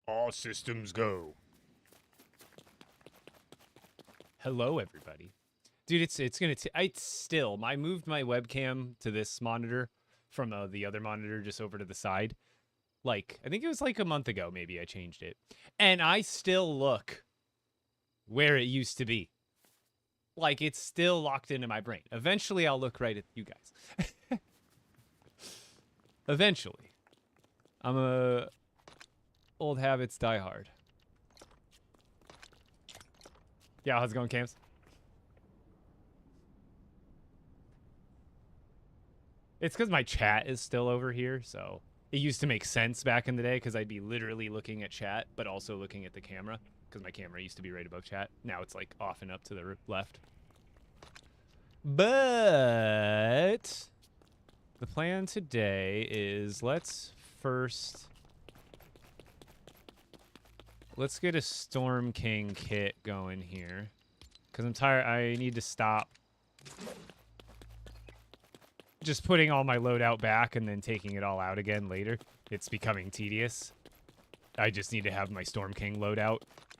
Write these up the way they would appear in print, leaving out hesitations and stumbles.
All systems go. Hello, everybody. Dude, it's gonna. I moved my webcam to this monitor from the other monitor just over to the side. Like, I think it was like a month ago. Maybe I changed it, and I still look where it used to be. Like, it's still locked into my brain. Eventually, I'll look right at you guys. Eventually, I'm a old habits die hard. Yeah, how's it going, Cams? It's because my chat is still over here, so it used to make sense back in the day because I'd be literally looking at chat, but also looking at the camera because my camera used to be right above chat. Now it's like off and up to the left. But the plan today is let's get a Storm King kit going here because I'm tired. I need to stop just putting all my loadout back and then taking it all out again later. It's becoming tedious. I just need to have my Storm King loadout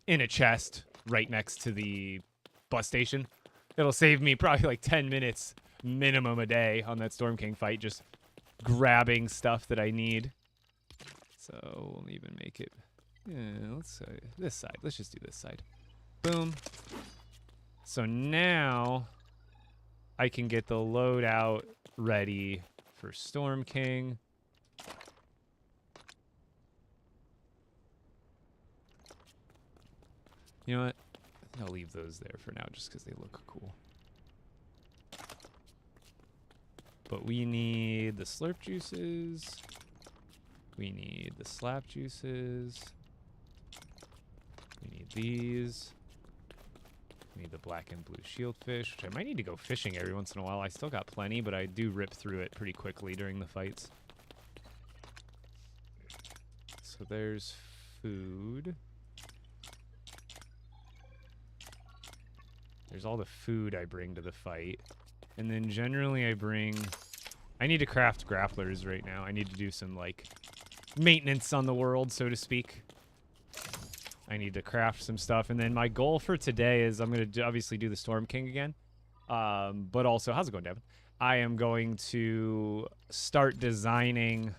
in a chest right next to the bus station. It'll save me probably like 10 minutes minimum a day on that Storm King fight, just grabbing stuff that I need. So we'll even make it, let's say this side. Let's just do this side. Boom. So now I can get the loadout ready for Storm King. You know what? I think I'll leave those there for now just because they look cool. But we need the slurp juices. We need the slap juices. We need these. We need the black and blue shieldfish, which I might need to go fishing every once in a while. I still got plenty, but I do rip through it pretty quickly during the fights. So there's food. There's all the food I bring to the fight. And then generally I need to craft grapplers right now. I need to do some, like, maintenance on the world, so to speak. I need to craft some stuff. And then my goal for today is I'm going to obviously do the Storm King again. But also, how's it going, Devin? I am going to start designing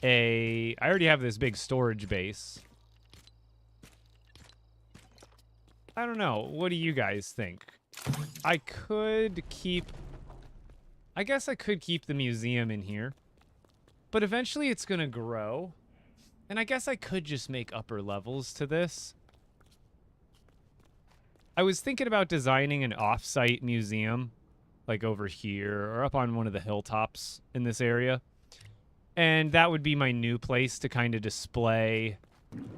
I already have this big storage base. I don't know. What do you guys think? I guess I could keep the museum in here. But eventually it's going to grow. And I guess I could just make upper levels to this. I was thinking about designing an off-site museum, like over here, or up on one of the hilltops in this area. And that would be my new place to kind of display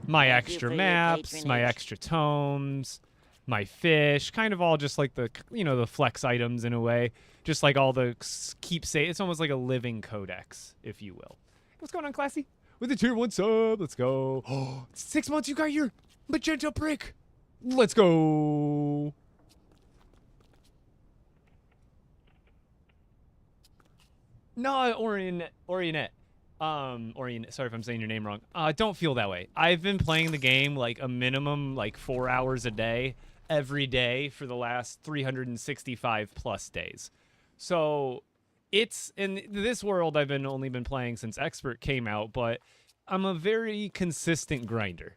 my extra maps, my extra tomes, my fish, kind of all just like the, the flex items in a way. Just like all the keepsake. It's almost like a living codex, if you will. What's going on, Classy? With the tier 1 sub, let's go. Oh, 6 months, you got your magenta brick. Let's go. No, Orionette. Sorry if I'm saying your name wrong. Don't feel that way. I've been playing the game like a minimum like 4 hours a day, every day for the last 365 plus days. So it's in this world I've only been playing since Expert came out, but I'm a very consistent grinder.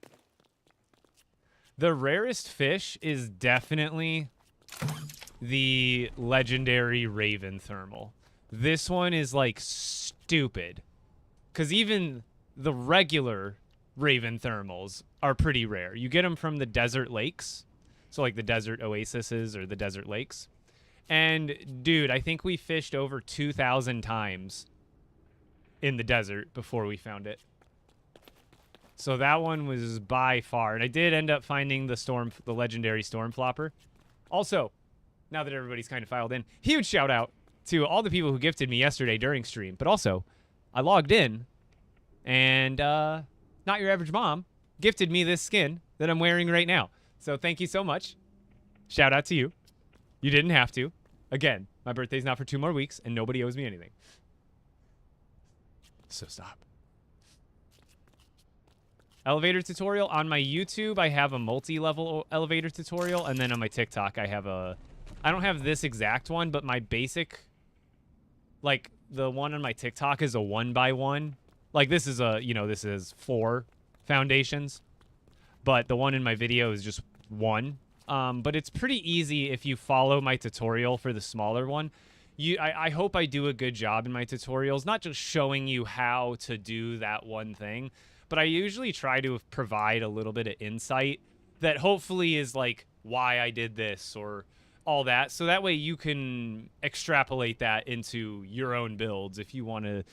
The rarest fish is definitely the legendary Raven Thermal. This one is like stupid. Because even the regular Raven Thermals are pretty rare. You get them from the desert lakes. So like the desert oases or the desert lakes. And dude, I think we fished over 2,000 times in the desert before we found it. So that one was by far. And I did end up finding the legendary Storm Flopper. Also, now that everybody's kind of filed in, huge shout out to all the people who gifted me yesterday during stream. But also, I logged in, and Not Your Average Mom gifted me this skin that I'm wearing right now. So thank you so much. Shout out to you. You didn't have to. Again, my birthday's not for 2 more weeks, and nobody owes me anything. So stop. Elevator tutorial. On my YouTube, I have a multi-level elevator tutorial, and then on my TikTok, I have a... I don't have this exact one, but my basic... Like, the one on my TikTok is a 1x1. Like, this is a, you know, this is 4 foundations. But the one in my video is just 1. But it's pretty easy if you follow my tutorial for the smaller one. I hope I do a good job in my tutorials, not just showing you how to do that one thing, but I usually try to provide a little bit of insight that hopefully is like why I did this or all that. So that way you can extrapolate that into your own builds if you want to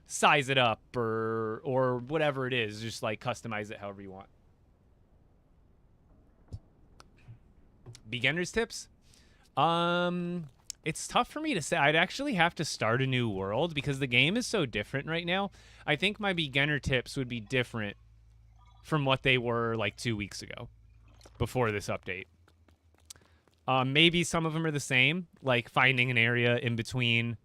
size it up or whatever it is, just like customize it however you want. Beginner's tips? It's tough for me to say. I'd actually have to start a new world because the game is so different right now. I think my beginner tips would be different from what they were like 2 weeks ago before this update. Maybe some of them are the same, like finding an area in between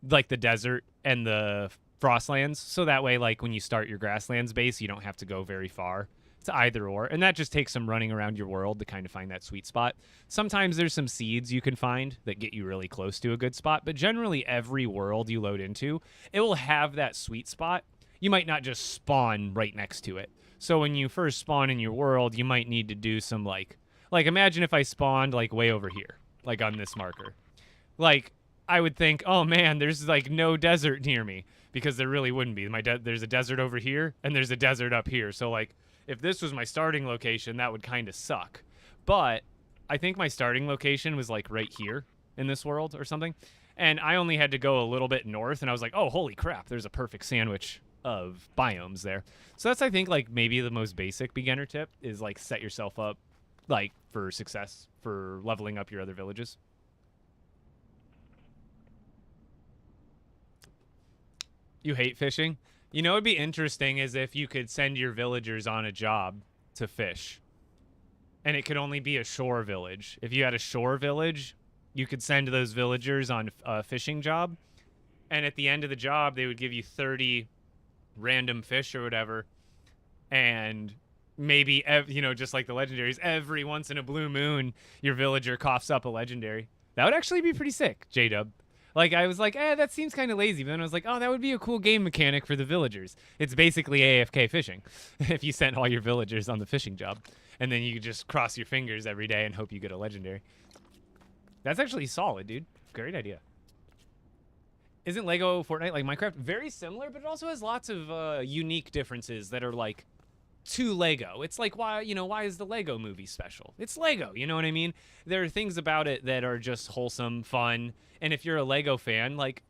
like the desert and the Frostlands. So that way, like when you start your Grasslands base, you don't have to go very far. It's either or, and that just takes some running around your world to kind of find that sweet spot. Sometimes there's some seeds you can find that get you really close to a good spot, but generally every world you load into, it will have that sweet spot. You might not just spawn right next to it. So when you first spawn in your world, you might need to do some like imagine if I spawned like way over here, like on this marker. Like I would think, oh man, there's like no desert near me, because there really wouldn't be. There's a desert over here and there's a desert up here. So like if this was my starting location, that would kind of suck. But I think my starting location was like right here in this world or something. And I only had to go a little bit north, and I was like, oh, holy crap, there's a perfect sandwich of biomes there. So that's, I think, like maybe the most basic beginner tip is like set yourself up like for success, for leveling up your other villages. You hate fishing? You know, it'd be interesting is if you could send your villagers on a job to fish. And it could only be a shore village. If you had a shore village, you could send those villagers on a fishing job. And at the end of the job, they would give you 30 random fish or whatever. And maybe, you know, just like the legendaries, every once in a blue moon, your villager coughs up a legendary. That would actually be pretty sick, J-Dub. Like, I was like, that seems kind of lazy. But then I was like, oh, that would be a cool game mechanic for the villagers. It's basically AFK fishing. If you sent all your villagers on the fishing job. And then you could just cross your fingers every day and hope you get a legendary. That's actually solid, dude. Great idea. Isn't Lego Fortnite like Minecraft? Very similar, but it also has lots of unique differences that are, like, to Lego. It's like, why is the Lego movie special? It's Lego, you know what I mean? There are things about it that are just wholesome, fun, and if you're a Lego fan, like,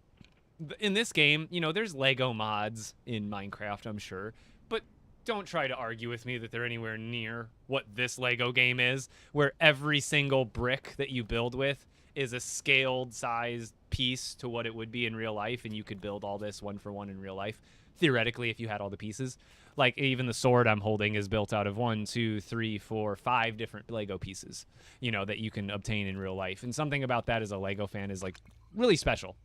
in this game, you know, there's Lego mods in Minecraft, I'm sure, but don't try to argue with me that they're anywhere near what this Lego game is, where every single brick that you build with is a scaled sized piece to what it would be in real life, and you could build all this one for one in real life, theoretically, if you had all the pieces. Like, even the sword I'm holding is built out of 1, 2, 3, 4, 5 different Lego pieces, you know, that you can obtain in real life. And something about that as a Lego fan is, like, really special.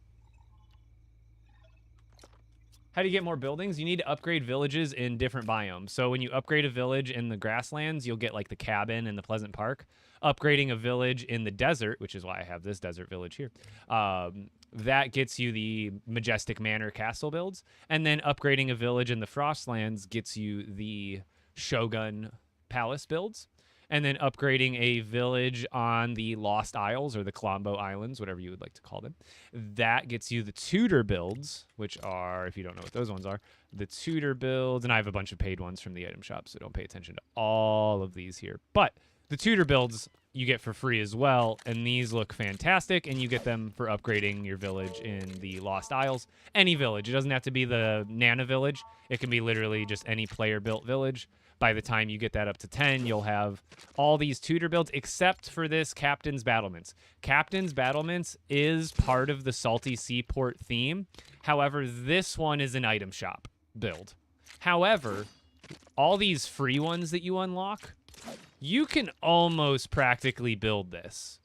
How do you get more buildings? You need to upgrade villages in different biomes. So when you upgrade a village in the grasslands, you'll get, like, the cabin and the pleasant park. Upgrading a village in the desert, which is why I have this desert village here, that gets you the Majestic Manor castle builds. And then upgrading a village in the Frostlands gets you the Shogun Palace builds. And then upgrading a village on the Lost Isles, or the Colombo Islands, whatever you would like to call them, that gets you the Tudor builds, which are, if you don't know what those ones are, the Tudor builds. And I have a bunch of paid ones from the item shop, so don't pay attention to all of these here. But the Tudor builds you get for free as well, and these look fantastic, and you get them for upgrading your village in the Lost Isles. Any village. It doesn't have to be the Nana village. It can be literally just any player-built village. By the time you get that up to 10, you'll have all these Tudor builds, except for this Captain's Battlements. Captain's Battlements is part of the Salty Seaport theme. However, this one is an item shop build. However, all these free ones that you unlock, you can almost practically build this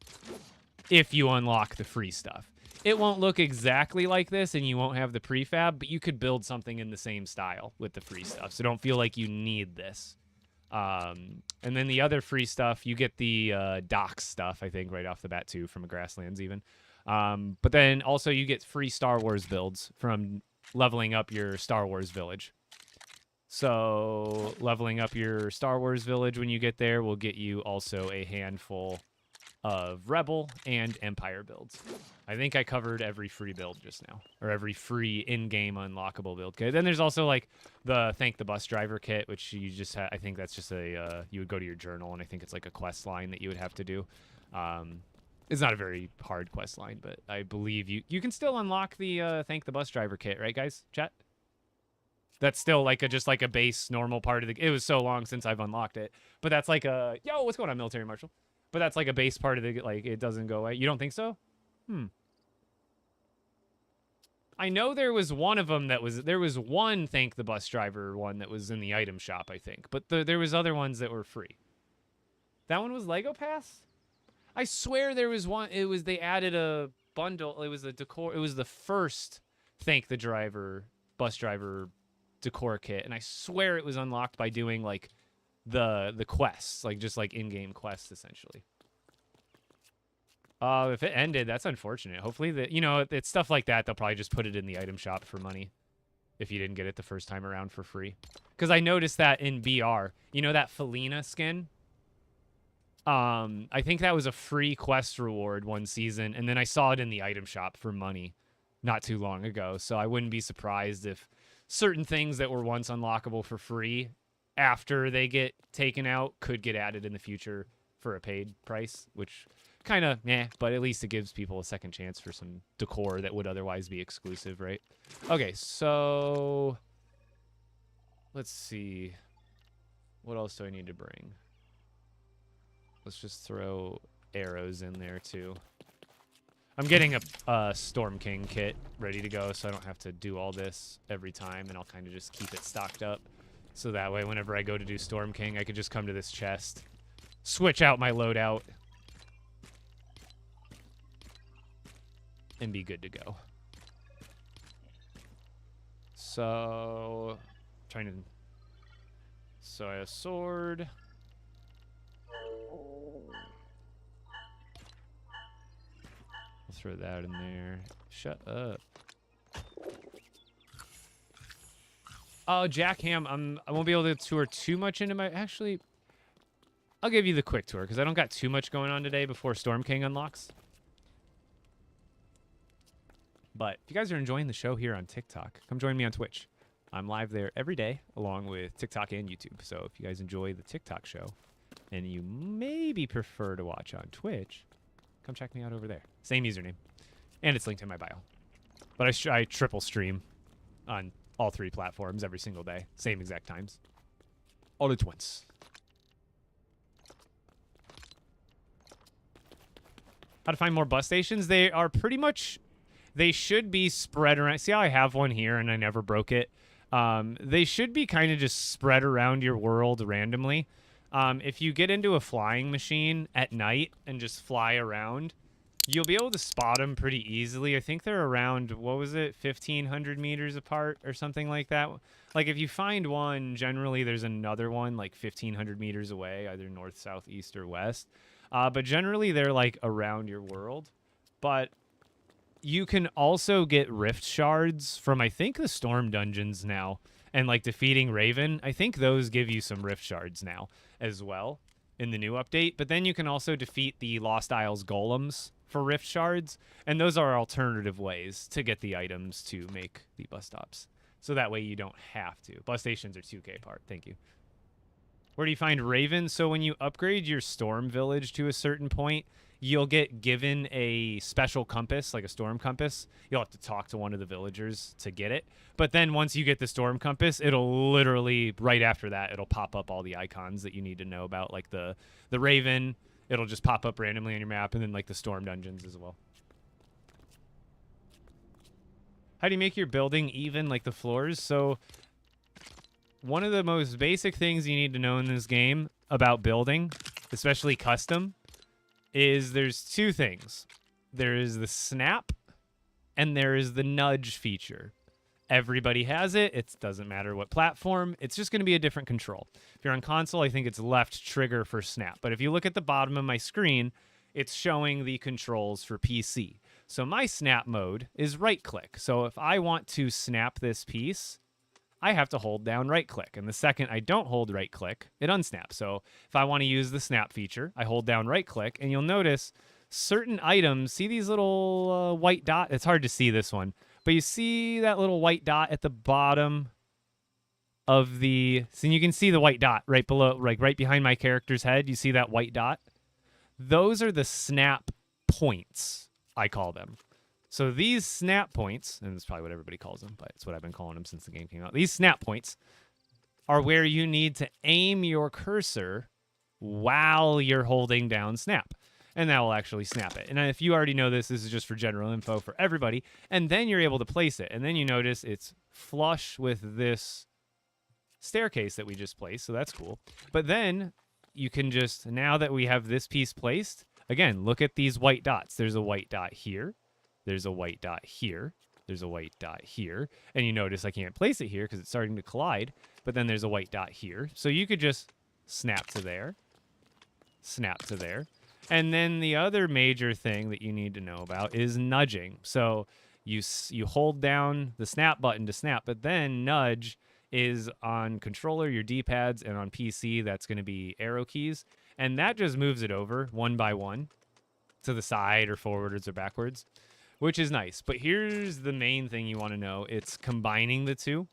if you unlock the free stuff. It won't look exactly like this, and you won't have the prefab, but you could build something in the same style with the free stuff, so don't feel like you need this. And then the other free stuff, you get the docks stuff, I think, right off the bat, too, from Grasslands even. But then also you get free Star Wars builds from leveling up your Star Wars village. So leveling up your Star Wars village when you get there will get you also a handful of Rebel and Empire builds. I think I covered every free build just now, or every free in-game unlockable build kit. Then there's also like the Thank the Bus Driver kit, which you just I think that's just a you would go to your journal, and I think it's like a quest line that you would have to do. It's not a very hard quest line, but I believe you can still unlock the Thank the Bus Driver kit, right, guys? Chat. That's still like just like a base normal part of the. It was so long since I've unlocked it, but that's like a what's going on, Military Marshal? But that's like a base part of the like it doesn't go away. You don't think so? I know there was one of them there was one Thank the Bus Driver one that was in the item shop, I think, but there was other ones that were free. That one was Lego Pass? I swear there was one. They added a bundle. It was a decor. It was the first Thank the Bus Driver decor kit, and I swear it was unlocked by doing like the quests, like just like in-game quests essentially. If it ended, that's unfortunate. Hopefully it's stuff like that. They'll probably just put it in the item shop for money if you didn't get it the first time around for free. Because I noticed that in BR, that Felina skin. I think that was a free quest reward one season, and then I saw it in the item shop for money not too long ago. So I wouldn't be surprised if certain things that were once unlockable for free after they get taken out could get added in the future for a paid price, which kind of but at least it gives people a second chance for some decor that would otherwise be exclusive, right? Okay, so let's see. What else do I need to bring? Let's just throw arrows in there too. I'm getting a Storm King kit ready to go, so I don't have to do all this every time, and I'll kind of just keep it stocked up. So that way, whenever I go to do Storm King, I could just come to this chest, switch out my loadout, and be good to go. So, so I have a sword. I'll throw that in there. Shut up. Oh, Jackham, I won't be able to tour too much into my... Actually, I'll give you the quick tour, because I don't got too much going on today before Storm King unlocks. But if you guys are enjoying the show here on TikTok, come join me on Twitch. I'm live there every day, along with TikTok and YouTube. So if you guys enjoy the TikTok show, and you maybe prefer to watch on Twitch, come check me out over there. Same username. And it's linked in my bio. But I triple stream on all 3 platforms every single day. Same exact times. All at once. How to find more bus stations? They are pretty much... They should be spread around. See how I have one here and I never broke it? They should be kind of just spread around your world randomly. If you get into a flying machine at night and just fly around, you'll be able to spot them pretty easily. I think they're around, what was it, 1,500 meters apart or something like that. Like, if you find one, generally there's another one like 1,500 meters away, either north, south, east, or west. But generally they're like around your world. But you can also get rift shards from, I think, the storm dungeons now. And like defeating Raven, I think those give you some rift shards now as well in the new update. But then you can also defeat the Lost Isles golems for rift shards, and those are alternative ways to get the items to make the bus stops. So that way you don't have to. Bus stations are 2K apart. Thank you. Where do you find Raven? So when you upgrade your storm village to a certain point, you'll get given a special compass, like a storm compass. You'll have to talk to one of the villagers to get it. But then once you get the storm compass, it'll literally, right after that, it'll pop up all the icons that you need to know about, like the Raven. It'll just pop up randomly on your map, and then like the storm dungeons as well. How do you make your building even, like the floors? So one of the most basic things you need to know in this game about building, especially custom, is there's 2 things. There is the snap and there is the nudge feature. Everybody has it. It doesn't matter what platform. It's just going to be a different control. If you're on console, I think it's left trigger for snap. But if you look at the bottom of my screen, it's showing the controls for PC. So my snap mode is right click. So if I want to snap this piece, I have to hold down right click. And the second I don't hold right click, it unsnaps. So if I want to use the snap feature, I hold down right click, and you'll notice certain items, see these little white dot? It's hard to see this one, but you see that little white dot at the bottom of the, so you can see the white dot right below, like right behind my character's head. You see that white dot? Those are the snap points, I call them. So these snap points, and that's probably what everybody calls them, but it's what I've been calling them since the game came out. These snap points are where you need to aim your cursor while you're holding down snap. And that will actually snap it. And if you already know this, this is just for general info for everybody. And then you're able to place it. And then you notice it's flush with this staircase that we just placed. So that's cool. But then you can just, now that we have this piece placed, again, look at these white dots. There's a white dot here. There's a white dot here. There's a white dot here. And you notice I can't place it here because it's starting to collide. But then there's a white dot here. So you could just snap to there. Snap to there. And then the other major thing that you need to know about is nudging. So you hold down the snap button to snap, but then nudge is on controller, your D-pads, and on PC, that's going to be arrow keys. And that just moves it over one by one to the side or forwards or backwards, which is nice. But here's the main thing you want to know. It's combining the two.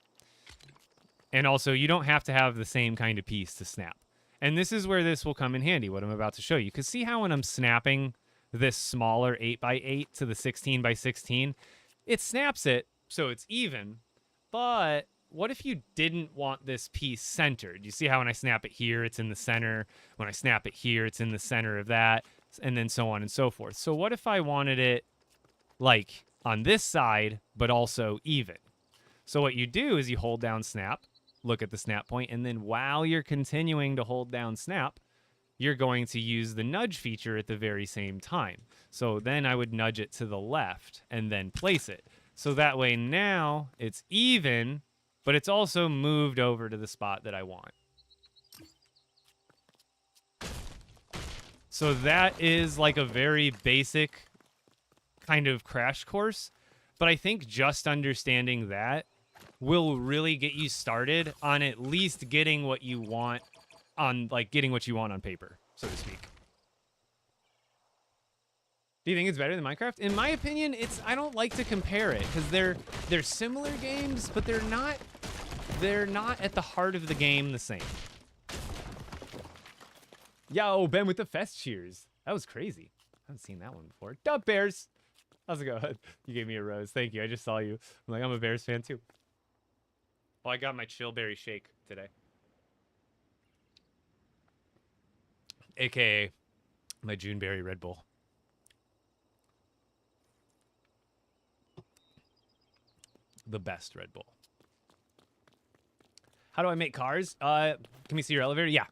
And also, you don't have to have the same kind of piece to snap. And this is where this will come in handy, what I'm about to show you. Because see how when I'm snapping this smaller 8x8 to the 16x16, it snaps it so it's even. But what if you didn't want this piece centered? You see how when I snap it here, it's in the center. When I snap it here, it's in the center of that. And then so on and so forth. So what if I wanted it like on this side, but also even? So what you do is you hold down snap. Look at the snap point, and then while you're continuing to hold down snap, you're going to use the nudge feature at the very same time. So then I would nudge it to the left and then place it. So that way now it's even, but it's also moved over to the spot that I want. So that is like a very basic kind of crash course, but I think just understanding that will really get you started on at least getting what you want on, like, getting what you want on paper, so to speak. Do you think it's better than Minecraft? In my opinion, I don't like to compare it because they're similar games, but they're not at the heart of the game the same. Yo, Ben with the fest cheers. That was crazy. I haven't seen that one before. Duh, Bears. How's it going? You gave me a rose. Thank you. I just saw you. I'm like, I'm a Bears fan too. Oh, I got my chillberry shake today. AKA my Juneberry Red Bull. The best Red Bull. How do I make cars? Can we see your elevator? Yeah.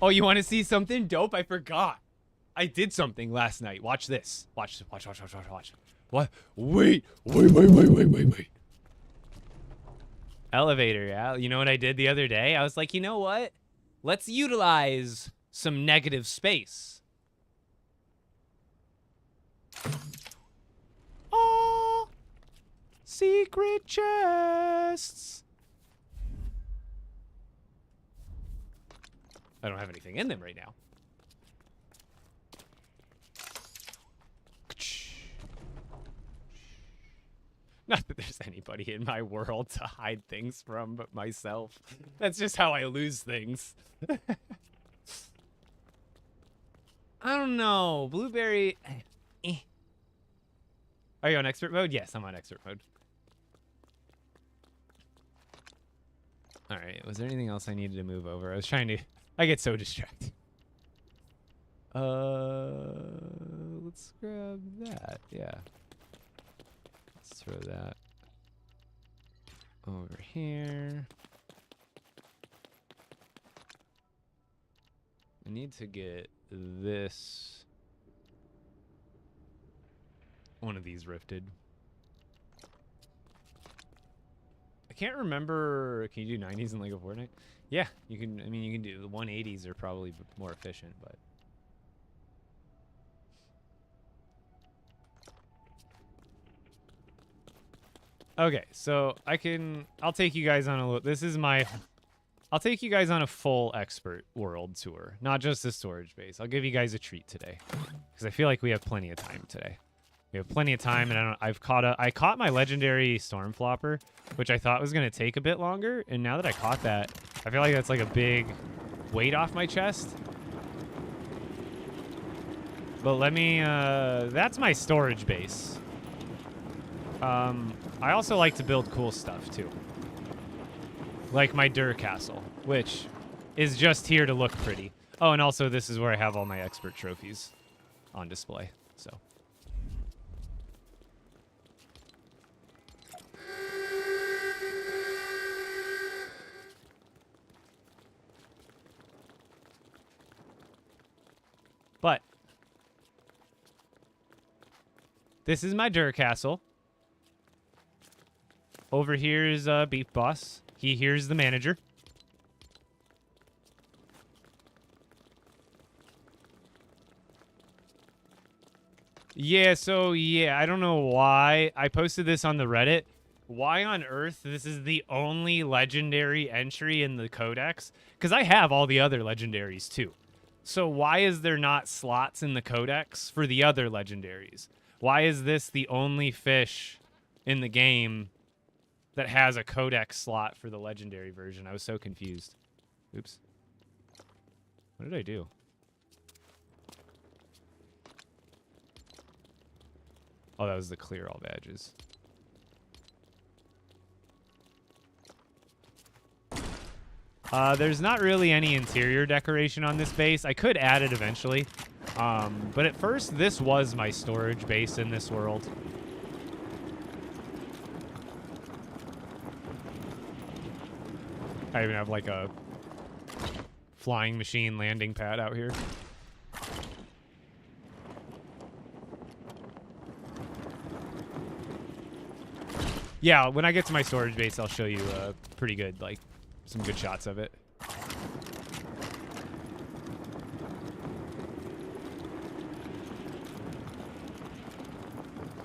Oh, you want to see something dope? I forgot. I did something last night. Watch this. Watch. What? Wait. Elevator, yeah. You know what I did the other day? I was like, you know what? Let's utilize some negative space. Oh, secret chests. I don't have anything in them right now. Not that there's anybody in my world to hide things from but myself. That's just how I lose things. I don't know. Blueberry. Are you on expert mode? Yes, I'm on expert mode. All right. Was there anything else I needed to move over? I was trying to. I get so distracted. Let's grab that. Yeah. Let's throw that over here. I need to get this one of these rifted. I can't remember. Can you do 90s in Lego Fortnite? Yeah, you can. I mean, you can do the 180s are probably more efficient, but. Okay, so I'll take you guys on a look. I'll take you guys on a full expert world tour, not just the storage base. I'll give you guys a treat today, because I feel like we have plenty of time today. We have plenty of time, and I caught my legendary storm flopper, which I thought was gonna take a bit longer, and now that I caught that, I feel like that's like a big weight off my chest. But let me, that's my storage base. I also like to build cool stuff, too. Like my Dur Castle, which is just here to look pretty. Oh, and also this is where I have all my expert trophies on display, so. But this is my Dur Castle. Over here is Beef Boss. Here's the manager. Yeah, so yeah, I don't know why. I posted this on the Reddit. Why on earth this is the only legendary entry in the codex? Because I have all the other legendaries too. So why is there not slots in the codex for the other legendaries? Why is this the only fish in the game that has a codex slot for the legendary version? I was so confused. Oops. What did I do? Oh, that was the clear all badges. There's not really any interior decoration on this base. I could add it eventually. But at first, this was my storage base in this world. I even have like a flying machine landing pad out here. Yeah, when I get to my storage base, I'll show you pretty good, like, some good shots of it.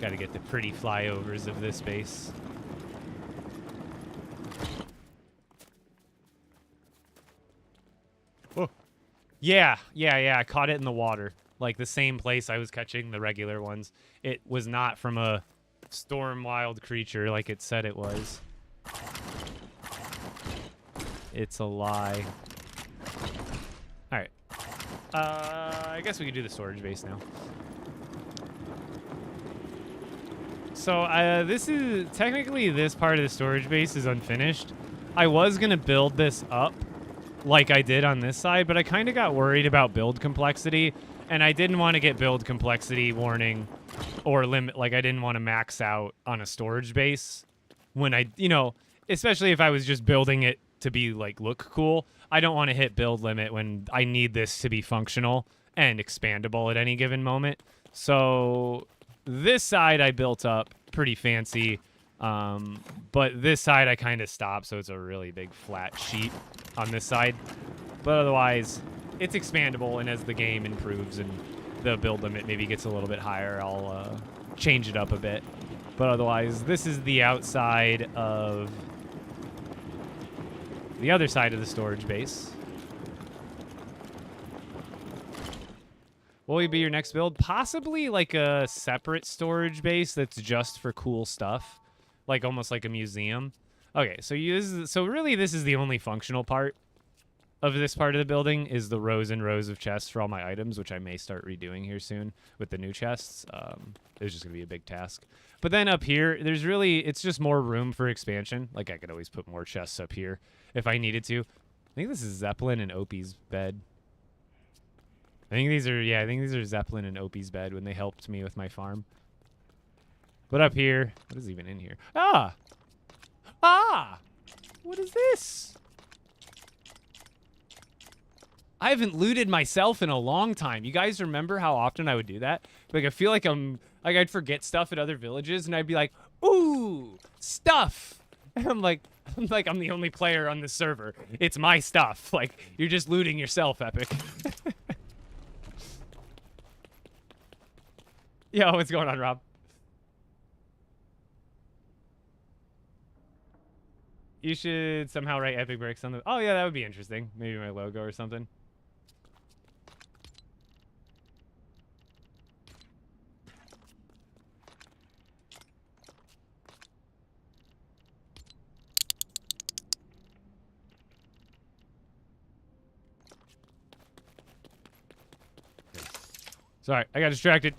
Gotta get the pretty flyovers of this base. Oh. Yeah, I caught it in the water. Like the same place I was catching the regular ones. It was not from a storm wild creature like it said it was. It's a lie. Alright. I guess we could do the storage base now. So, this is... Technically, this part of the storage base is unfinished. I was going to build this up like I did on this side, but I kind of got worried about build complexity, and I didn't want to get build complexity warning or limit. Like, I didn't want to max out on a storage base when I... You know, especially if I was just building it to be, like, look cool. I don't want to hit build limit when I need this to be functional and expandable at any given moment. So... This side I built up pretty fancy, but this side I kind of stopped, so it's a really big flat sheet on this side. But otherwise, it's expandable, and as the game improves and the build limit maybe gets a little bit higher, I'll change it up a bit. But otherwise, this is the outside of the other side of the storage base. What will be your next build? Possibly like a separate storage base that's just for cool stuff, like almost like a museum. Okay, so really this is the only functional part of this part of the building is the rows and rows of chests for all my items, which I may start redoing here soon with the new chests. It's just gonna be a big task. But then up here, it's just more room for expansion. Like I could always put more chests up here if I needed to. I think this is Zeppelin and Opie's bed. I think these are Zeppelin and Opie's bed when they helped me with my farm. But up here, what is even in here? Ah! What is this? I haven't looted myself in a long time. You guys remember how often I would do that? Like, I feel like I'd forget stuff at other villages, and I'd be like, ooh, stuff. And I'm like, I'm the only player on this server. It's my stuff. Like, you're just looting yourself, Epic. Yo, what's going on, Rob? You should somehow write Epic Bricks on the... Oh, yeah, that would be interesting. Maybe my logo or something. Sorry, I got distracted.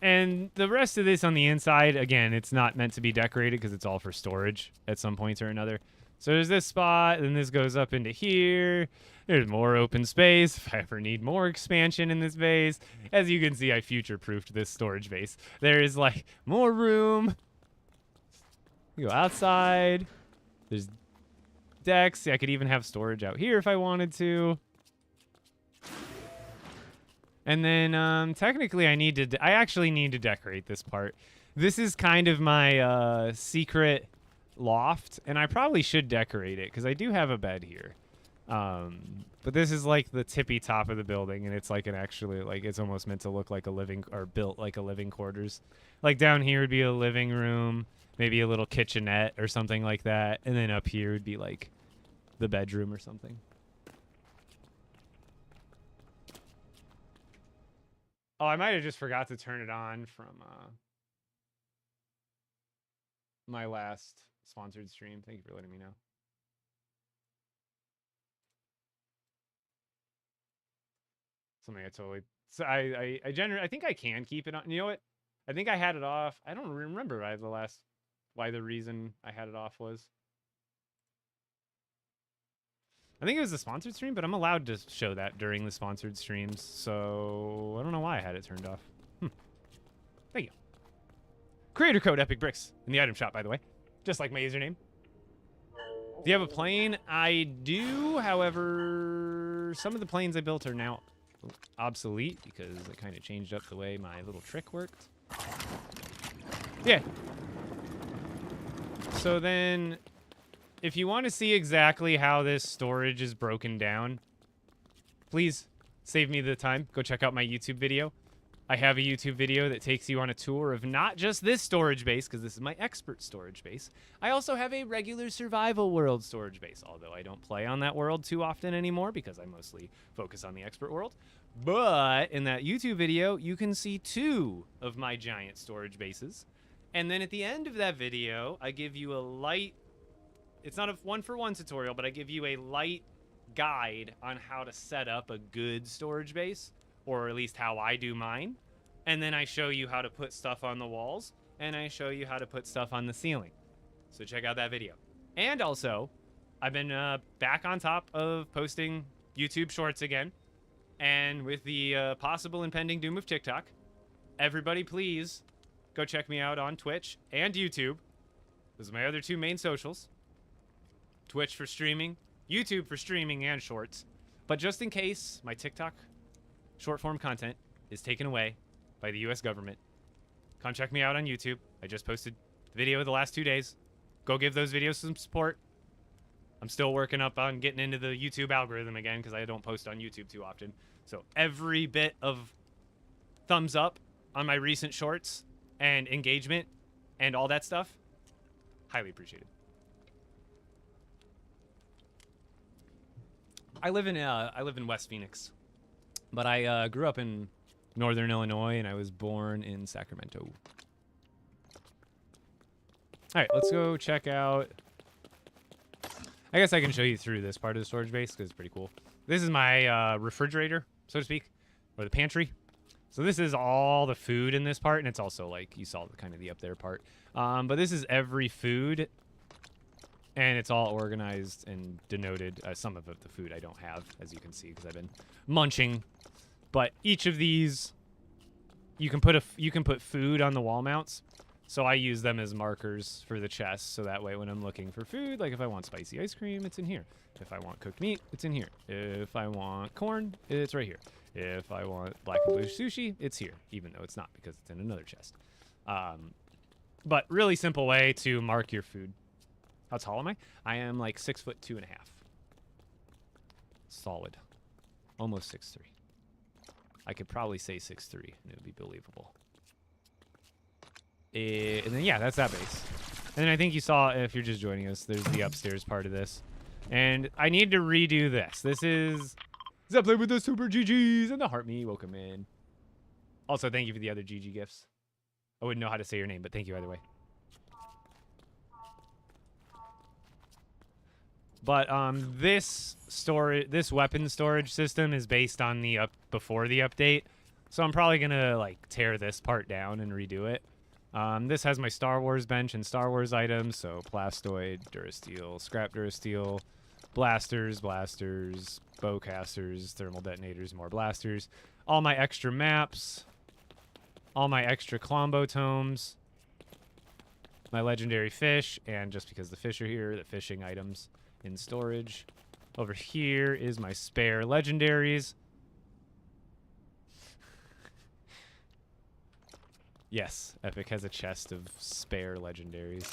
And the rest of this on the inside, again, it's not meant to be decorated because it's all for storage at some point or another. So there's this spot, and this goes up into here. There's more open space if I ever need more expansion in this base. As you can see, I future-proofed this storage base. There is, like, more room. We go outside. There's decks. I could even have storage out here if I wanted to. And then, technically, I actually need to decorate this part. This is kind of my, secret loft, and I probably should decorate it, because I do have a bed here. But this is, like, the tippy top of the building, and it's, like, it's almost meant to look like a living, or built like a living quarters. Like, down here would be a living room, maybe a little kitchenette or something like that, and then up here would be, like, the bedroom or something. Oh, I might have just forgot to turn it on from my last sponsored stream. Thank you for letting me know. Something I totally... So I think I can keep it on. You know what? I think I had it off. I don't remember why the reason I had it off was. I think it was the sponsored stream, but I'm allowed to show that during the sponsored streams, so I don't know why I had it turned off. Thank you. Creator code Epic Bricks in the item shop, by the way. Just like my username. Do you have a plane? I do, however, some of the planes I built are now obsolete because I kind of changed up the way my little trick worked. Yeah. So then... if you want to see exactly how this storage is broken down, please save me the time. Go check out my YouTube video. I have a YouTube video that takes you on a tour of not just this storage base, because this is my expert storage base. I also have a regular survival world storage base, although I don't play on that world too often anymore because I mostly focus on the expert world. But in that YouTube video, you can see 2 of my giant storage bases. And then at the end of that video, I give you a light... it's not a one-for-one tutorial, but I give you a light guide on how to set up a good storage base, or at least how I do mine. And then I show you how to put stuff on the walls, and I show you how to put stuff on the ceiling. So check out that video. And also, I've been back on top of posting YouTube shorts again, and with the possible impending doom of TikTok, everybody please go check me out on Twitch and YouTube. Those are my other 2 main socials. Twitch for streaming, YouTube for streaming and shorts. But just in case my TikTok short form content is taken away by the US government, come check me out on YouTube. I just posted the video of the last 2 days. Go give those videos some support. I'm still working up on getting into the YouTube algorithm again because I don't post on YouTube too often. So every bit of thumbs up on my recent shorts and engagement and all that stuff, highly appreciated. I live in West Phoenix, but I grew up in Northern Illinois, and I was born in Sacramento. All right, let's go check out... I guess I can show you through this part of the storage base, because it's pretty cool. This is my refrigerator, so to speak, or the pantry. So this is all the food in this part, and it's also, like, you saw kind of the up there part. But this is every food, and it's all organized and denoted. Some of the food I don't have, as you can see, because I've been munching. But each of these, you can put food on the wall mounts. So I use them as markers for the chest, so that way when I'm looking for food, like if I want spicy ice cream, it's in here. If I want cooked meat, it's in here. If I want corn, it's right here. If I want black and blue sushi, it's here, even though it's not because it's in another chest. But really simple way to mark your food. How tall am I? I am like 6'2.5". Solid. Almost 6'3". I could probably say 6'3", and it would be believable. And then, yeah, that's that base. And then I think you saw, if you're just joining us, there's the upstairs part of this. And I need to redo this. This is Zeppelin with the super GGs and the heart me. Welcome in. Also, thank you for the other GG gifts. I wouldn't know how to say your name, but thank you either way. But this weapon storage system is based on the before the update. So I'm probably going to like tear this part down and redo it. This has my Star Wars bench and Star Wars items, so Plastoid, Durasteel, Scrap Durasteel, blasters, bowcasters, thermal detonators, more blasters, all my extra maps, all my extra Klombo tomes, my legendary fish, and just because the fish are here, the fishing items in storage. Over here is my spare legendaries. Yes, Epic has a chest of spare legendaries.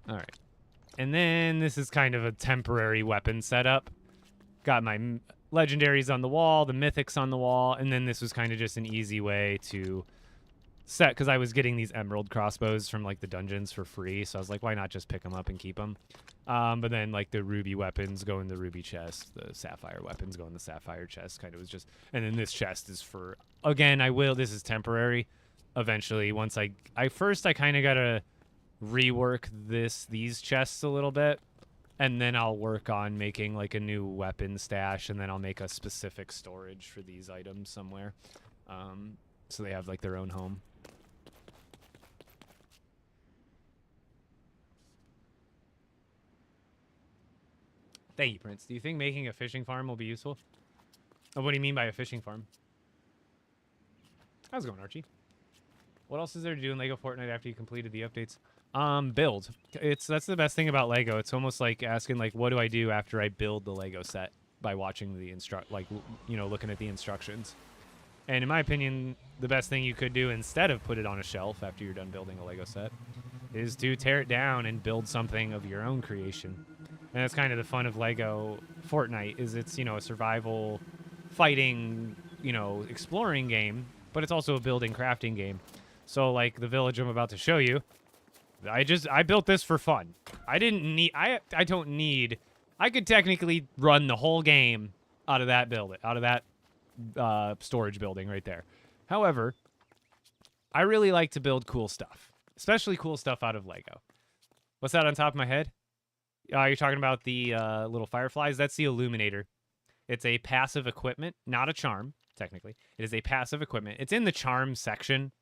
Alright. And then this is kind of a temporary weapon setup. Got my legendaries on the wall, the mythics on the wall, and then this was kind of just an easy way to set, because I was getting these emerald crossbows from like the dungeons for free, so I was like, why not just pick them up and keep them? But then like the ruby weapons go in the ruby chest, the sapphire weapons go in the sapphire chest, kind of was just, and then this chest is for, again, this is temporary. Eventually, once I kind of gotta rework these chests a little bit, and then I'll work on making like a new weapon stash, and then I'll make a specific storage for these items somewhere, so they have like their own home. Thank you, Prince. Do you think making a fishing farm will be useful? Oh, what do you mean by a fishing farm? How's it going, Archie? What else is there to do in LEGO Fortnite after you completed the updates? Build. That's the best thing about LEGO. It's almost like asking, like, what do I do after I build the LEGO set by watching the looking at the instructions. And in my opinion, the best thing you could do instead of put it on a shelf after you're done building a LEGO set is to tear it down and build something of your own creation. And that's kind of the fun of LEGO Fortnite, is it's, a survival, fighting, exploring game, but it's also a building, crafting game. So, like, the village I'm about to show you, I built this for fun. I could technically run the whole game out of that storage building right there. However, I really like to build cool stuff, especially cool stuff out of LEGO. What's that on top of my head? You're talking about the little fireflies? That's the illuminator. It's a passive equipment, not a charm, technically. It is a passive equipment. It's in the charm section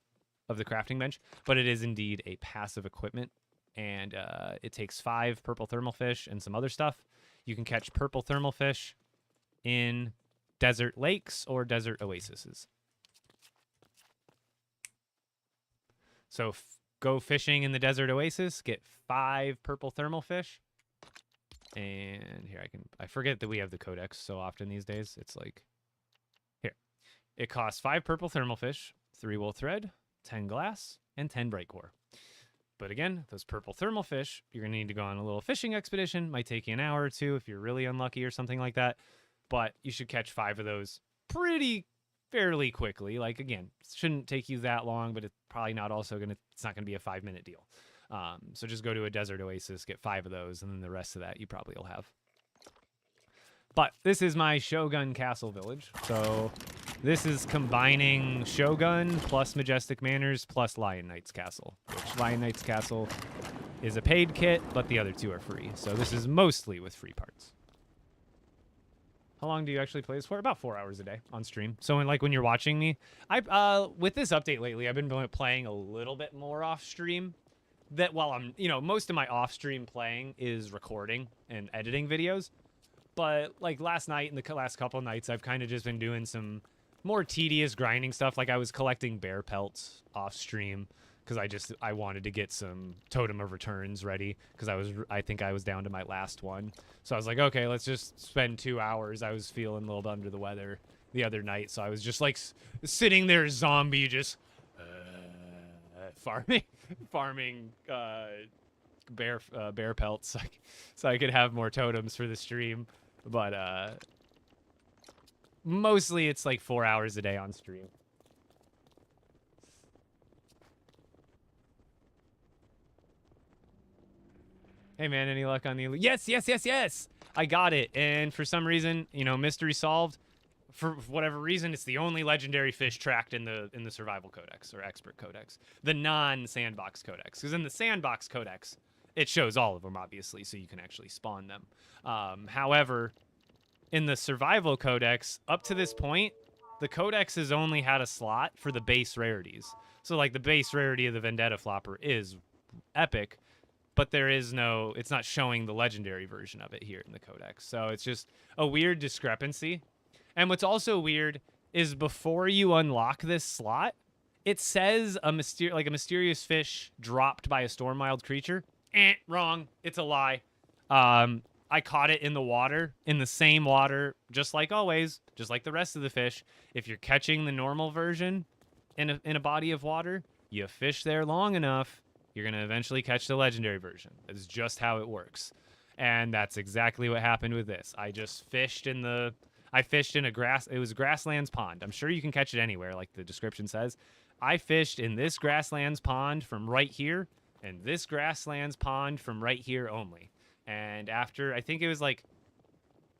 of the crafting bench, but it is indeed a passive equipment. And it takes 5 purple thermal fish and some other stuff. You can catch purple thermal fish in desert lakes or desert oases. So go fishing in the desert oasis, get 5 purple thermal fish. And here I forget that we have the codex so often these days. It's like, here. It costs 5 purple thermal fish, 3 wool thread, 10 glass, and 10 bright core. But again, those purple thermal fish, you're going to need to go on a little fishing expedition. Might take you an hour or 2 if you're really unlucky or something like that. But you should catch 5 of those fairly quickly. Like, again, it shouldn't take you that long, but it's probably not also it's not going to be a 5-minute deal. So just go to a desert oasis, get 5 of those, and then the rest of that you probably will have. But this is my Shogun Castle village. So this is combining Shogun plus Majestic Manors plus Lion Knight's Castle, which Lion Knight's Castle is a paid kit, but the other 2 are free. So this is mostly with free parts. How long do you actually play this for? About 4 hours a day on stream. So when you're watching me, with this update lately, I've been playing a little bit more off stream. That while I'm, most of my off stream playing is recording and editing videos. But like last night and the last couple nights, I've kind of just been doing some more tedious grinding stuff. Like I was collecting bear pelts off stream because I wanted to get some Totem of Returns ready because I think I was down to my last one. So I was like, okay, let's just spend 2 hours. I was feeling a little bit under the weather the other night, so I was just like sitting there, zombie, just farming bear pelts so I could have more totems for the stream. But mostly it's like 4 hours a day on stream. Hey man, any luck on the elite? Yes! I got it, and for some reason, you know, mystery solved. For whatever reason, it's the only legendary fish tracked in the survival codex or expert codex, the non-sandbox codex. Because in the sandbox codex, it shows all of them obviously, so you can actually spawn them. However, in the survival codex, up to this point, the codex has only had a slot for the base rarities. So like the base rarity of the Vendetta Flopper is epic, but it's not showing the legendary version of it here in the codex. So it's just a weird discrepancy. And what's also weird is before you unlock this slot, it says a mysterious fish dropped by a storm-wild creature. Wrong. It's a lie. I caught it in the water, in the same water, just like always, just like the rest of the fish. If you're catching the normal version in a body of water, you fish there long enough, you're going to eventually catch the legendary version. That's just how it works. And that's exactly what happened with this. I just fished in a grasslands pond. I'm sure you can catch it anywhere, like the description says. I fished in this grasslands pond from right here, and this grasslands pond from right here only. And after, I think it was like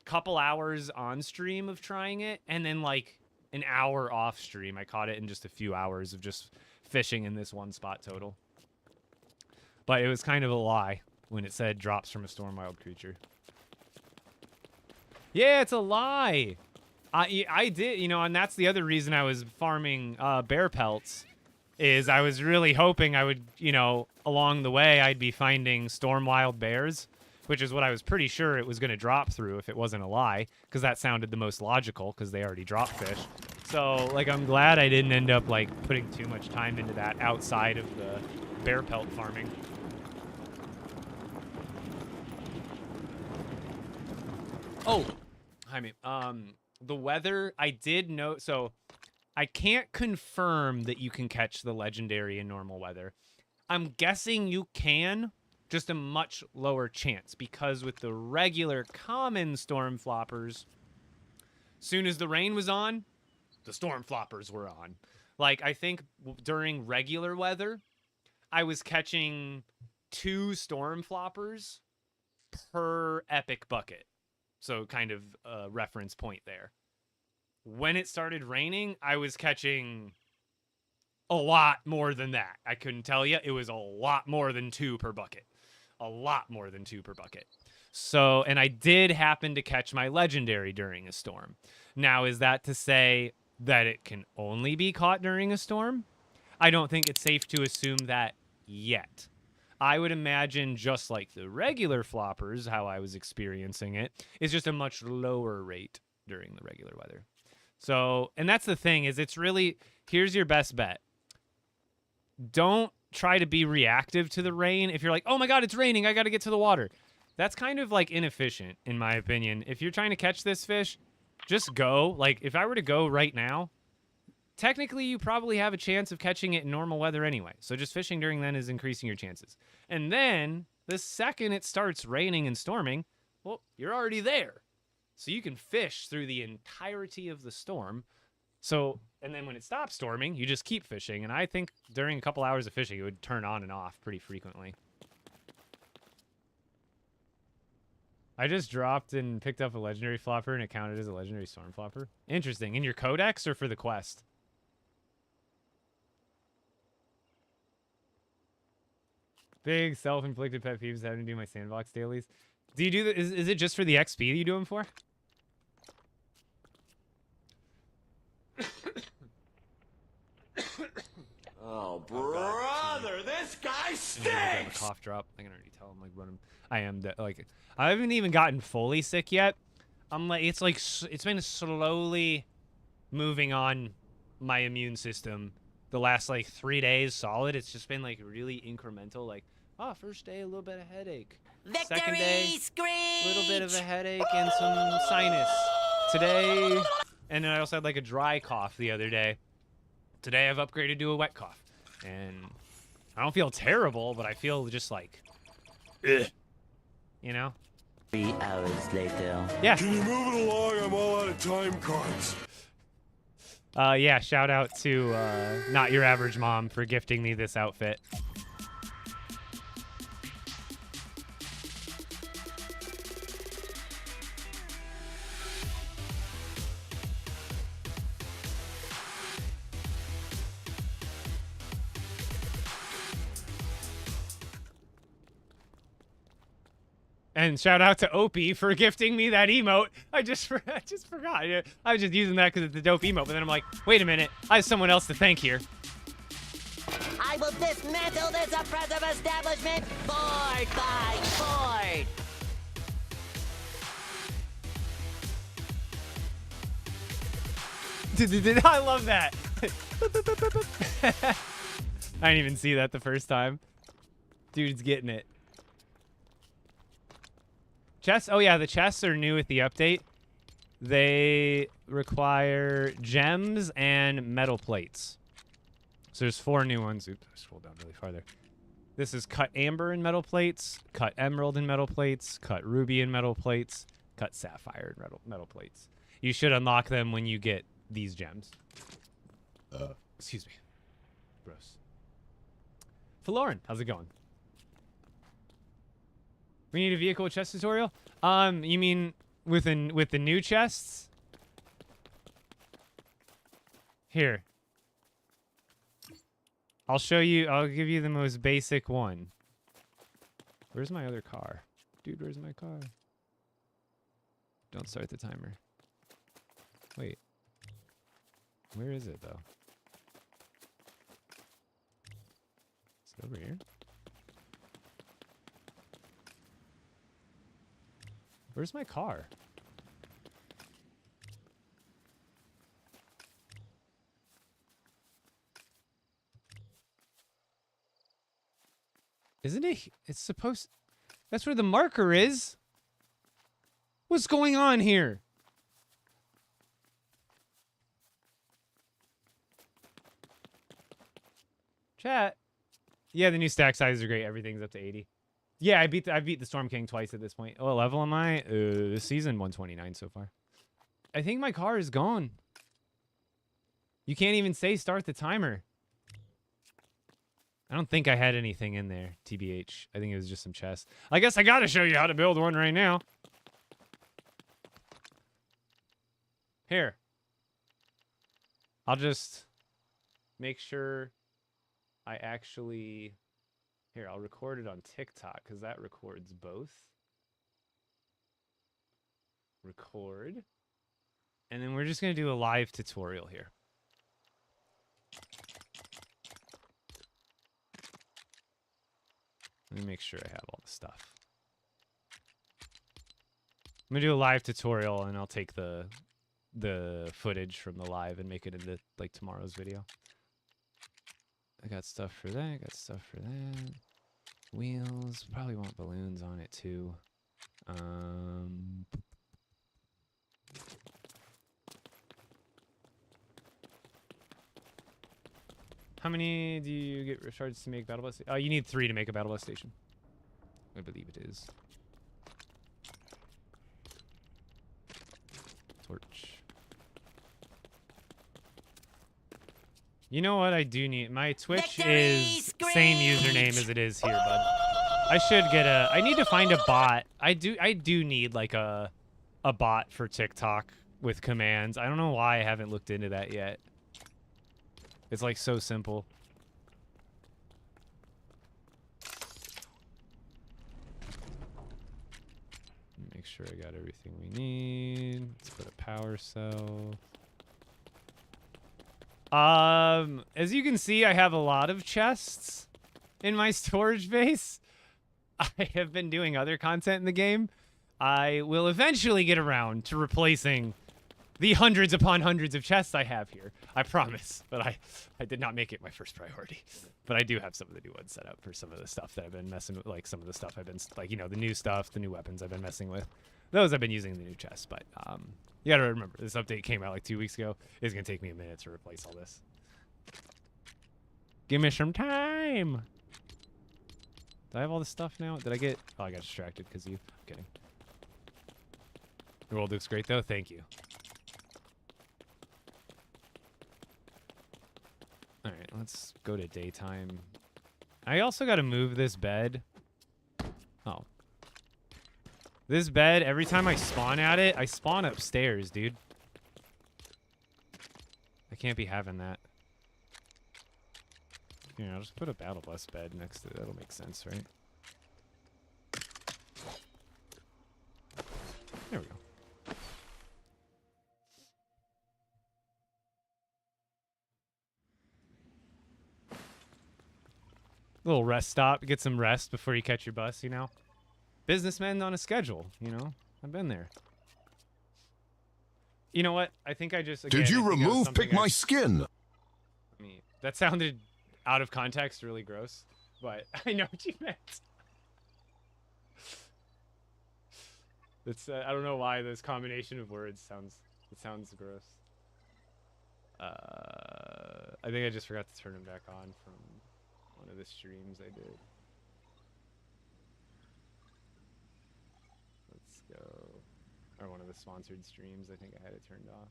a couple hours on stream of trying it, and then like an hour off stream, I caught it in just a few hours of just fishing in this one spot total. But it was kind of a lie when it said drops from a storm-wild creature. Yeah, it's a lie. I did, you know, and that's the other reason I was farming bear pelts, is I was really hoping I would, you know, along the way I'd be finding storm-wild bears, which is what I was pretty sure it was going to drop through if it wasn't a lie, because that sounded the most logical, because they already drop fish. So, like, I'm glad I didn't end up, like, putting too much time into that outside of the bear pelt farming. Oh, I mean, the weather, I did note, so I can't confirm that you can catch the legendary in normal weather. I'm guessing you can, just a much lower chance, because with the regular common storm floppers, soon as the rain was on, the storm floppers were on. Like, I think during regular weather, I was catching 2 storm floppers per epic bucket. So kind of a reference point there. When it started raining, I was catching a lot more than that. I couldn't tell you. It was a lot more than 2 per bucket. A lot more than 2 per bucket. So, and I did happen to catch my legendary during a storm. Now, is that to say that it can only be caught during a storm? I don't think it's safe to assume that yet. I would imagine, just like the regular floppers, how I was experiencing it, is just a much lower rate during the regular weather. So, and that's the thing, is it's really, here's your best bet. Don't try to be reactive to the rain. If you're like, oh my god, it's raining, I gotta get to the water. That's kind of like inefficient, in my opinion. If you're trying to catch this fish, just go. Like, if I were to go right now, technically, you probably have a chance of catching it in normal weather anyway. So just fishing during then is increasing your chances. And then, the second it starts raining and storming, well, you're already there. So you can fish through the entirety of the storm. So, and then when it stops storming, you just keep fishing. And I think during a couple hours of fishing, it would turn on and off pretty frequently. I just dropped and picked up a legendary flopper, and it counted as a legendary storm flopper. Interesting. In your codex or for the quest? Big self-inflicted pet peeves having to do my sandbox dailies. Do you do that? Is it just for the XP that you do them for? Oh, brother, this guy stinks! A cough drop. I can already tell him, like, running. I haven't even gotten fully sick yet. I'm like, it's been slowly moving on my immune system the last like 3 days solid. It's just been like really incremental. Like, oh, first day, a little bit of headache. Victory Second day, screech! a little bit of a headache and some sinus. Today, and then I also had like a dry cough the other day. Today I've upgraded to a wet cough. And I don't feel terrible, but I feel just like, ugh. You know? 3 hours later. Yeah. Can you move it along? I'm all out of time cards. Yeah, shout out to Not Your Average Mom for gifting me this outfit. And shout out to Opie for gifting me that emote. I just forgot. I was just using that because it's a dope emote. But then I'm like, wait a minute. I have someone else to thank here. I will dismantle this oppressive establishment board by board. I love that. I didn't even see that the first time. Dude's getting it. Chests? Oh yeah, the chests are new with the update. They require gems and metal plates. So there's 4 new ones. Oops, I scrolled down really far there. This is cut amber and metal plates, cut emerald and metal plates, cut ruby and metal plates, cut sapphire and metal plates. You should unlock them when you get these gems. Excuse me. Gross. Florin, how's it going? We need a vehicle chest tutorial? You mean with the new chests? Here. I'll show you, I'll give you the most basic one. Where's my other car? Dude, where's my car? Don't start the timer. Wait. Where is it though? Is it over here? Where's my car? Isn't it? It's supposed... That's where the marker is. What's going on here? Chat. Yeah, the new stack sizes are great. Everything's up to 80. Yeah, I beat the Storm King twice at this point. Oh, what level am I? This season 129 so far. I think my car is gone. You can't even say start the timer. I don't think I had anything in there, TBH. I think it was just some chests. I guess I gotta show you how to build one right now. Here. I'll just make sure I actually... Here, I'll record it on TikTok, because that records both. Record. And then we're just going to do a live tutorial here. Let me make sure I have all the stuff. I'm going to do a live tutorial, and I'll take the footage from the live and make it into, like, tomorrow's video. I got stuff for that. I got stuff for that. Wheels. Probably want balloons on it too. How many do you get recharged to make battle bus? You need 3 to make a battle bus station. I believe it is. Torch. You know what I do need? My Twitch is same username as it is here, bud. I should get a... I need to find a bot. I do need, like, a bot for TikTok with commands. I don't know why I haven't looked into that yet. It's, like, so simple. Make sure I got everything we need. Let's put a power cell. As you can see, I have a lot of chests in my storage base. I have been doing other content in the game. I will eventually get around to replacing the hundreds upon hundreds of chests I have here. I promise. But I did not make it my first priority. But I do have some of the new ones set up for some of the stuff that I've been messing with. Like some of the stuff I've been, like, you know, the new stuff, the new weapons I've been messing with. Those I've been using the new chests. But you gotta remember, this update came out like 2 weeks ago. It's gonna take me a minute to replace all this. Give me some time. Do I have all this stuff now? Did I get... Oh, I got distracted because you... I'm kidding. Your world looks great, though. Thank you. Alright, let's go to daytime. I also got to move this bed. Oh. This bed, every time I spawn at it, I spawn upstairs, dude. I can't be having that. Here, I'll just put a battle bus bed next to it. That'll make sense, right? There we go. Little rest stop. Get some rest before you catch your bus, you know? Businessmen on a schedule, you know? I've been there. You know what? I think I just... Again, Did you remove Pick My Skin? I mean, that sounded... out of context, really gross, but I know what you meant. It's I don't know why this combination of words sounds gross. I think I just forgot to turn them back on from one of the streams I did. Let's go, or one of the sponsored streams. I think I had it turned off.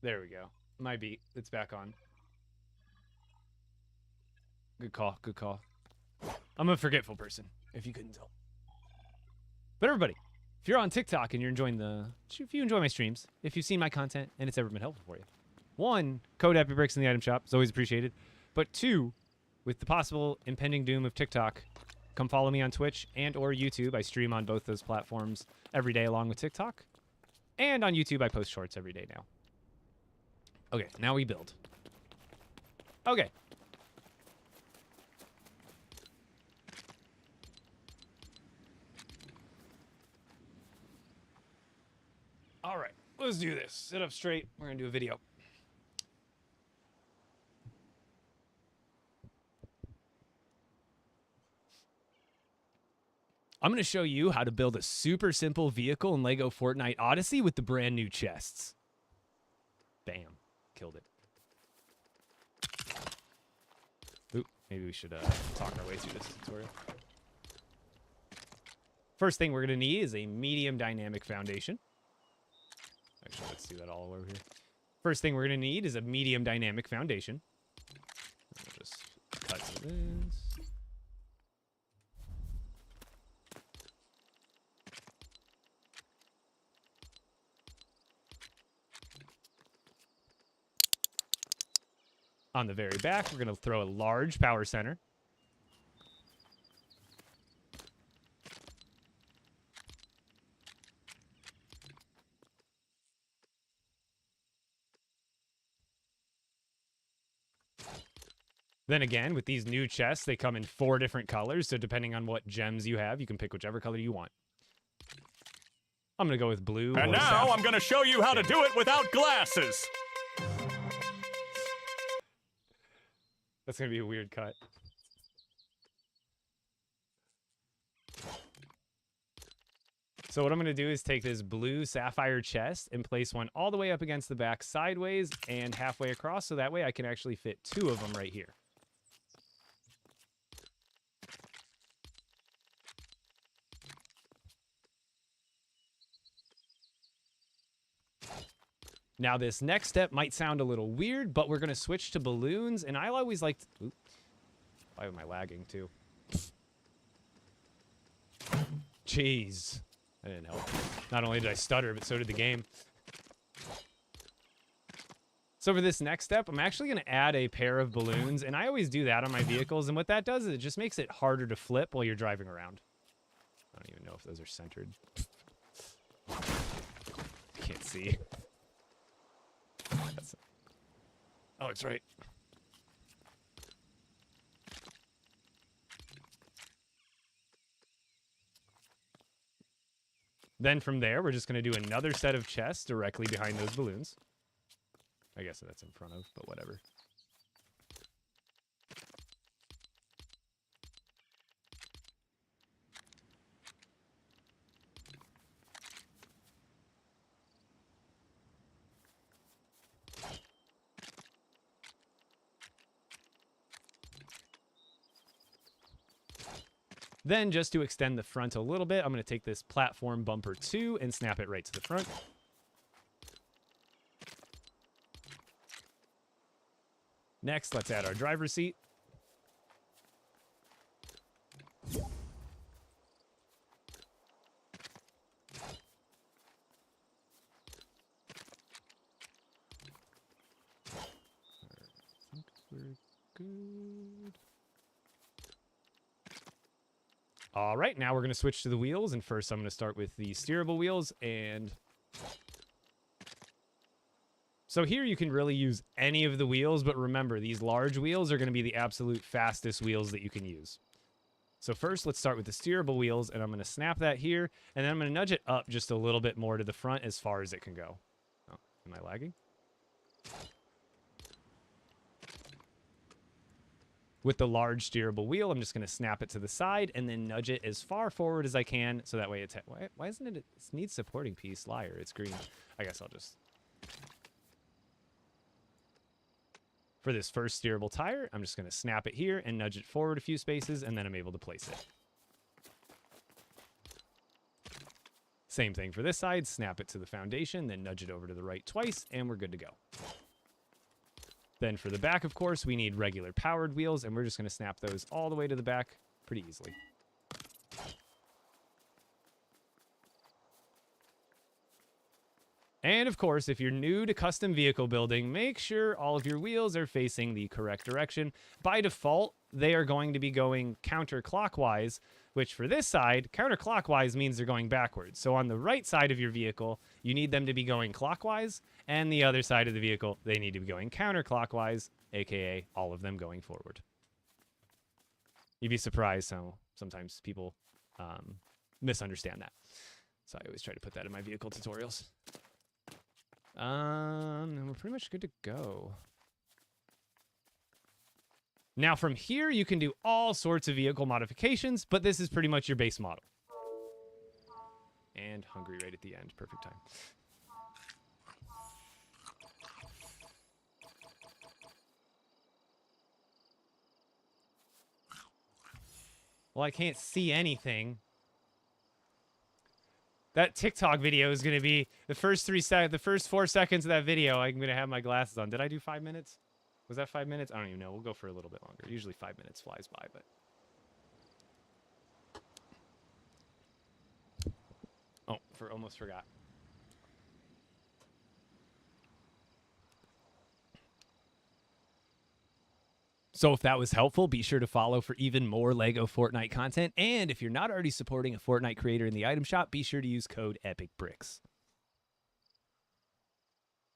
There we go. My beat. It's back on. Good call. Good call. I'm a forgetful person, if you couldn't tell. But everybody, if you're on TikTok and you're enjoying if you enjoy my streams, if you've seen my content and it's ever been helpful for you, 1, code EpiBricks in the item shop is always appreciated. But 2, with the possible impending doom of TikTok, come follow me on Twitch and or YouTube. I stream on both those platforms every day along with TikTok. And on YouTube, I post shorts every day now. Okay, now we build. Okay. All right, let's do this. Sit up straight. We're gonna do a video. I'm gonna show you how to build a super simple vehicle in LEGO Fortnite Odyssey with the brand new chests. Bam. Killed it. Oop, maybe we should talk our way through this tutorial. First thing we're going to need is a medium dynamic foundation. Actually, let's do that all over here. First thing we're going to need is a medium dynamic foundation. We'll just cut to this. On the very back, we're going to throw a large power center. Then again, with these new chests, they come in 4 different colors, so depending on what gems you have, you can pick whichever color you want. I'm going to go with blue. And now I'm going to show you how to do it without glasses. That's going to be a weird cut. So what I'm going to do is take this blue sapphire chest and place one all the way up against the back sideways and halfway across, so that way I can actually fit 2 of them right here. Now this next step might sound a little weird, but we're going to switch to balloons, and I always like to... Ooh, why am I lagging too? Jeez. That didn't help. Not only did I stutter, but so did the game. So for this next step, I'm actually going to add a pair of balloons, and I always do that on my vehicles, and what that does is it just makes it harder to flip while you're driving around. I don't even know if those are centered. Can't see. Oh, it's right. Then from there, we're just going to do another set of chests directly behind those balloons. I guess that's in front of, but whatever. Then just to extend the front a little bit, I'm going to take this platform bumper 2 and snap it right to the front. Next, let's add our driver's seat. I think we're good. All right, now we're going to switch to the wheels, and first I'm going to start with the steerable wheels, and so here you can really use any of the wheels, but remember, these large wheels are going to be the absolute fastest wheels that you can use. So first, let's start with the steerable wheels, and I'm going to snap that here, and then I'm going to nudge it up just a little bit more to the front as far as it can go. Oh, am I lagging? With the large steerable wheel, I'm just going to snap it to the side and then nudge it as far forward as I can, so that way it's... Why isn't it... It needs supporting piece. Liar. It's green. I guess I'll just... For this first steerable tire, I'm just going to snap it here and nudge it forward a few spaces, and then I'm able to place it. Same thing for this side. Snap it to the foundation, then nudge it over to the right twice, and we're good to go. Then for the back, of course, we need regular powered wheels, and we're just going to snap those all the way to the back pretty easily. And of course, if you're new to custom vehicle building, make sure all of your wheels are facing the correct direction. By default, they are going to be going counterclockwise, which for this side, counterclockwise means they're going backwards. So on the right side of your vehicle, you need them to be going clockwise, and the other side of the vehicle, they need to be going counterclockwise, aka all of them going forward. You'd be surprised how sometimes people misunderstand that. So I always try to put that in my vehicle tutorials. And we're pretty much good to go. Now from here, you can do all sorts of vehicle modifications, but this is pretty much your base model. And hungry right at the end. Perfect time. Well, I can't see anything. That TikTok video is going to be the first 4 seconds of that video. I'm going to have my glasses on. Did I do 5 minutes? Was that 5 minutes? I don't even know. We'll go for a little bit longer. Usually 5 minutes flies by, but. Oh, almost forgot. So if that was helpful, be sure to follow for even more LEGO Fortnite content. And if you're not already supporting a Fortnite creator in the item shop, be sure to use code EPICBRICKS.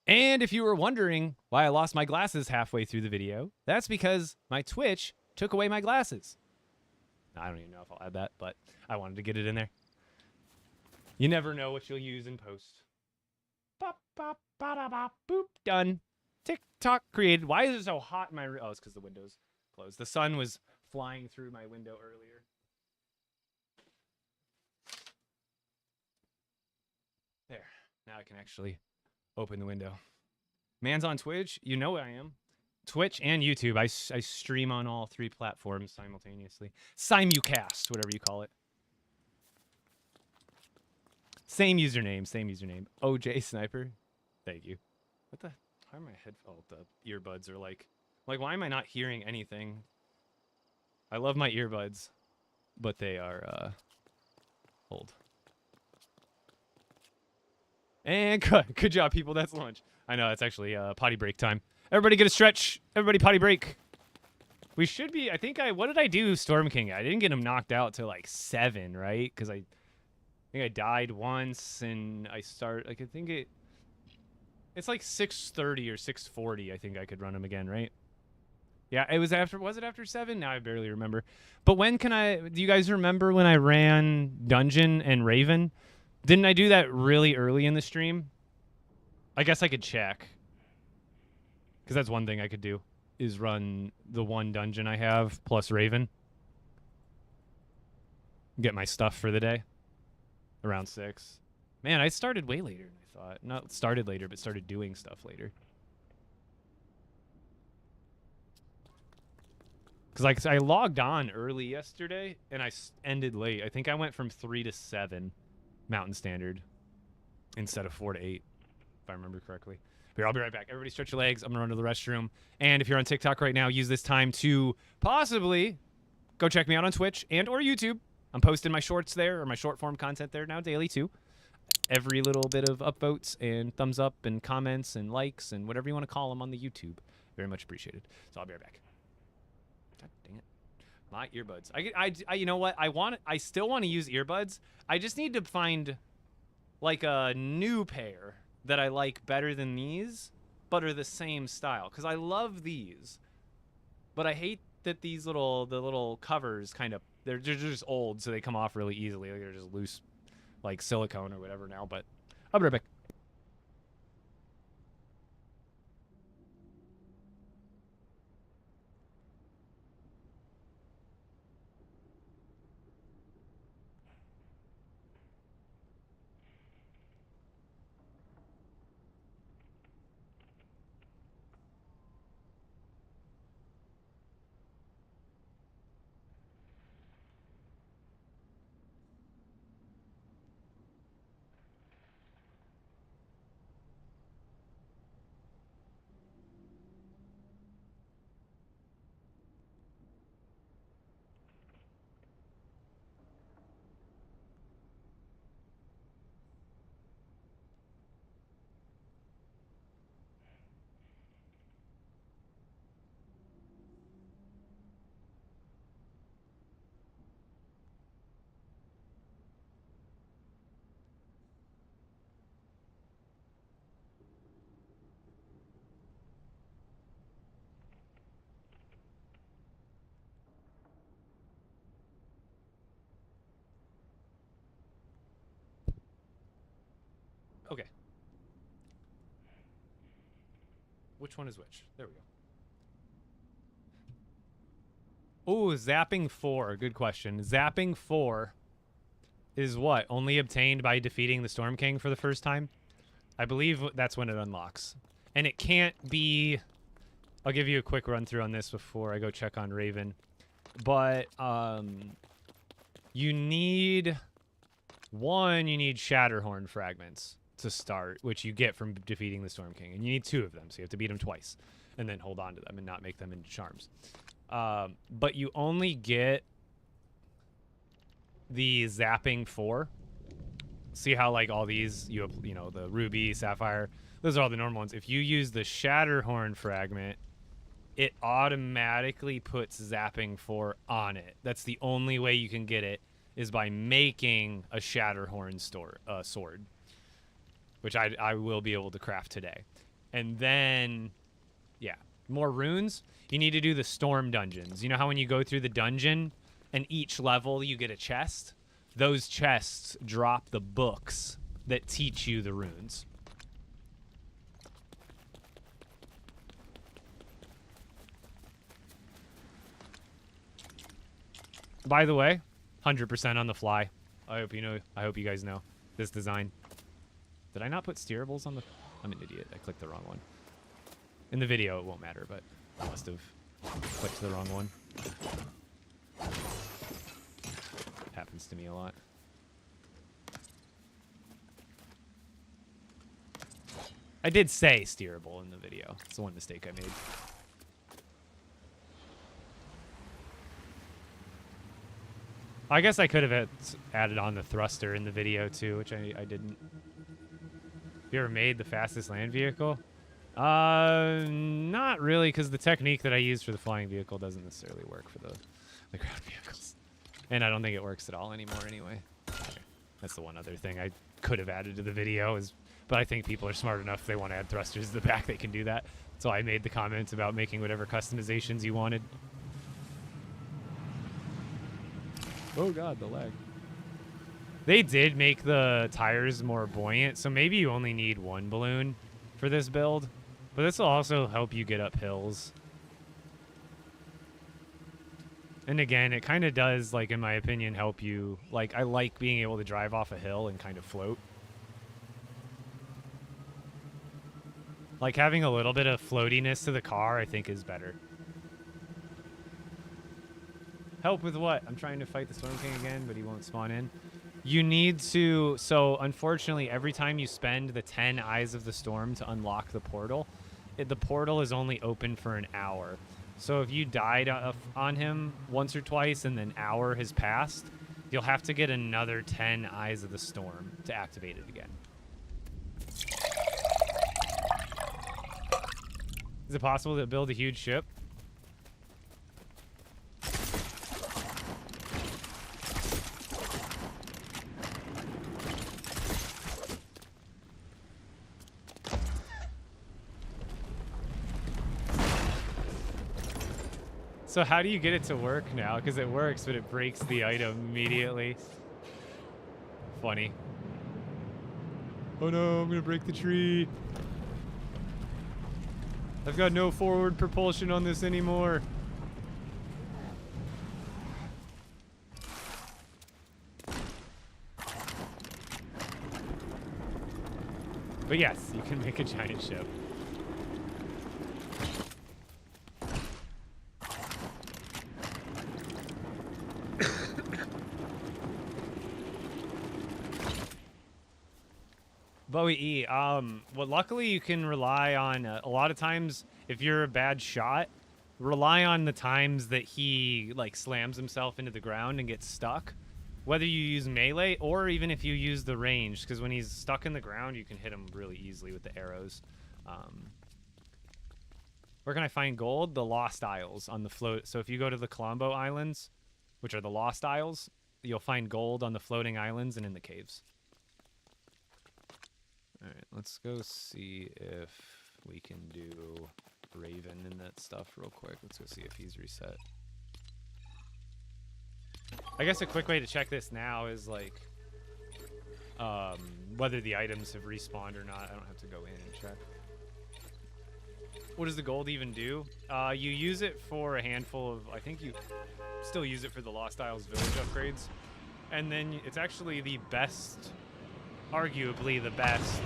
And if you were wondering why I lost my glasses halfway through the video, that's because my Twitch took away my glasses. I don't even know if I'll add that, but I wanted to get it in there. You never know what you'll use in post. Bop, bop, ba-da, bop, boop, done. TikTok created. Why is it so hot in my room? Oh, it's because the window's closed. The sun was flying through my window earlier. There. Now I can actually open the window. Man's on Twitch. You know I am. Twitch and YouTube. I stream on all 3 platforms simultaneously. Simulcast, whatever you call it. Same username. OJ Sniper. Thank you. What the... Why are my the earbuds are like, why am I not hearing anything? I love my earbuds, but they are, old. And good job, people. That's lunch. I know, that's actually, potty break time. Everybody get a stretch. Everybody potty break. We should be, what did I do, Storm King? I didn't get him knocked out till, 7, right? Because I think I died once, and I it's like 6:30 or 6:40. I think I could run him again, right? Yeah, it was after. Was it after 7? Now I barely remember. But when can I? Do you guys remember when I ran Dungeon and Raven? Didn't I do that really early in the stream? I guess I could check. Because that's one thing I could do, is run the one dungeon I have plus Raven. Get my stuff for the day. Around 6. Man, I started way later than I thought. Not started later, but started doing stuff later. Because I logged on early yesterday, and I ended late. I think I went from 3 to 7 Mountain Standard instead of 4 to 8, if I remember correctly. Here, I'll be right back. Everybody stretch your legs. I'm going to run to the restroom. And if you're on TikTok right now, use this time to possibly go check me out on Twitch and or YouTube. I'm posting my shorts there, or my short form content there now daily too. Every little bit of upvotes and thumbs up and comments and likes and whatever you want to call them on the YouTube. Very much appreciated. So I'll be right back. God dang it. My earbuds. I you know what? I still want to use earbuds. I just need to find like a new pair that I like better than these, but are the same style. Because I love these, but I hate that these the little covers kind of, they're just old, so they come off really easily. Like they're just loose, like silicone or whatever now. But I'll be right back. Okay. Which one is which? There we go. Oh, Zapping 4. Good question. Zapping 4 is what? Only obtained by defeating the Storm King for the first time? I believe that's when it unlocks. And it can't be... I'll give you a quick run through on this before I go check on Raven. But, you need... One, you need Shatterhorn fragments to start, which you get from defeating the Storm King. And you need 2 of them, so you have to beat him twice. And then hold on to them and not make them into charms. But you only get the Zapping 4. See how, like, all these, you have, you know, the Ruby, Sapphire, those are all the normal ones. If you use the Shatterhorn fragment, it automatically puts Zapping 4 on it. That's the only way you can get it, is by making a Shatterhorn sword, which I will be able to craft today. And then, yeah, more runes. You need to do the storm dungeons. You know how when you go through the dungeon and each level you get a chest? Those chests drop the books that teach you the runes. By the way, 100% on the fly. I hope you guys know this design. Did I not put steerables on the... I'm an idiot. I clicked the wrong one. In the video, it won't matter, but I must have clicked the wrong one. Happens to me a lot. I did say steerable in the video. It's the one mistake I made. I guess I could have added on the thruster in the video too, which I didn't. Have you ever made the fastest land vehicle? Not really, because the technique that I used for the flying vehicle doesn't necessarily work for the ground vehicles. And I don't think it works at all anymore anyway. Okay. That's the one other thing I could have added to the video, but I think people are smart enough, if they want to add thrusters to the back, they can do that. So I made the comments about making whatever customizations you wanted. Oh god, the lag. They did make the tires more buoyant, so maybe you only need one balloon for this build. But this will also help you get up hills. And again, it kind of does, like, in my opinion, help you. Like, I like being able to drive off a hill and kind of float. Like, having a little bit of floatiness to the car, I think, is better. Help with what? I'm trying to fight the Storm King again, but he won't spawn in. You need to... So, unfortunately, every time you spend the 10 Eyes of the Storm to unlock the portal, the portal is only open for an hour. So if you died on him once or twice and an hour has passed, you'll have to get another 10 Eyes of the Storm to activate it again. Is it possible to build a huge ship? So how do you get it to work now? Because it works, but it breaks the item immediately. Funny. Oh no, I'm gonna break the tree. I've got no forward propulsion on this anymore. But yes, you can make a giant ship. Bowie E, well, luckily you can rely on, a lot of times, if you're a bad shot, rely on the times that he, like, slams himself into the ground and gets stuck. Whether you use melee, or even if you use the range, because when he's stuck in the ground, you can hit him really easily with the arrows. Where can I find gold? The Lost Isles on the float. So if you go to the Colombo Islands, which are the Lost Isles, you'll find gold on the floating islands and in the caves. Alright, let's go see if we can do Raven and that stuff real quick. Let's go see if he's reset. I guess a quick way to check this now is, like, whether the items have respawned or not. I don't have to go in and check. What does the gold even do? You use it for a handful of... I think you still use it for the Lost Isles village upgrades. And then it's actually the best... arguably the best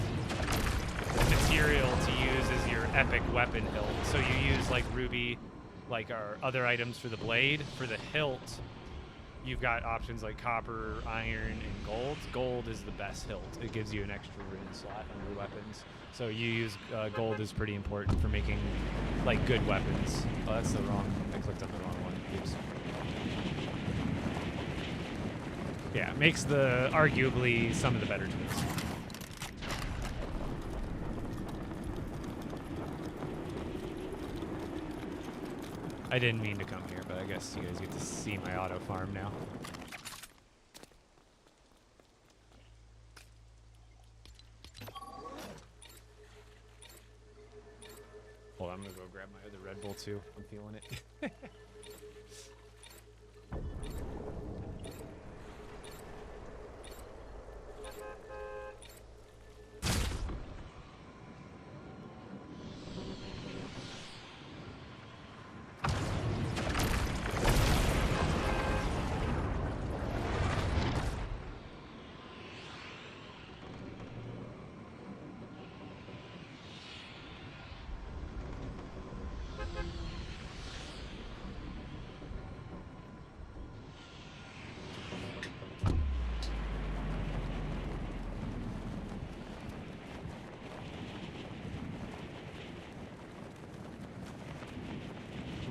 material to use is your epic weapon hilt. So you use like ruby, like our other items for the blade. For the hilt, you've got options like copper, iron, and gold. Gold is the best hilt. It gives you an extra rune slot on your weapons. So you use gold is pretty important for making like good weapons. Oh, that's the wrong. I clicked on the wrong one. Oops. Yeah, it makes the arguably some of the better tools. I didn't mean to come here, but I guess you guys get to see my auto farm now. Hold on, I'm gonna go grab my other Red Bull too. I'm feeling it.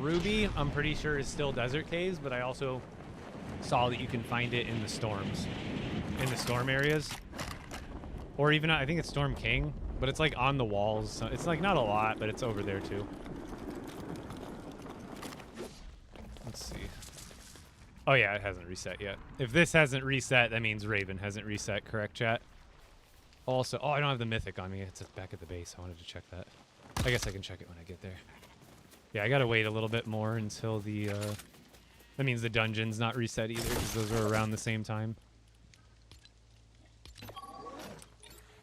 Ruby, I'm pretty sure is still desert caves, but I also saw that you can find it in the storms, in the storm areas, or even I think it's Storm King, but it's like on the walls. So it's like not a lot, but it's over there too. Let's see. Oh yeah, it hasn't reset yet. If this hasn't reset, that means Raven hasn't reset, correct, chat? Also, oh, I don't have the mythic on me. It's back at the base. I wanted to check that. I guess I can check it when I get there. Yeah, I gotta wait a little bit more until the, that means the dungeon's not reset either, because those are around the same time.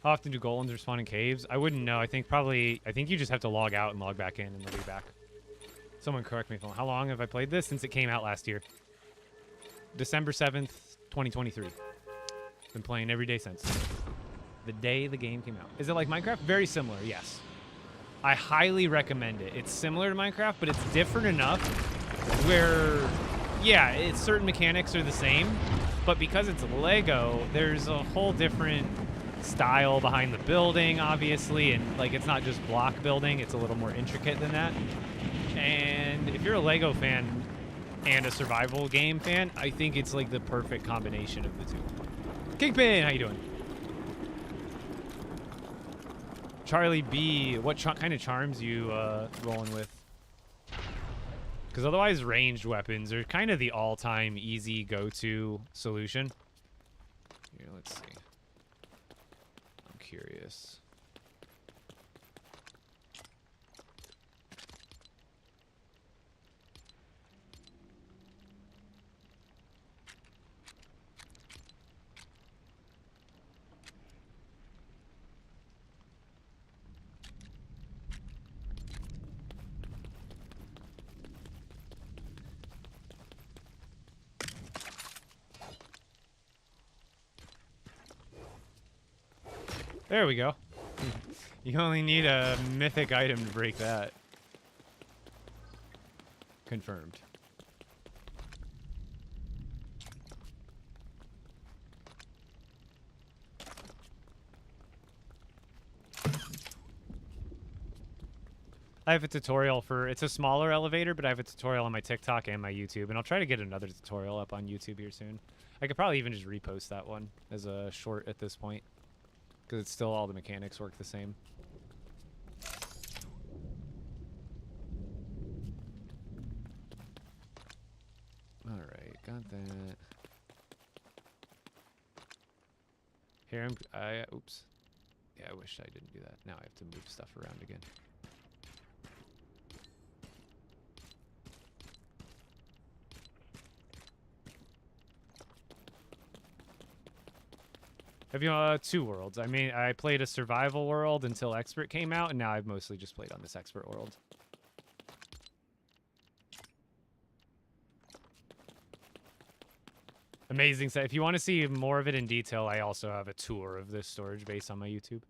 How often do golems respawn in caves? I wouldn't know. I think you just have to log out and log back in and they'll be back. Someone correct me if I'm wrong. How long have I played this? Since it came out last year. December 7th, 2023. Been playing every day since. The day the game came out. Is it like Minecraft? Very similar, yes. I highly recommend it. It's similar to Minecraft, but it's different enough where, yeah, certain mechanics are the same, but because it's Lego, there's a whole different style behind the building, obviously, and like it's not just block building, it's a little more intricate than that. And if you're a Lego fan and a survival game fan, I think it's like the perfect combination of the two. Kingpin, how you doing? Charlie B, what kind of charms you rolling with? Because otherwise ranged weapons are kind of the all-time easy go-to solution. Here, let's see. I'm curious. There we go. You only need a mythic item to break that. Confirmed. I have a tutorial for, it's a smaller elevator, but I have a tutorial on my TikTok and my YouTube, and I'll try to get another tutorial up on YouTube here soon. I could probably even just repost that one as a short at this point, because it's still all the mechanics work the same. Alright, got that. Here, oops. Yeah, I wish I didn't do that. Now I have to move stuff around again. Have you two worlds? I mean, I played a survival world until expert came out, and now I've mostly just played on this expert world. Amazing set. If you want to see more of it in detail, I also have a tour of this storage base on my YouTube.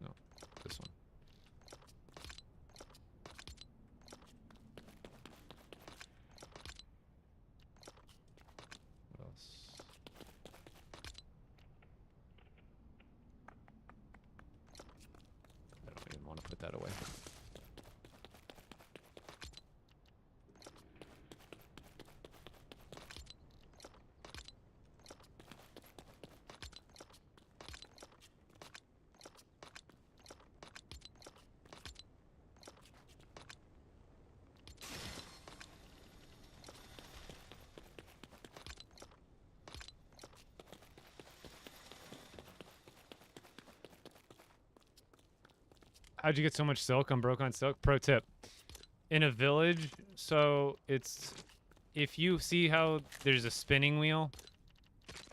No, this one. What else? I don't even want to put that away. How'd you get so much silk? I'm broke on silk. Pro tip. In a village, so it's... If you see how there's a spinning wheel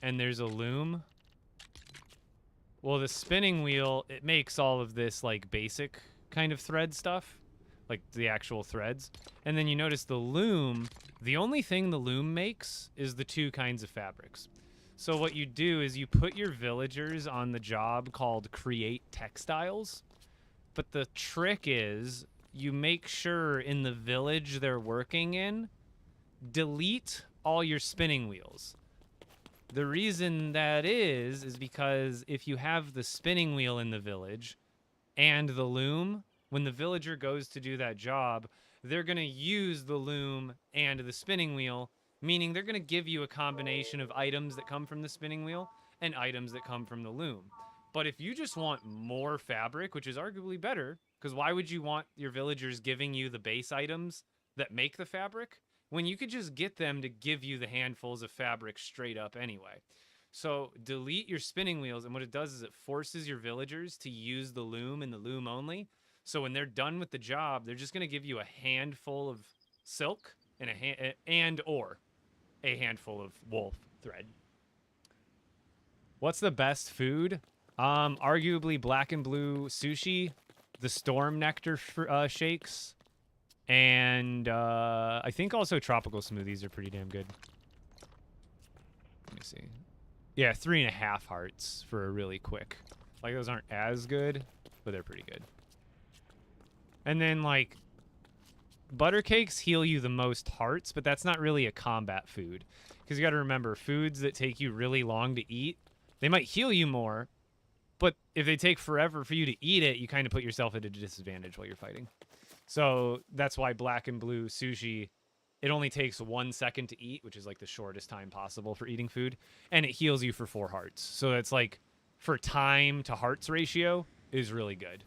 and there's a loom, well, the spinning wheel, it makes all of this, like, basic kind of thread stuff. Like, the actual threads. And then you notice the loom, the only thing the loom makes is the two kinds of fabrics. So what you do is you put your villagers on the job called Create Textiles. But the trick is you make sure in the village they're working in, delete all your spinning wheels. The reason that is because if you have the spinning wheel in the village and the loom, when the villager goes to do that job, they're going to use the loom and the spinning wheel, meaning they're going to give you a combination of items that come from the spinning wheel and items that come from the loom. But if you just want more fabric, which is arguably better, because why would you want your villagers giving you the base items that make the fabric when you could just get them to give you the handfuls of fabric straight up anyway? So delete your spinning wheels, and what it does is it forces your villagers to use the loom and the loom only. So when they're done with the job, they're just going to give you a handful of silk and ore. a handful of wolf thread. What's the best food? Arguably black and blue sushi, the storm nectar shakes, and I think also tropical smoothies are pretty damn good. Let me see. Yeah, 3.5 hearts for a really quick. Like, those aren't as good, but they're pretty good. And then, like, butter cakes heal you the most hearts, but that's not really a combat food. Because you got to remember, foods that take you really long to eat, they might heal you more, but if they take forever for you to eat it, you kind of put yourself at a disadvantage while you're fighting. So that's why black and blue sushi, it only takes 1 second to eat, which is like the shortest time possible for eating food, and it heals you for 4 hearts. So it's like, for time to hearts ratio, is really good.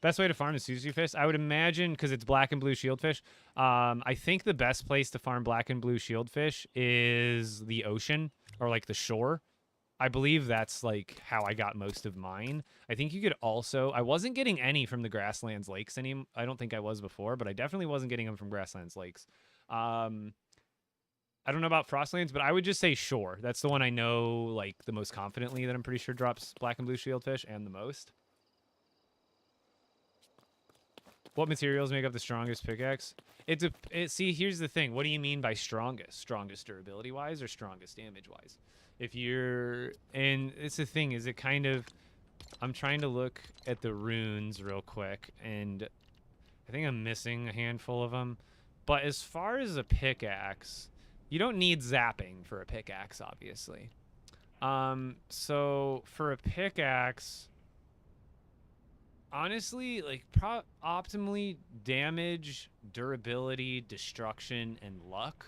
Best way to farm the sushi fish? I would imagine, because it's black and blue shieldfish, I think the best place to farm black and blue shieldfish is the ocean, or like the shore. I believe that's like how I got most of mine. I think you could also, I wasn't getting any from the grasslands lakes I don't think I was before, but I definitely wasn't getting them from grasslands lakes. I don't know about frostlands, but I would just say shore. That's the one I know like the most confidently that I'm pretty sure drops black and blue shieldfish and the most. What materials make up the strongest pickaxe? See, here's the thing. What do you mean by strongest? Strongest durability-wise or strongest damage-wise? If you're... And it's the thing, is it kind of... I'm trying to look at the runes real quick, and I think I'm missing a handful of them. But as far as a pickaxe, you don't need zapping for a pickaxe, obviously. So for a pickaxe... Honestly, like, optimally damage, durability, destruction, and luck.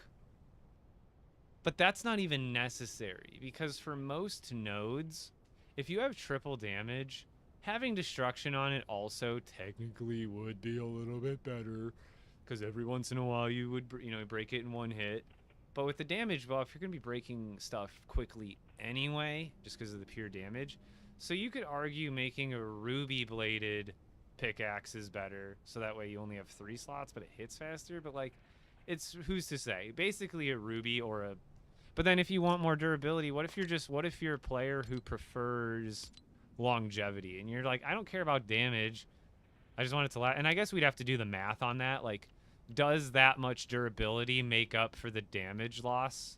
But that's not even necessary, because for most nodes, if you have triple damage, having destruction on it also technically would be a little bit better, because every once in a while you would, break it in one hit. But with the damage buff, you're going to be breaking stuff quickly anyway, just because of the pure damage. So you could argue making a ruby-bladed pickaxe is better, so that way you only have 3 slots, but it hits faster. But, like, it's who's to say? Basically a ruby or a... But then if you want more durability, what if you're a player who prefers longevity, and you're like, I don't care about damage, I just want it to last. And I guess we'd have to do the math on that. Like, does that much durability make up for the damage loss?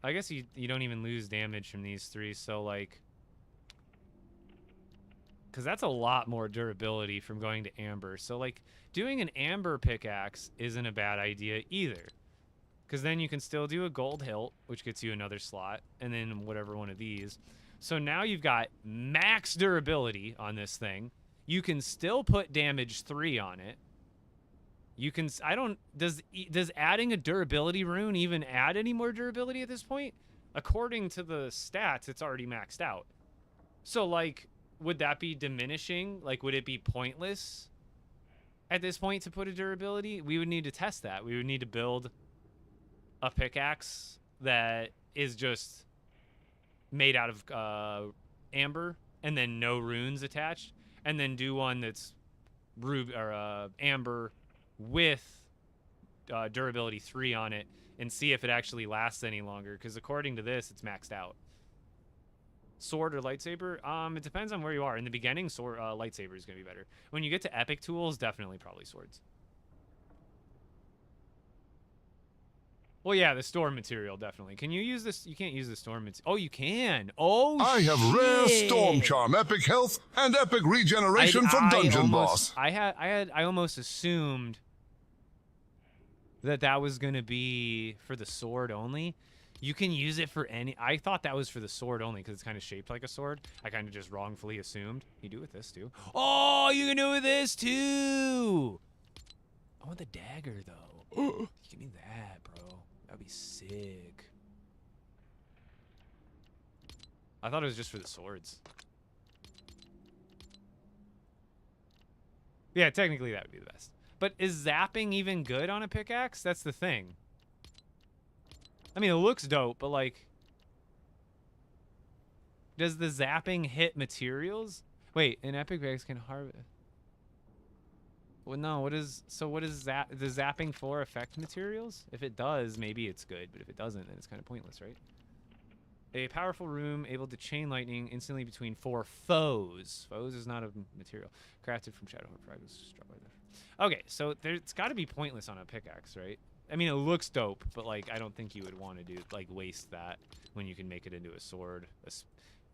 I guess you don't even lose damage from these 3, so, like... Because that's a lot more durability from going to amber. So, like, doing an amber pickaxe isn't a bad idea either. Because then you can still do a gold hilt, which gets you another slot, and then whatever one of these. So now you've got max durability on this thing. You can still put damage 3 on it. You can... Does adding a durability rune even add any more durability at this point? According to the stats, it's already maxed out. So, like... Would that be diminishing? Like, would it be pointless at this point to put a durability? We would need to test that. We would need to build a pickaxe that is just made out of amber and then no runes attached, and then do one that's amber with durability 3 on it and see if it actually lasts any longer, because according to this, it's maxed out. Sword or lightsaber? It depends on where you are. In the beginning, lightsaber is going to be better. When you get to epic tools, definitely probably swords. Well, yeah, the storm material, definitely. Can you use this? You can't use the storm material. Oh, you can. Oh, I have rare storm charm, epic health, and epic regeneration for dungeon boss. I almost assumed that was going to be for the sword only. You can use it for any... I thought that was for the sword only because it's kind of shaped like a sword. I kind of just wrongfully assumed. You do with this, too. Oh, you can do with this, too! I want the dagger, though. Give me that, bro. That'd be sick. I thought it was just for the swords. Yeah, technically that would be the best. But is zapping even good on a pickaxe? That's the thing. I mean, it looks dope, but, like... Does the zapping hit materials? Wait, an epic pickaxe can harvest... Well, no. What is the zapping for affect materials? If it does, maybe it's good, but if it doesn't, then it's kind of pointless, right? A powerful room able to chain lightning instantly between 4 foes. Foes is not a material. Crafted from Shadowhorn fragments. Okay, so it's got to be pointless on a pickaxe, right? I mean, it looks dope, but like I don't think you would want to do waste that when you can make it into a sword.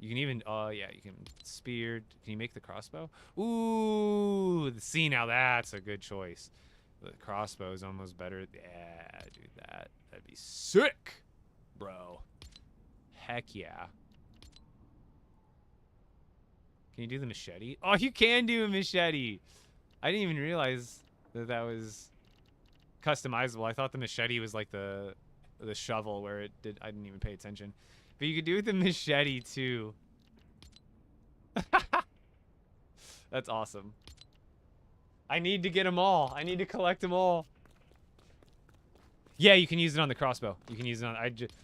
You can even yeah, you can spear. Can you make the crossbow? Ooh, see, now that's a good choice. The crossbow is almost better. Yeah, dude, that'd be sick, bro. Heck yeah. Can you do the machete? Oh, you can do a machete. I didn't even realize that was customizable. I thought the machete was like the shovel where it did. I didn't even pay attention. But you could do the machete too. That's awesome. I need to get them all. I need to collect them all. Yeah, you can use it on the crossbow. You can use it on.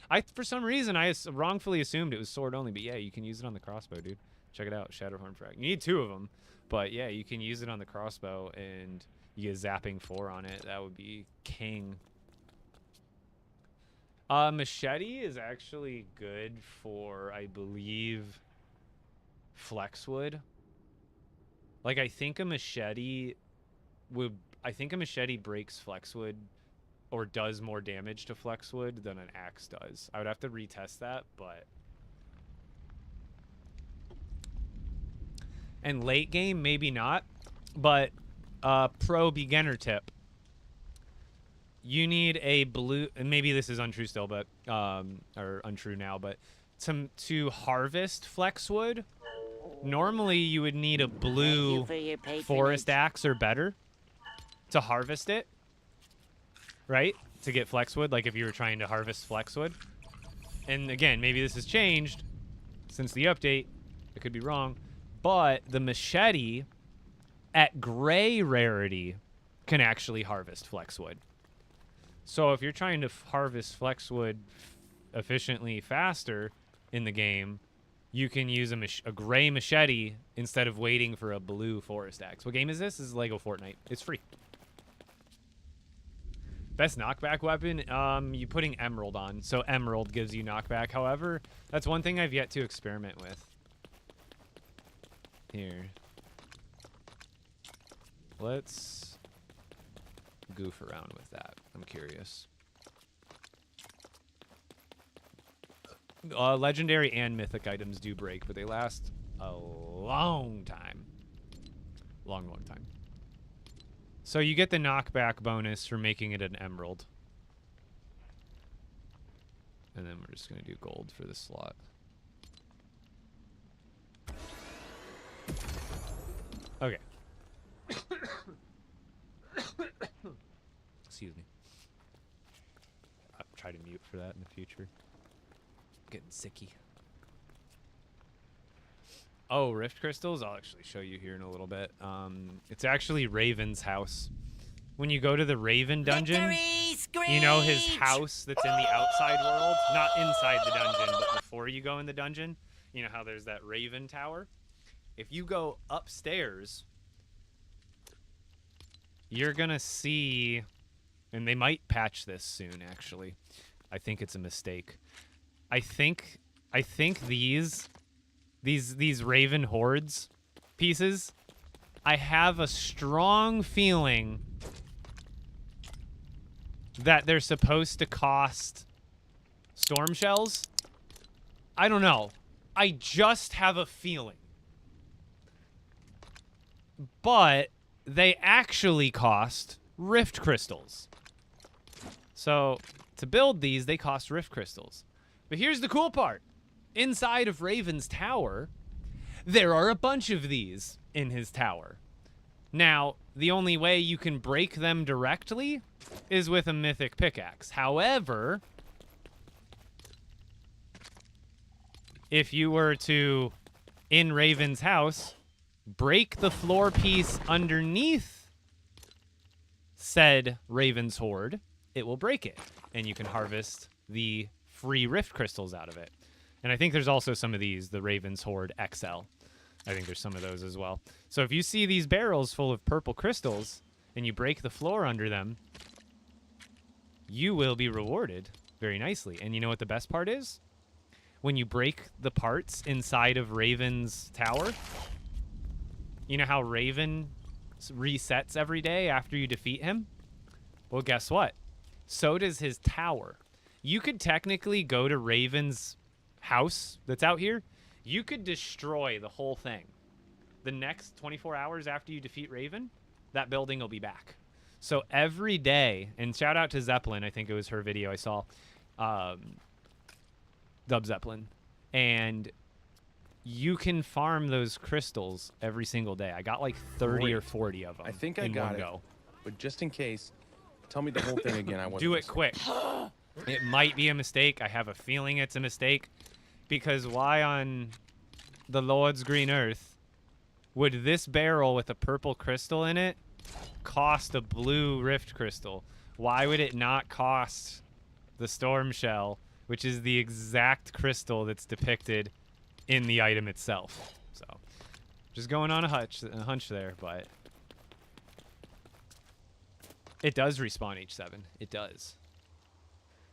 I for some reason I wrongfully assumed it was sword only, but yeah, you can use it on the crossbow, dude. Check it out, Shadowhorn frag. You need 2 of them, but yeah, you can use it on the crossbow, and you get zapping 4 on it. That would be king. Machete is actually good for, I believe, flexwood. Like, I think a machete breaks flexwood or does more damage to flexwood than an axe does. I would have to retest that, but... And late game, maybe not, but pro beginner tip. You need a blue, and maybe this is untrue still, but or untrue now, but to harvest flexwood, normally you would need a blue forest axe or better to harvest it, right? To get flexwood, like if you were trying to harvest flexwood. And again, maybe this has changed since the update. I could be wrong, but the machete at gray rarity can actually harvest flexwood. So if you're trying to harvest flexwood efficiently faster in the game, you can use a gray machete instead of waiting for a blue forest axe. What game is this? This is Lego Fortnite. It's free. Best knockback weapon? You putting emerald on. So emerald gives you knockback. However, that's one thing I've yet to experiment with. Here. Let's goof around with that. I'm curious. Legendary and mythic items do break, but they last a long time. Long time. So you get the knockback bonus for making it an emerald. And then we're just going to do gold for the slot. Okay. Excuse me. I'll try to mute for that in the future. Getting sicky. Oh, rift crystals? I'll actually show you here in a little bit. It's actually Raven's house. When you go to the Raven dungeon, you know his house that's in the outside world? Not inside the dungeon, but before you go in the dungeon. You know how there's that Raven tower? If you go upstairs, you're gonna see, and they might patch this soon, actually. I think it's a mistake. I think these Raven hordes pieces, I have a strong feeling that they're supposed to cost storm shells. I don't know. I just have a feeling. But they actually cost rift crystals. So to build these, they cost rift crystals. But here's the cool part. Inside of Raven's tower, there are a bunch of these in his tower. Now, the only way you can break them directly is with a mythic pickaxe. However, if you were to, in Raven's house, break the floor piece underneath said Raven's hoard, it will break it. And you can harvest the free rift crystals out of it. And I think there's also some of these, the Raven's Hoard XL. I think there's some of those as well. So if you see these barrels full of purple crystals, and you break the floor under them, you will be rewarded very nicely. And you know what the best part is? When you break the parts inside of Raven's tower, you know how Raven resets every day after you defeat him? Well, guess what? So does his tower. You could technically go to Raven's house that's out here. You could destroy the whole thing. The next 24 hours after you defeat Raven, that building will be back. So every day, and shout out to Zeppelin, I think it was her video I saw, Dub Zeppelin, and you can farm those crystals every single day. I got like 30 or 40 of them. I think I got it. Go. But just in case, tell me the whole thing again. I want do it quick. It might be a mistake. I have a feeling it's a mistake, because why on the Lord's green earth would this barrel with a purple crystal in it cost a blue rift crystal? Why would it not cost the storm shell, which is the exact crystal that's depicted in the item itself? So just going on a hunch there, but it does respawn H7. It does.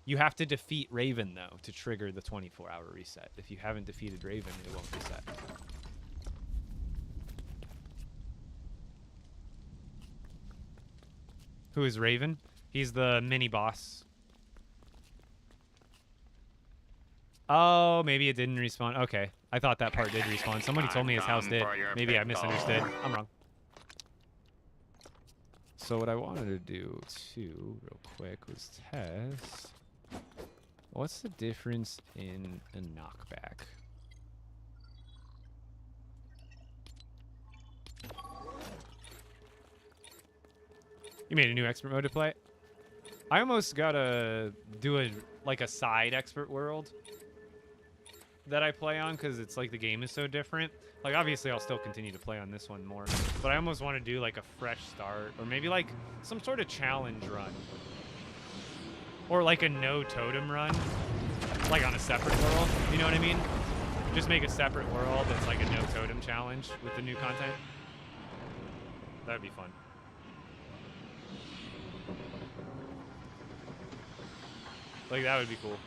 You have to defeat Raven, though, to trigger the 24-hour reset. If you haven't defeated Raven, it won't reset. Who is Raven? He's the mini-boss. Oh, maybe it didn't respawn. Okay. I thought that part did respawn. Somebody told me his house did. Maybe I misunderstood. I'm wrong. So what I wanted to do, too, real quick, was test... What's the difference in a knockback? You made a new expert mode to play? I almost gotta do a side expert world that I play on, because it's like the game is so different. Like, obviously I'll still continue to play on this one more, but I almost want to do like a fresh start, or maybe like some sort of challenge run, or like a no totem run, like on a separate world. You know what I mean? Just make a separate world that's like a no totem challenge with the new content. That'd be fun. Like, that would be cool.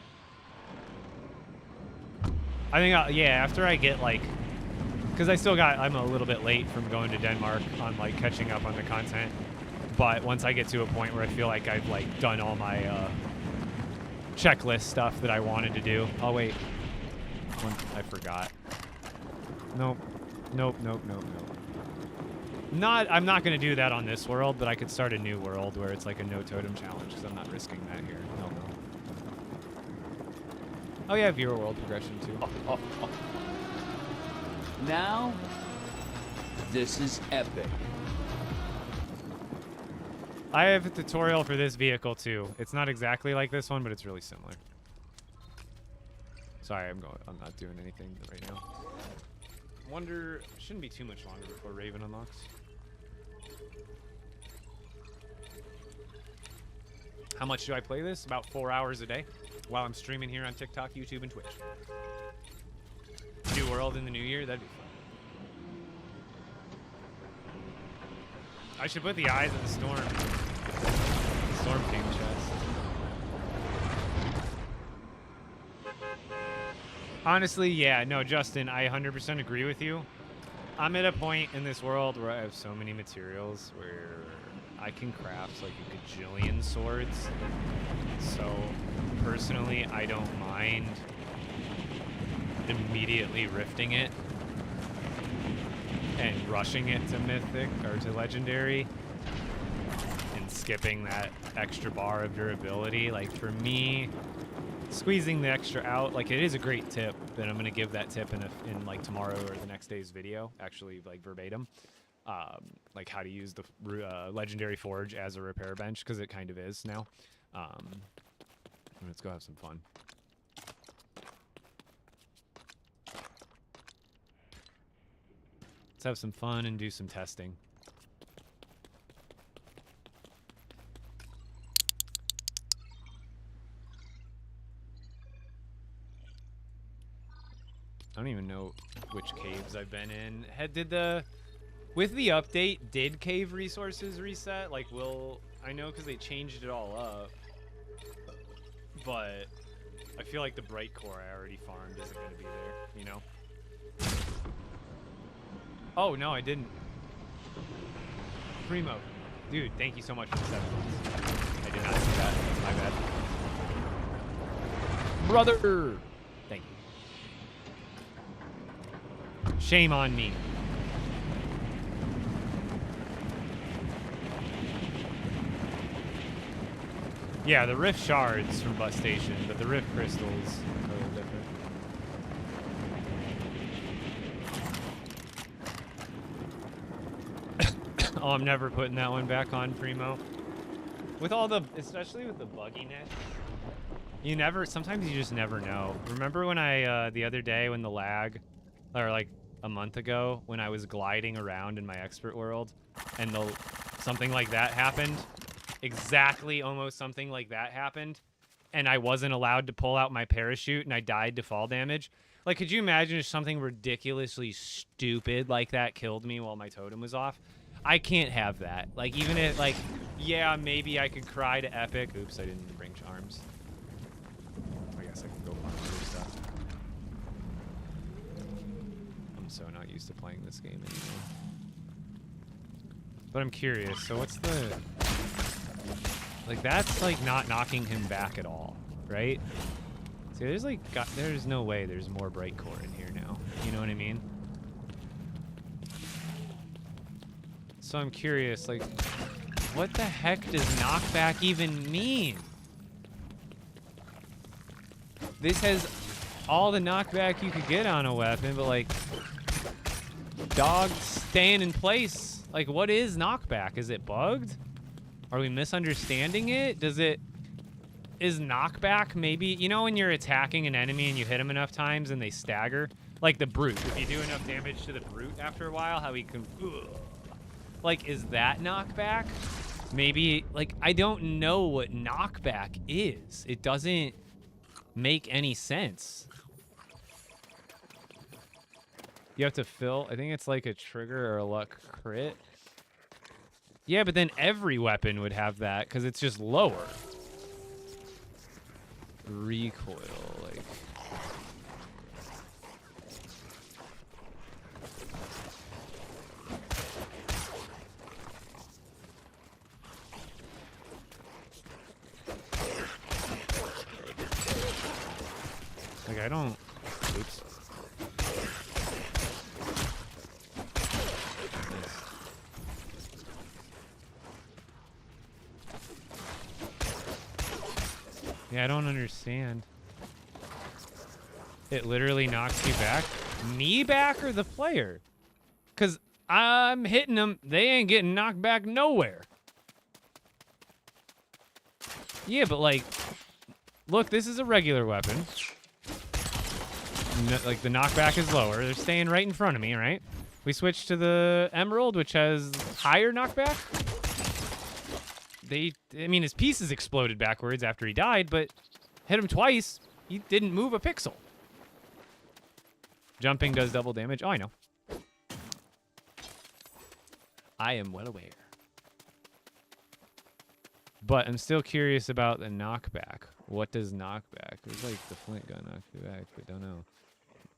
I think, yeah, after I get, like... Because I'm a little bit late from going to Denmark on, like, catching up on the content. But once I get to a point where I feel like I've, like, done all my checklist stuff that I wanted to do. Oh, wait. I forgot. Nope. Nope, nope, nope, nope. I'm not going to do that on this world, but I could start a new world where it's, like, a no totem challenge, because I'm not risking that here. No, no. Oh yeah, viewer world progression too. Now, this is epic. I have a tutorial for this vehicle too. It's not exactly like this one, but it's really similar. Sorry, I'm not doing anything right now. Wonder, shouldn't be too much longer before Raven unlocks. How much do I play this? About 4 hours a day while I'm streaming here on TikTok, YouTube, and Twitch. New world in the new year? That'd be fun. I should put the Eyes of the Storm. Storm King chest. Honestly, yeah, no, Justin, I 100% agree with you. I'm at a point in this world where I have so many materials where I can craft like a gajillion swords. So personally, I don't mind immediately rifting it and rushing it to mythic or to legendary and skipping that extra bar of durability. Like, for me, squeezing the extra out, like, it is a great tip, and I'm gonna give that tip in like tomorrow or the next day's video, actually, like verbatim. Like how to use the legendary forge as a repair bench, because it kind of is now. Let's go have some fun. Let's have some fun and do some testing. I don't even know which caves I've been in. With the update, did cave resources reset? Like, I know because they changed it all up. But I feel like the bright core I already farmed isn't going to be there, you know? Oh, no, I didn't. Primo. Dude, thank you so much for the 7 months. I did not see that. My bad. Brother! Thank you. Shame on me. Yeah, the Rift shards from Bus Station, but the Rift crystals are a little different. Oh, I'm never putting that one back on, Primo. With all the, especially with the bugginess, sometimes you just never know. Remember when the other day when the lag, or like a month ago, when I was gliding around in my expert world, and something like that happened? Exactly, almost something like that happened, and I wasn't allowed to pull out my parachute, and I died to fall damage. Like, could you imagine if something ridiculously stupid like that killed me while my totem was off? I can't have that. Like, even if, like, yeah, maybe I could cry to Epic. Oops, I didn't bring charms. I guess I can go farm other stuff. I'm so not used to playing this game anymore. But I'm curious, so what's the... Like, that's, like, not knocking him back at all, right? See, there's, like, there's no way there's more bright core in here now. You know what I mean? So I'm curious, like, what the heck does knockback even mean? This has all the knockback you could get on a weapon, but, like, dogs staying in place. Like, what is knockback? Is it bugged? Are we misunderstanding it? Is knockback maybe, you know when you're attacking an enemy and you hit them enough times and they stagger? Like the brute. If you do enough damage to the brute after a while, how he can... Like, is that knockback? Maybe, like, I don't know what knockback is. It doesn't make any sense. You have to fill, I think it's like a trigger or a luck crit. Yeah, but then every weapon would have that because it's just lower. Recoil, like... Like, I don't... Oops. Yeah, I don't understand. It literally knocks you back? Me back or the player? Because I'm hitting them. They ain't getting knocked back nowhere. Yeah, but like, look, this is a regular weapon. Like, the knockback is lower. They're staying right in front of me, right? We switch to the Emerald, which has higher knockback. I mean, his pieces exploded backwards after he died, but hit him twice. He didn't move a pixel. Jumping does double damage. Oh, I know. I am well aware. But I'm still curious about the knockback. What does knockback? It was like the flint gun knocked you back, but don't know.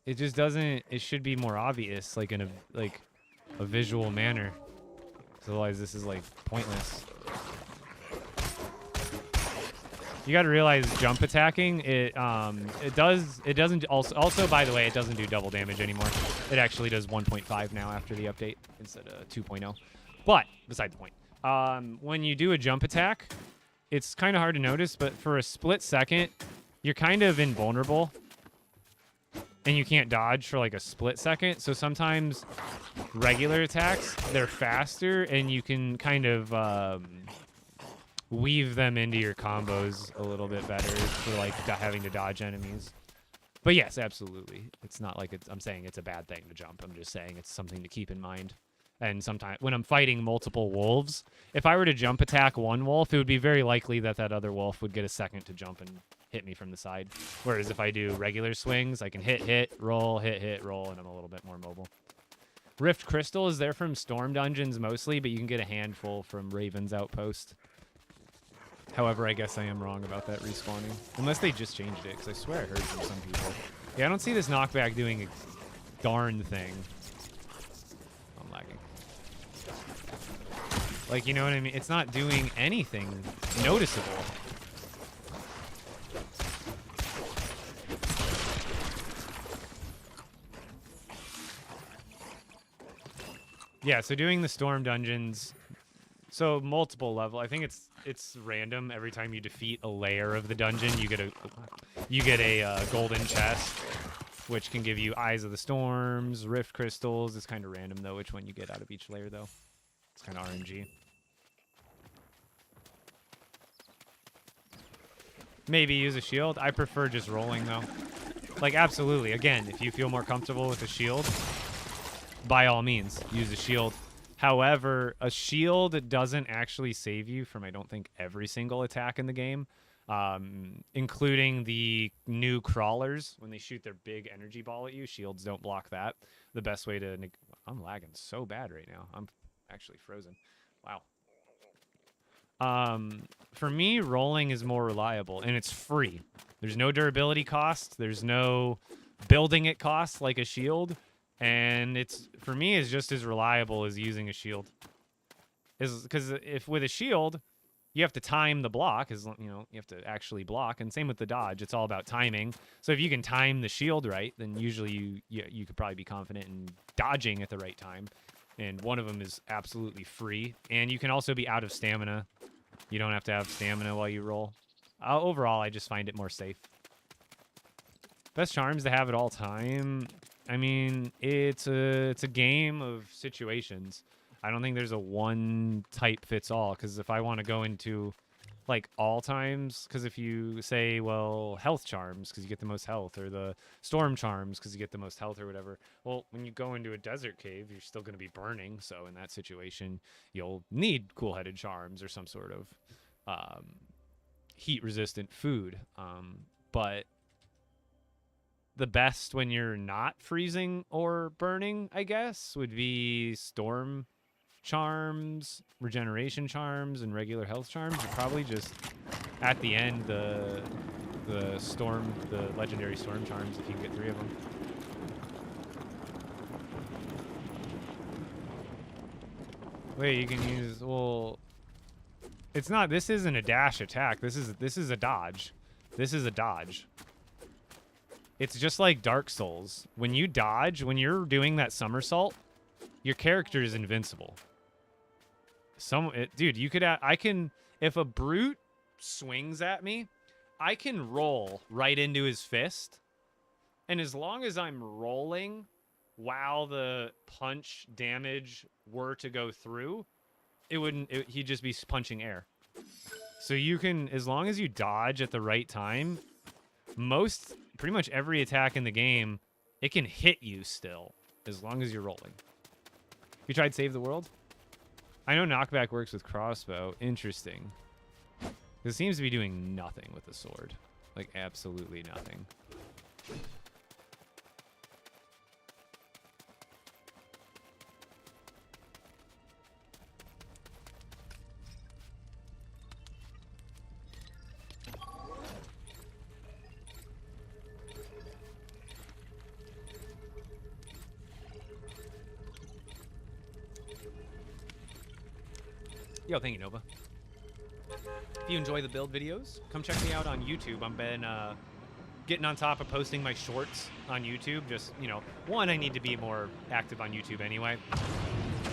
It just doesn't. It should be more obvious, like in a visual manner. Otherwise, this is like pointless. You got to realize jump attacking. It doesn't also by the way, it doesn't do double damage anymore. It actually does 1.5 now after the update instead of 2.0. But beside the point, when you do a jump attack, it's kind of hard to notice, but for a split second, you're kind of invulnerable. And you can't dodge for like a split second. So sometimes regular attacks, they're faster and you can kind of weave them into your combos a little bit better for like having to dodge enemies. But yes, absolutely. It's not like I'm saying it's a bad thing to jump. I'm just saying it's something to keep in mind. And sometimes when I'm fighting multiple wolves, if I were to jump attack one wolf, it would be very likely that that other wolf would get a second to jump and hit me from the side. Whereas if I do regular swings, I can hit, roll, hit, roll, and I'm a little bit more mobile. Rift Crystal is there from Storm Dungeons mostly, but you can get a handful from Raven's Outpost. However, I guess I am wrong about that respawning. Unless they just changed it, because I swear I heard from some people. Yeah, I don't see this knockback doing a darn thing. I'm lagging. Like, you know what I mean? It's not doing anything noticeable. Yeah, so doing the Storm Dungeons, so multiple level. I think it's random. Every time you defeat a layer of the dungeon, you get a golden chest, which can give you Eyes of the Storms, Rift Crystals. It's kind of random though which one you get out of each layer though. It's kind of RNG. Maybe use a shield. I prefer just rolling though. Like absolutely. Again, if you feel more comfortable with a shield, by all means, use a shield. However, a shield doesn't actually save you from, I don't think, every single attack in the game, including the new crawlers. When they shoot their big energy ball at you, shields don't block that. The best way to... I'm lagging so bad right now. I'm actually frozen. Wow. For me, rolling is more reliable, and it's free. There's no durability cost. There's no building it cost like a shield. And it's, for me, is just as reliable as using a shield. Because if with a shield, you have to time the block, as you know, you have to actually block, and same with the dodge. It's all about timing. So if you can time the shield right, then usually you could probably be confident in dodging at the right time. And one of them is absolutely free, and you can also be out of stamina. You don't have to have stamina while you roll. Overall, I just find it more safe. Best charms to have at all time. I mean, it's a game of situations. I don't think there's a one type fits all, because if I want to go into like all times, because if you say, well, health charms because you get the most health, or the storm charms because you get the most health or whatever, well, when you go into a desert cave, you're still going to be burning, so in that situation you'll need cool-headed charms or some sort of heat resistant food. But the best when you're not freezing or burning, I guess, would be storm charms, regeneration charms, and regular health charms. And probably just at the end the legendary storm charms, if you can get 3 of them. Wait, you can use, well, it's not, this isn't a dash attack. This is a dodge. This is a dodge. It's just like Dark Souls. When you dodge, when you're doing that somersault, your character is invincible. Dude, you could, I can, if a brute swings at me, I can roll right into his fist. And as long as I'm rolling while the punch damage were to go through, he'd just be punching air. So you can, as long as you dodge at the right time, pretty much every attack in the game, it can hit you still, as long as you're rolling. You tried Save the World? I know knockback works with crossbow. Interesting. It seems to be doing nothing with the sword. Like, absolutely nothing. Yo, thank you, Nova. If you enjoy the build videos, come check me out on YouTube. I've been getting on top of posting my shorts on YouTube. Just, you know, one, I need to be more active on YouTube anyway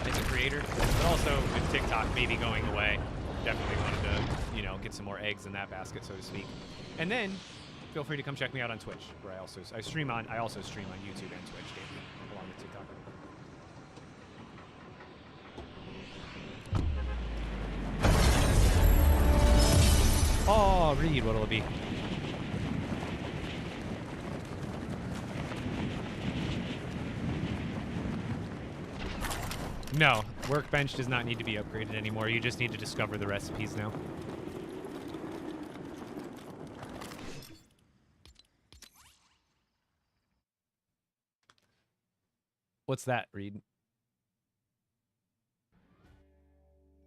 as a creator, but also with TikTok maybe going away, definitely wanted to, you know, get some more eggs in that basket, so to speak. And then feel free to come check me out on Twitch, where I also stream on YouTube and Twitch, along with TikTok. Oh, Reed, what'll it be? No, Workbench does not need to be upgraded anymore. You just need to discover the recipes now. What's that, Reed?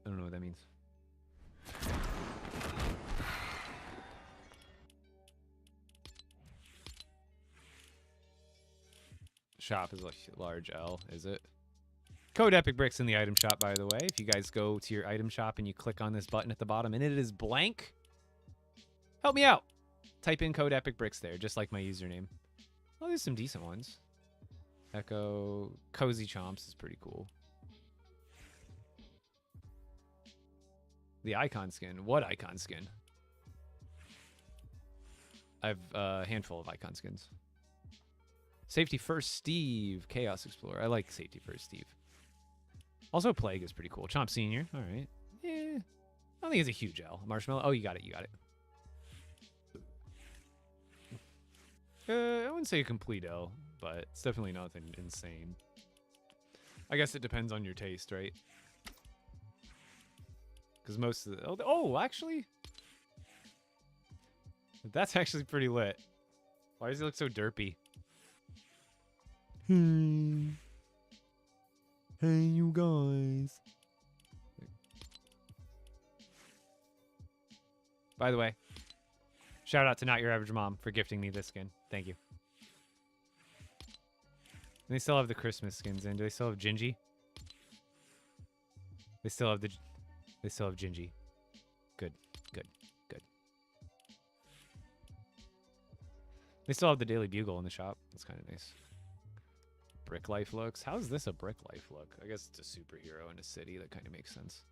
I don't know what that means. Shop is a large L, is it? Code Epic Bricks in the item shop, by the way. If you guys go to your item shop and you click on this button at the bottom and it is blank, help me out. Type in code Epic Bricks there, just like my username. Oh, there's some decent ones. Echo Cozy Chomps is pretty cool. The icon skin. What icon skin? I have a handful of icon skins. Safety First Steve. Chaos Explorer. I like Safety First Steve. Also, Plague is pretty cool. Chomp Senior. All right. Yeah. I don't think it's a huge L. Marshmallow. Oh, you got it. You got it. I wouldn't say a complete L, but it's definitely nothing insane. I guess it depends on your taste, right? Because most of the... Oh, actually... That's actually pretty lit. Why does he look so derpy? Hey, you guys. By the way, shout out to Not Your Average Mom for gifting me this skin. Thank you. And they still have the Christmas skins in. Do they still have Gingy? They still have Gingy. Good, good, good. They still have the Daily Bugle in the shop. That's kind of nice. Brick Life looks. How is this a Brick Life look? I guess it's a superhero in a city. That kind of makes sense.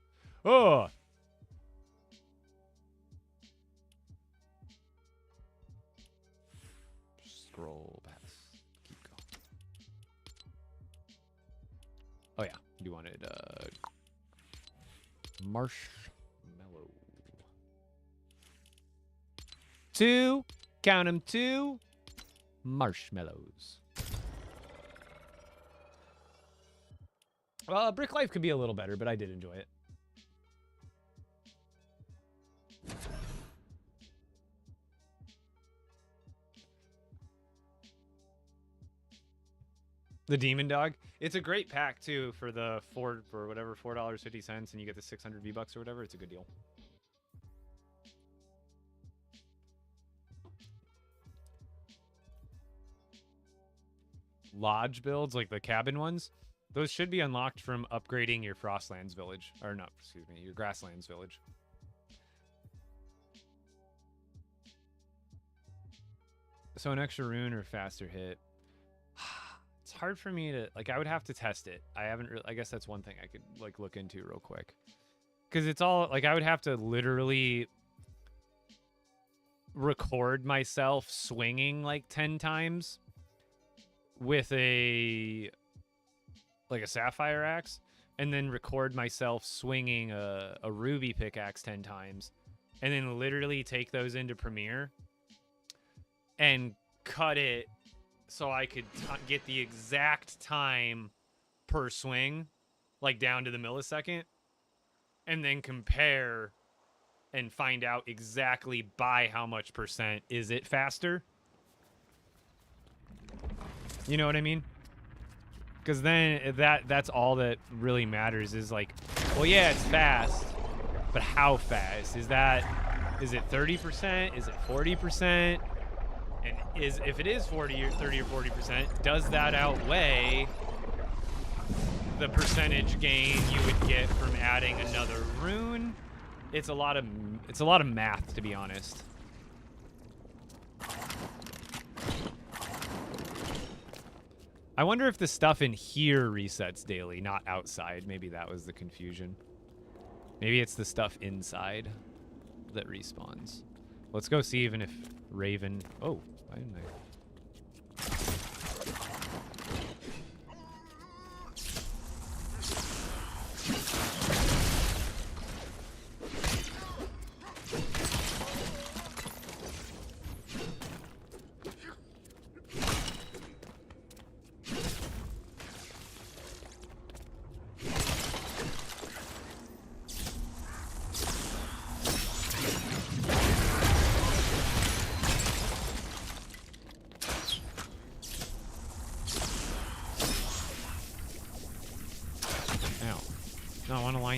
Oh! Scroll past. Keep going. Oh yeah, you wanted marshmallow. 2, count them, 2 marshmallows. Well, Brick Life could be a little better, but I did enjoy it. The Demon Dog. It's a great pack too for the for whatever $4.50, and you get the 600 V-Bucks or whatever. It's a good deal. Lodge builds, like the cabin ones, those should be unlocked from upgrading your Frostlands village, or not, excuse me, your Grasslands village. So an extra rune or faster hit. It's hard for me to, like, I would have to test it. I haven't really, I guess that's one thing I could, like, look into real quick. Because it's all, like, I would have to literally record myself swinging, like, 10 times with a Sapphire Axe, and then record myself swinging a Ruby Pickaxe 10 times, and then literally take those into Premiere and cut it so I could get the exact time per swing, like down to the millisecond, and then compare and find out exactly by how much percent is it faster. You know what I mean? Because then that's all that really matters is like, well, yeah, it's fast, but how fast? Is it 30%? Is it 40%? And if it is 40 or 30 or 40%, does that outweigh the percentage gain you would get from adding another rune? It's a lot of math, to be honest. I wonder if the stuff in here resets daily, not outside. Maybe that was the confusion. Maybe it's the stuff inside that respawns. Let's go see even if Raven... Oh, why didn't I...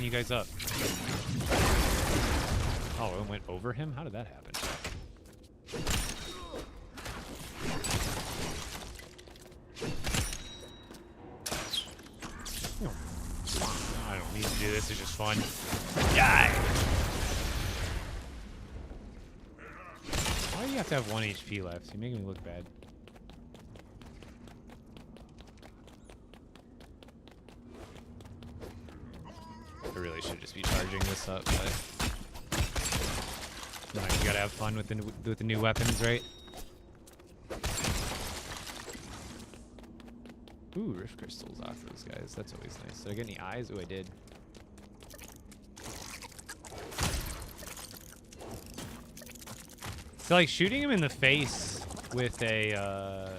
you guys up. Oh, it went over him? How did that happen? I don't need to do this, it's just fun. Die! Why do you have to have 1 HP left? You're making me look bad. I really should just be charging this up, but you gotta have fun with the new weapons, right? Ooh, rift crystals off those guys. That's always nice. Did I get any eyes? Ooh, I did. So like shooting him in the face with a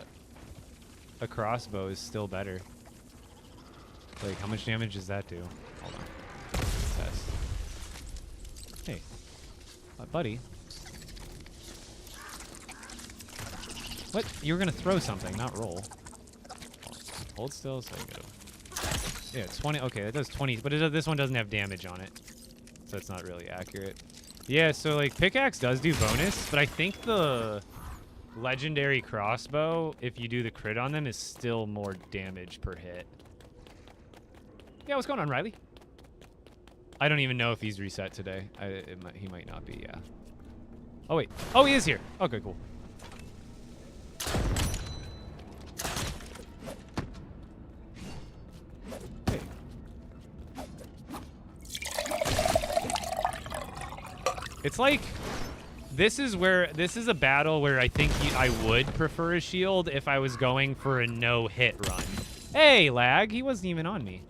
crossbow is still better. Like how much damage does that do? Hold on. Test. Hey, buddy. What? You were gonna throw something, not roll. Hold still, so I get a... Yeah, 20. Okay, that does 20, but this one doesn't have damage on it, so it's not really accurate. Yeah, so like pickaxe does do bonus, but I think the legendary crossbow, if you do the crit on them, is still more damage per hit. Yeah, what's going on, Riley? I don't even know if he's reset today. He might not be, yeah. Oh, wait. Oh, he is here. Okay, cool. Hey. It's like... This is a battle where I think I would prefer a shield if I was going for a no-hit run. Hey, lag. He wasn't even on me.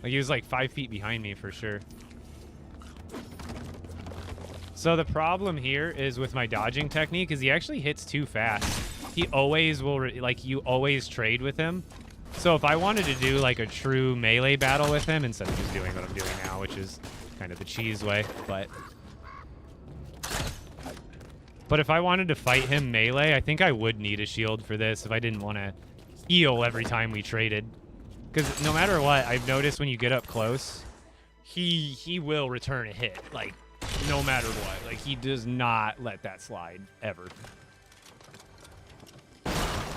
Like, he was like 5 feet behind me for sure. So the problem here is with my dodging technique is he actually hits too fast. He always will, like, you always trade with him. So if I wanted to do like a true melee battle with him, instead of just doing what I'm doing now, which is kind of the cheese way, but if I wanted to fight him melee, I think I would need a shield for this if I didn't want to heal every time we traded. Because no matter what, I've noticed when you get up close, he will return a hit, like, no matter what. Like, he does not let that slide, ever.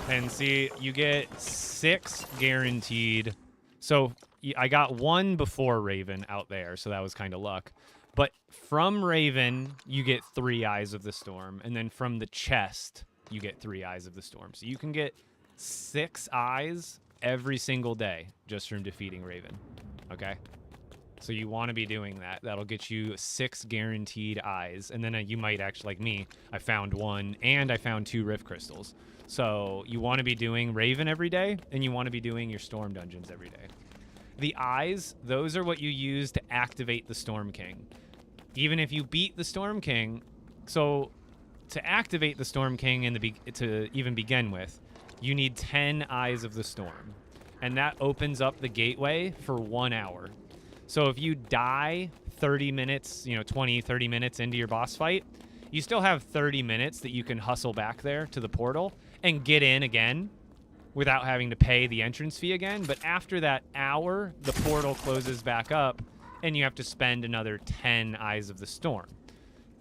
And see, you get 6 guaranteed. So I got 1 before Raven out there, so that was kind of luck. But from Raven, you get 3 Eyes of the Storm. And then from the chest, you get 3 Eyes of the Storm. So you can get 6 eyes every single day just from defeating Raven. Okay? So you want to be doing that. That'll get you 6 guaranteed eyes. And then you might actually, like me, I found 1 and I found 2 rift crystals. So you want to be doing Raven every day, and you want to be doing your Storm dungeons every day. The eyes, those are what you use to activate the Storm King. Even if you beat the Storm King, so to activate the Storm King to even begin with, you need 10 Eyes of the Storm. And that opens up the gateway for 1 hour. So if you die 30 minutes, 20, 30 minutes into your boss fight, you still have 30 minutes that you can hustle back there to the portal and get in again without having to pay the entrance fee again. But after that hour, the portal closes back up and you have to spend another 10 Eyes of the Storm.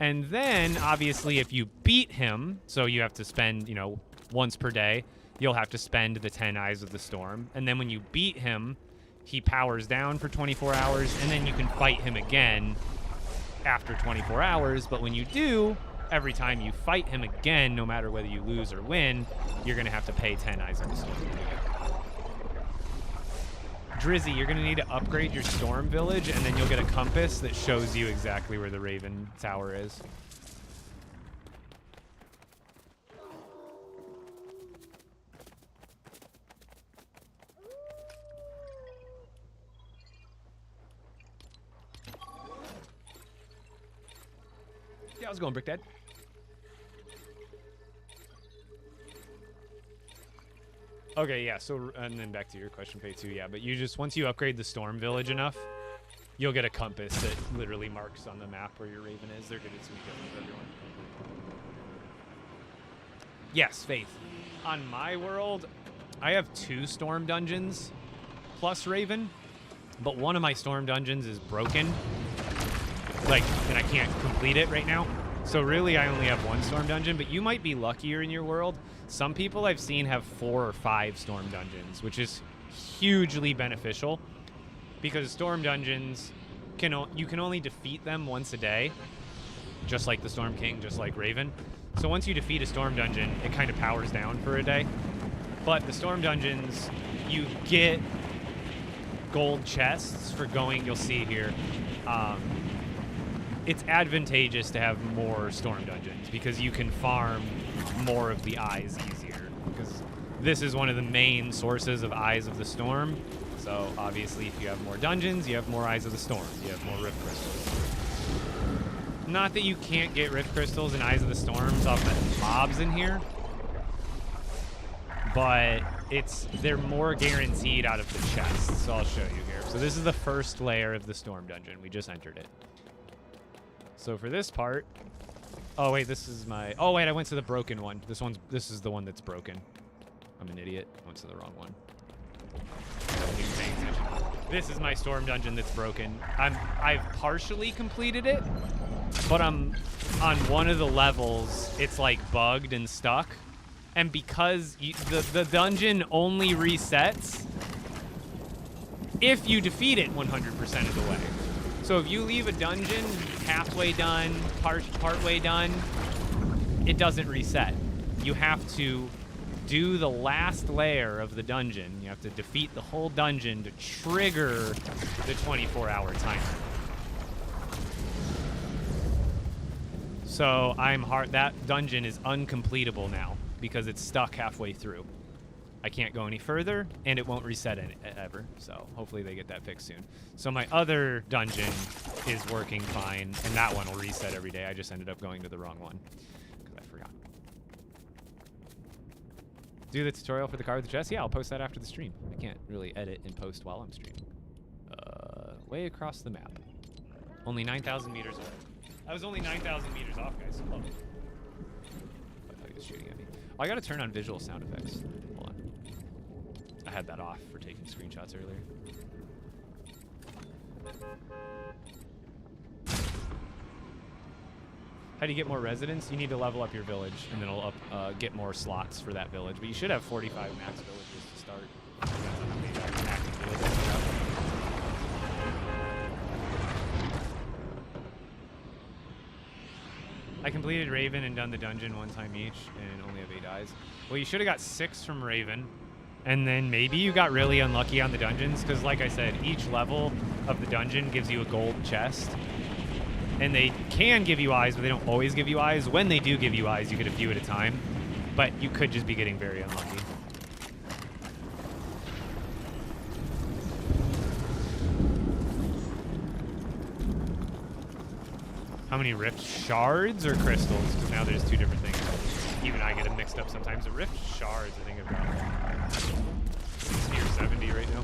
And then, obviously, if you beat him, so you have to spend, once per day, you'll have to spend the 10 Eyes of the Storm. And then when you beat him, he powers down for 24 hours, and then you can fight him again after 24 hours. But when you do, every time you fight him again, no matter whether you lose or win, you're going to have to pay 10 Eyes of the Storm. Drizzy, you're going to need to upgrade your Storm Village, and then you'll get a compass that shows you exactly where the Raven Tower is. Yeah, how's it going, Brick Dad? Okay, yeah, so, and then back to your question, Pay 2, yeah, but you just, once you upgrade the Storm Village enough, you'll get a compass that literally marks on the map where your Raven is. They're good at sweet for everyone. Yes, Faith. On my world, I have 2 Storm dungeons plus Raven, But one of my storm dungeons is broken. Like, and I can't complete it right now. So really, I only have one storm dungeon, but you might be luckier in your world. Some people I've seen have 4 or 5 storm dungeons, which is hugely beneficial because storm dungeons, you can only defeat them once a day, just like the Storm King, just like Raven. So once you defeat a storm dungeon, it kind of powers down for a day. But the storm dungeons, you get gold chests for going, you'll see here. It's advantageous to have more storm dungeons because you can farm more of the eyes easier. Because this is one of the main sources of Eyes of the Storm. So obviously, if you have more dungeons, you have more Eyes of the Storm. You have more Rift Crystals. Not that you can't get Rift Crystals and Eyes of the Storms off the mobs in here, but they're more guaranteed out of the chests. So I'll show you here. So this is the first layer of the Storm Dungeon. We just entered it. So for this part, oh wait, this is my, oh wait, I went to the broken one. This is the one that's broken. I'm an idiot. I went to the wrong one. This is my storm dungeon that's broken. I've partially completed it, but I'm on one of the levels. It's like bugged and stuck, and because the dungeon only resets if you defeat it 100% of the way. So if you leave a dungeon halfway done, part way done, it doesn't reset. You have to do the last layer of the dungeon. You have to defeat the whole dungeon to trigger the 24-hour timer. So that dungeon is uncompletable now because it's stuck halfway through. I can't go any further, and it won't reset ever. So hopefully they get that fixed soon. So my other dungeon is working fine, and that one will reset every day. I just ended up going to the wrong one because I forgot. Do the tutorial for the car with the chest? Yeah, I'll post that after the stream. I can't really edit and post while I'm streaming. Way across the map. Only 9,000 meters away. I was only 9,000 meters off, guys. Oh. I thought he was shooting at me. Oh, I gotta turn on visual sound effects. Hold on. I had that off for taking screenshots earlier. How do you get more residents? You need to level up your village, and then it'll get more slots for that village. But you should have 45 max villages to start. Depends on how many active villages you have. I completed Raven and done the dungeon one time each, and only have 8 eyes. Well, you should have got 6 from Raven, and then maybe you got really unlucky on the dungeons, because like I said, each level of the dungeon gives you a gold chest. And they can give you eyes, but they don't always give you eyes. When they do give you eyes, you get a few at a time. But you could just be getting very unlucky. How many rift shards or crystals? Because now there's 2 different things. Even I get them mixed up sometimes. The rift shards, I think I've got 60 or 70 right now.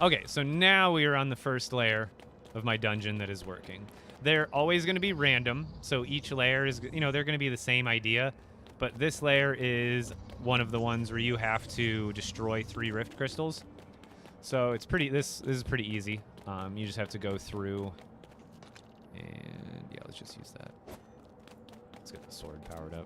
Okay, so now we are on the first layer of my dungeon that is working. They're always going to be random, so each layer is, they're going to be the same idea, but this layer is one of the ones where you have to destroy 3 rift crystals. So it's pretty, this is pretty easy. You just have to go through, and yeah, let's just use that. Let's get the sword powered up.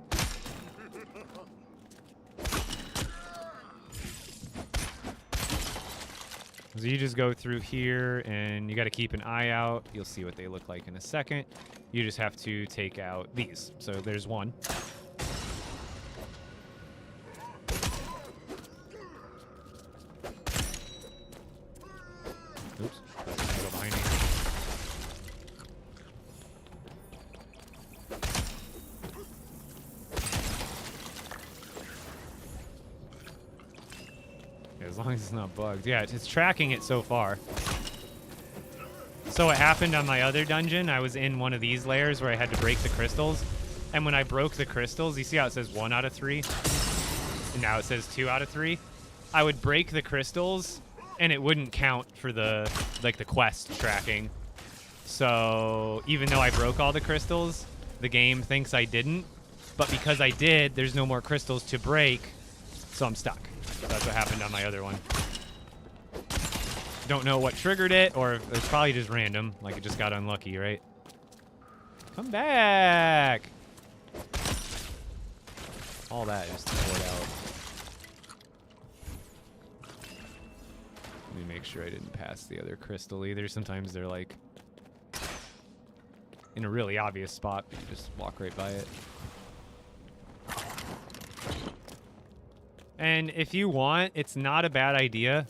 So you just go through here, and you got to keep an eye out. You'll see what they look like in a second. You just have to take out these. So there's one. Oops. That's gonna go behind me. As long as it's not bugged. Yeah, it's tracking it so far. So what happened on my other dungeon, I was in one of these layers where I had to break the crystals. And when I broke the crystals, you see how it says 1 out of 3? And now it says 2 out of 3? I would break the crystals, and it wouldn't count for the quest tracking. So even though I broke all the crystals, the game thinks I didn't. But because I did, there's no more crystals to break, so I'm stuck. That's what happened on my other one. Don't know what triggered it, or it's probably just random, like it just got unlucky, right? Come back! All that is to pour it out. Let me make sure I didn't pass the other crystal either. Sometimes they're like in a really obvious spot, but you just walk right by it. And if you want, it's not a bad idea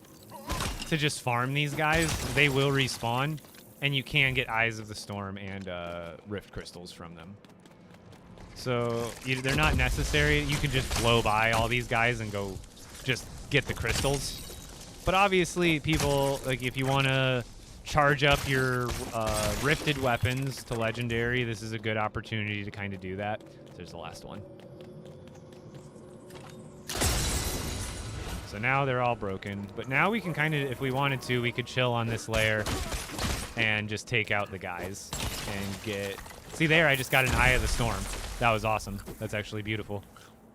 to just farm these guys. They will respawn, and you can get Eyes of the Storm and Rift Crystals from them. So they're not necessary. You can just blow by all these guys and go just get the crystals. But obviously, people, like, if you want to charge up your rifted weapons to legendary, this is a good opportunity to kind of do that. There's the last one. So now they're all broken. But now we can kind of, if we wanted to, we could chill on this layer and just take out the guys and get... See there, I just got an Eye of the Storm. That was awesome. That's actually beautiful.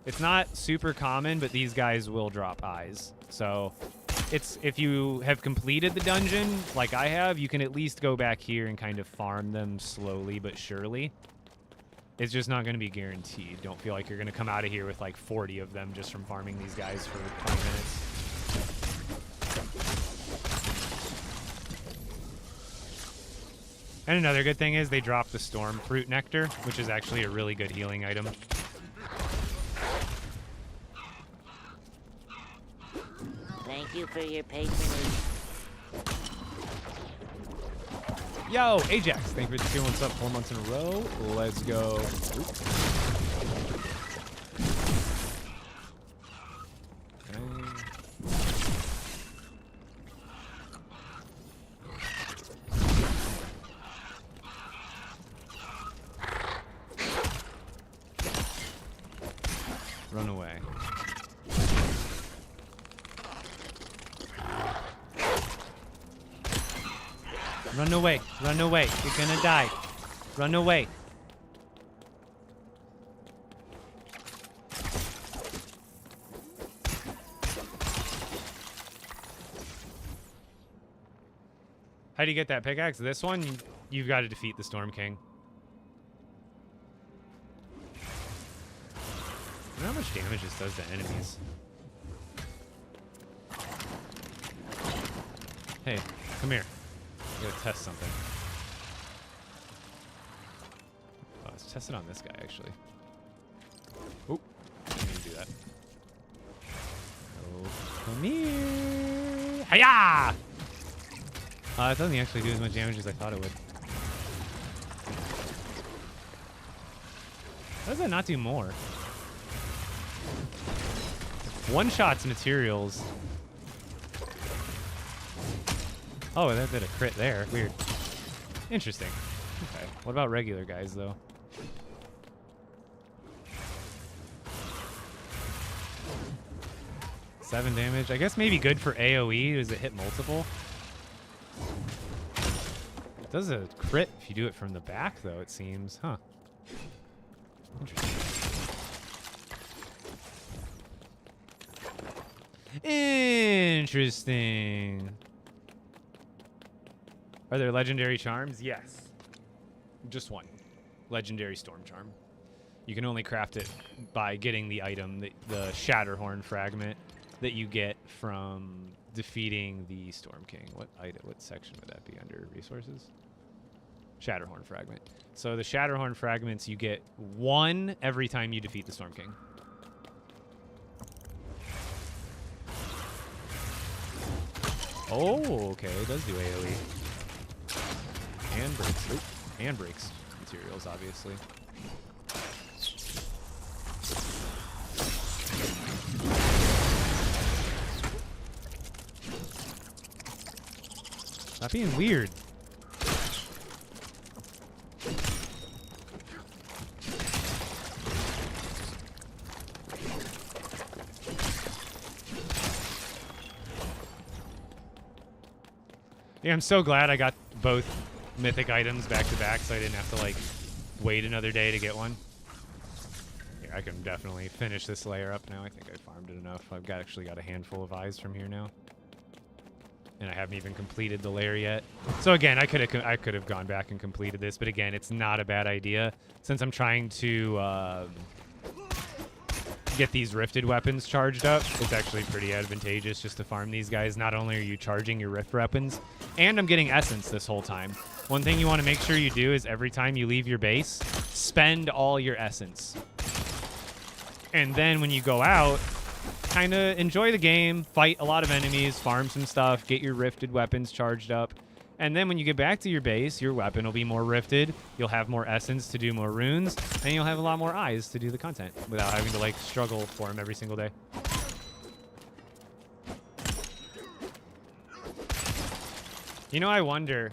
It's not super common, but these guys will drop eyes. So it's, if you have completed the dungeon like I have, you can at least go back here and kind of farm them slowly but surely. It's just not going to be guaranteed. Don't feel like you're going to come out of here with like 40 of them just from farming these guys for 20 minutes. And another good thing is they drop the Storm Fruit Nectar, which is actually a really good healing item. Thank you for your patronage. Yo, Ajax, thank you for the 2 months up, 4 months in a row. Let's go. Run away. Run away. Run away. You're gonna die. Run away. How do you get that pickaxe? This one, you've got to defeat the Storm King. I wonder how much damage this does to enemies. Hey, come here. I gotta test something. Oh, let's test it on this guy, actually. Oop, didn't mean to do that. Oh, come here. Hiya! It doesn't actually do as much damage as I thought it would. How does that not do more? One-shots materials. Oh, that did a crit there. Weird. Interesting. Okay. What about regular guys, though? Seven damage. I guess maybe good for AoE. Does it hit multiple? It does a crit if you do it from the back, though, it seems. Huh. Interesting. Interesting. Are there legendary charms? Yes. Just one. Legendary Storm Charm. You can only craft it by getting the item, the Shatterhorn fragment that you get from defeating the Storm King. What section would that be under? Resources? Shatterhorn fragment. So the Shatterhorn fragments, you get one every time you defeat the Storm King. Oh, okay. It does do AoE. And breaks. Oop. And breaks materials, obviously. Stop being weird. Yeah, I'm so glad I got both mythic items back to back, so I didn't have to like wait another day to get one. Here, I can definitely finish this layer up now. I think I farmed it enough. I've actually got a handful of eyes from here now. and I haven't even completed the lair yet. So again, I could have gone back and completed this, but again, it's not a bad idea since I'm trying to get these rifted weapons charged up. It's actually pretty advantageous just to farm these guys. Not only are you charging your rift weapons, and I'm getting essence this whole time. One thing you want to make sure you do is every time you leave your base, spend all your essence. And then when you go out, kind of enjoy the game, fight a lot of enemies, farm some stuff, get your rifted weapons charged up. And then when you get back to your base, your weapon will be more rifted, you'll have more essence to do more runes, and you'll have a lot more eyes to do the content without having to like struggle for them every single day. You know, I wonder,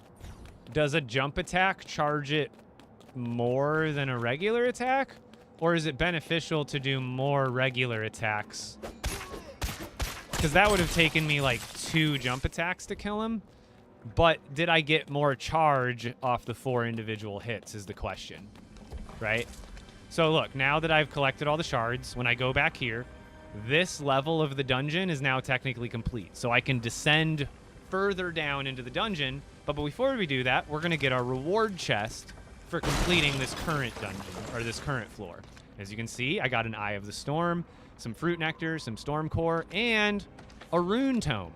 does a jump attack charge it more than a regular attack? Or is it beneficial to do more regular attacks? Because that would have taken me like 2 jump attacks to kill him. But did I get more charge off the 4 individual hits is the question, right? So look, now that I've collected all the shards, when I go back here, this level of the dungeon is now technically complete. So I can descend further down into the dungeon. But before we do that, we're going to get our reward chest for completing this current dungeon, or this current floor. As you can see, I got an Eye of the Storm, some Fruit Nectar, some Storm Core, and a Rune Tome.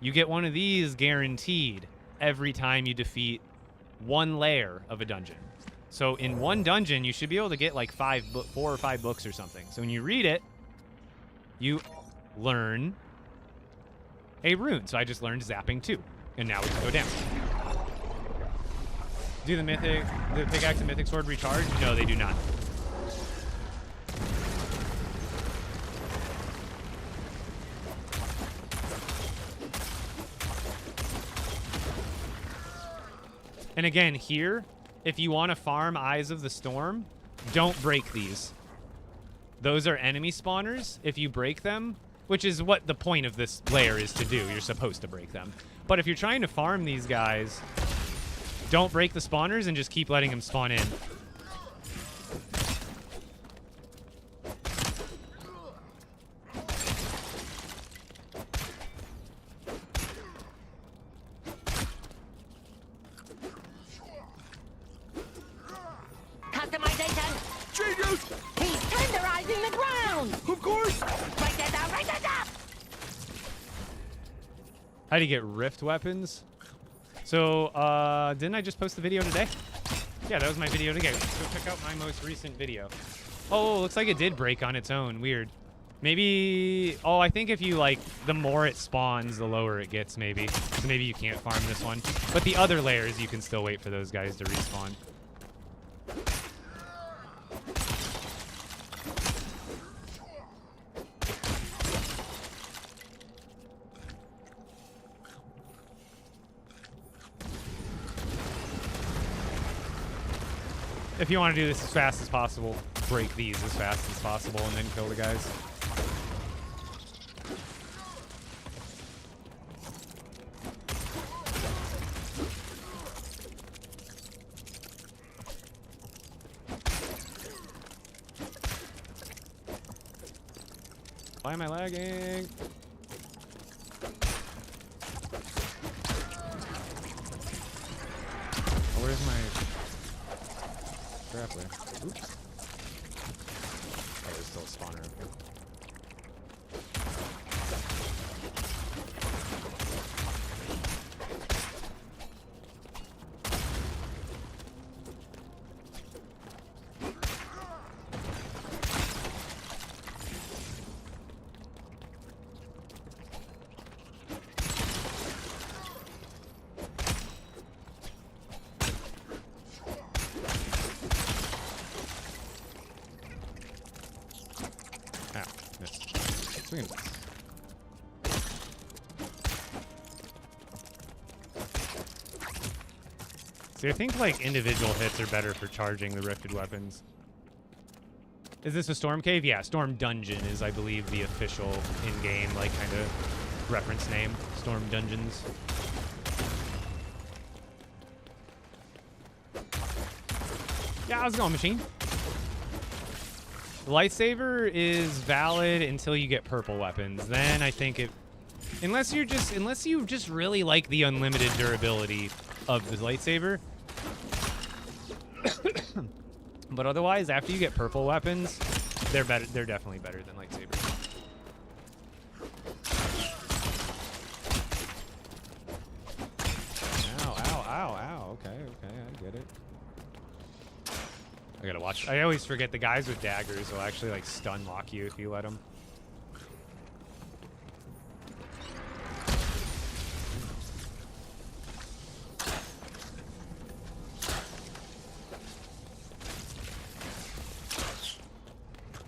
You get one of these guaranteed every time you defeat 1 layer of a dungeon. So in 1 dungeon, you should be able to get like 4 or 5 books or something. So when you read it, you learn a rune. So I just learned Zapping 2, and now we can go down. Do the pickaxe and mythic sword recharge? No, they do not. And again, here, if you want to farm Eyes of the Storm, don't break these. Those are enemy spawners. If you break them, which is what the point of this layer is to do, you're supposed to break them. But if you're trying to farm these guys, don't break the spawners and just keep letting them spawn in. He's tenderizing the ground! Of course! Write that down, write that down! How do you get rift weapons? So, didn't I just post the video today? Yeah, that was my video today. Let's go check out my most recent video. Oh, looks like it did break on its own. Weird. Maybe... Oh, I think if you, like, the more it spawns, the lower it gets, maybe. So maybe you can't farm this one. But the other layers, you can still wait for those guys to respawn. If you want to do this as fast as possible, break these as fast as possible and then kill the guys. Why am I lagging? Oh, where's my... grappler? Oops. Oh, there's still a spawner up here. See, I think like individual hits are better for charging the rifted weapons. Is this a storm cave? Yeah, storm dungeon is, I believe, the official in-game like kind of reference name. Storm dungeons. Yeah, how's it going, machine? The lightsaber is valid until you get purple weapons. Then I think it Unless you just really like the unlimited durability of the lightsaber. But otherwise, after you get purple weapons, they're better. They're definitely better than lightsabers. Ow, ow, ow, ow. Okay, I get it. I gotta watch. I always forget the guys with daggers will actually like stun lock you if you let them.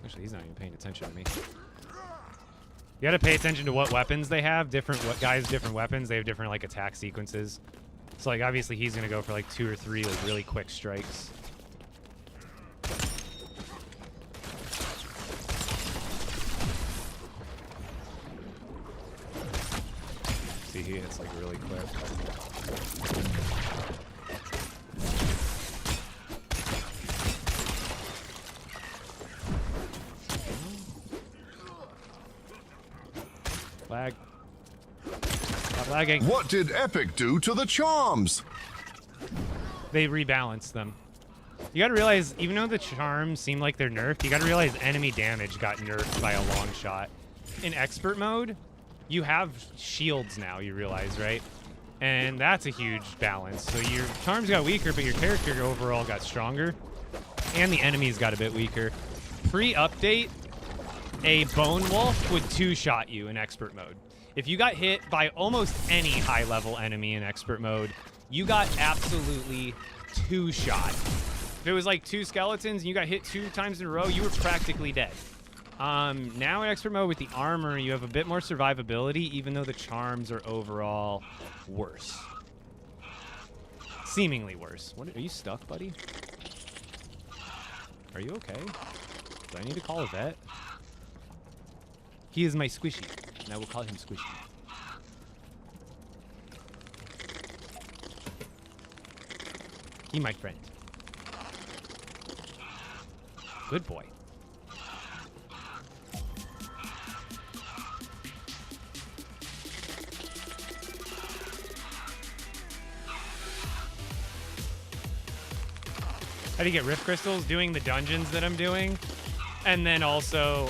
Actually, he's not even paying attention to me. You gotta pay attention to what weapons they have. Different weapons. They have different like attack sequences. So like obviously he's gonna go for like 2 or 3 like really quick strikes. See, he hits like really quick. Lag. Stop lagging. What did Epic do to the charms? They rebalanced them. You gotta realize, even though the charms seem like they're nerfed, you gotta realize enemy damage got nerfed by a long shot. In expert mode, you have shields now, you realize, right? And that's a huge balance. So your charms got weaker, but your character overall got stronger. And the enemies got a bit weaker. Pre-update, a Bone Wolf would 2-shot you in expert mode. If you got hit by almost any high-level enemy in expert mode, you got absolutely 2-shot. If it was like 2 skeletons and you got hit 2 times in a row, you were practically dead. Now in expert mode with the armor, you have a bit more survivability, even though the charms are overall worse. Seemingly worse. What, are you stuck, buddy? Are you okay? Do I need to call a vet? He is my squishy, and I will call him Squishy. He my friend. Good boy. How do you get rift crystals? Doing the dungeons that I'm doing, and then also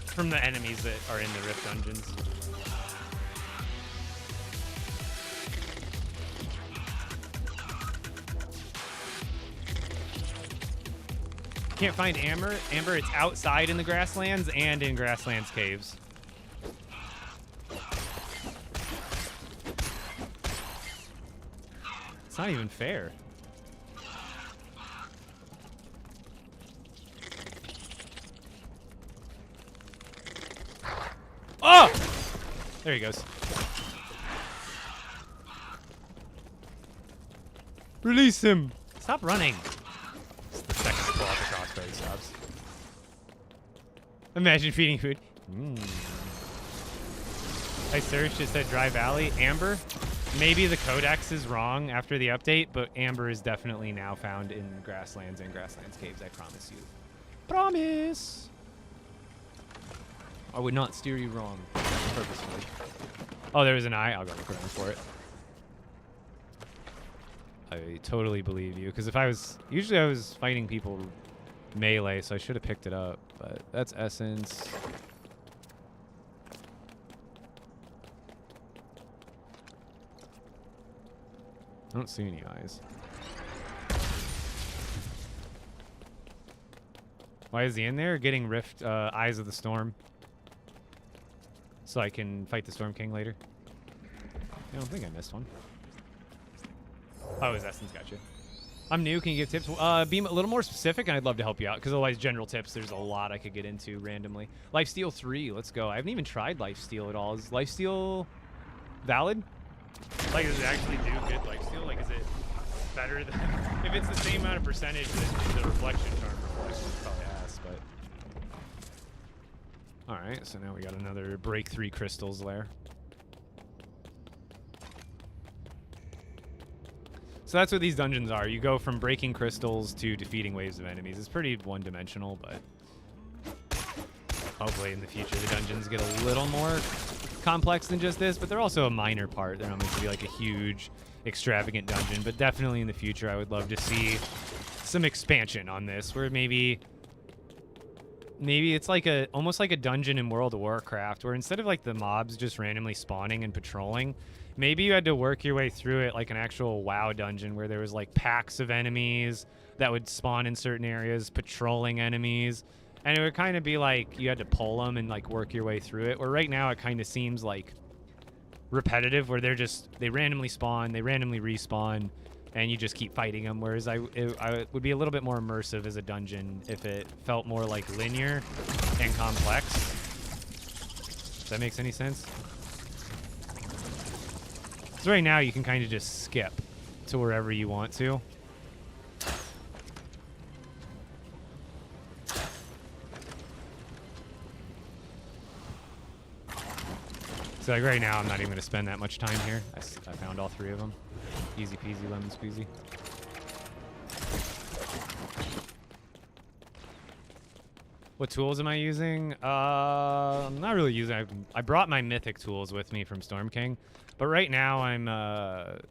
from the enemies that are in the rift dungeons. Can't find Amber. Amber, it's outside in the grasslands and in grasslands caves. It's not even fair. Oh! There he goes. Release him! Stop running. It's the second to pull out the crossbow he stops. Imagine feeding food. I searched, it said Dry Valley. Amber? Maybe the codex is wrong after the update, but Amber is definitely now found in grasslands and grasslands caves, I promise you. Promise! I would not steer you wrong purposefully. Oh, there was an eye. I'll go look around for it. I totally believe you, because if I was... Usually I was fighting people melee, so I should have picked it up, but that's essence. I don't see any eyes. Why is he in there? Getting Rift Eyes of the Storm. So I can fight the Storm King later. I don't think I missed one. Oh, his essence, gotcha. I'm new, can you give tips? Be a little more specific and I'd love to help you out, because otherwise general tips, there's a lot I could get into randomly. Lifesteal 3, let's go. I haven't even tried Lifesteal at all. Is Lifesteal valid? Like, does it actually do good lifesteal? Like, is it better than... If it's the same amount of percentage that the reflection charm reflects, it's probably ass, but... Alright, so now we got another break 3 crystals there. So that's what these dungeons are. You go from breaking crystals to defeating waves of enemies. It's pretty one-dimensional, but... Hopefully in the future the dungeons get a little more complex than just this, but they're also a minor part. They're not meant to be like a huge, extravagant dungeon, but definitely in the future I would love to see some expansion on this, where maybe it's like almost like a dungeon in World of Warcraft, where instead of like the mobs just randomly spawning and patrolling, maybe you had to work your way through it like an actual WoW dungeon, where there was like packs of enemies that would spawn in certain areas, patrolling enemies, and it would kind of be like you had to pull them and like work your way through it. Where right now it kind of seems like repetitive, where they randomly spawn, they randomly respawn, and you just keep fighting them. Whereas I would be a little bit more immersive as a dungeon if it felt more like linear and complex. Does that make any sense? So right now you can kind of just skip to wherever you want to. So like right now I'm not even going to spend that much time here. I found all 3 of them. Easy peasy, lemon squeezy. What tools am I using? I'm not really using. I brought my mythic tools with me from Storm King, but right now I'm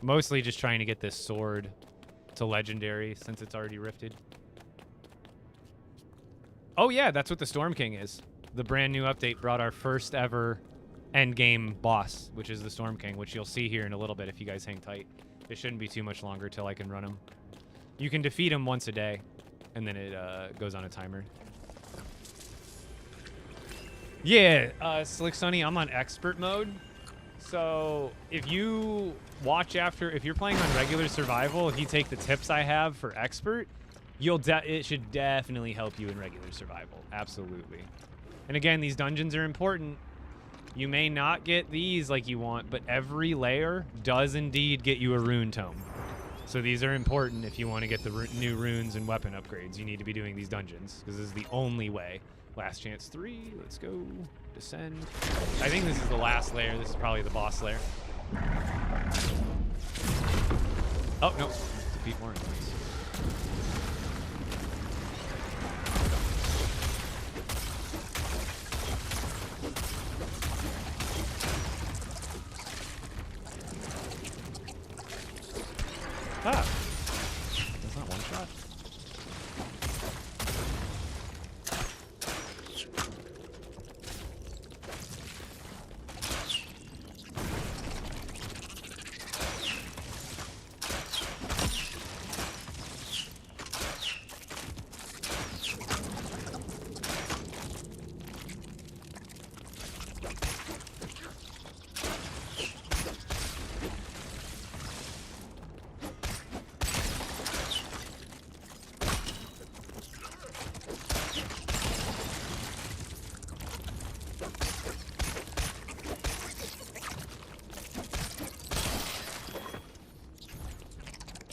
mostly just trying to get this sword to legendary since it's already rifted. Oh yeah, that's what the Storm King is. The brand new update brought our first ever end game boss, which is the Storm King, which you'll see here in a little bit if you guys hang tight. It shouldn't be too much longer till I can run him. You can defeat him once a day, and then it goes on a timer. Yeah, Slick Sunny, I'm on expert mode. So if you if you're playing on regular survival, if you take the tips I have for expert, it should definitely help you in regular survival. Absolutely. And again, these dungeons are important. You may not get these like you want, but every layer does indeed get you a rune tome. So these are important if you want to get the new runes and weapon upgrades. You need to be doing these dungeons, because this is the only way. Last chance 3. Let's go. Descend. I think this is the last layer. This is probably the boss layer. Oh, no. Defeat more enemies. Ah! That's not one shot.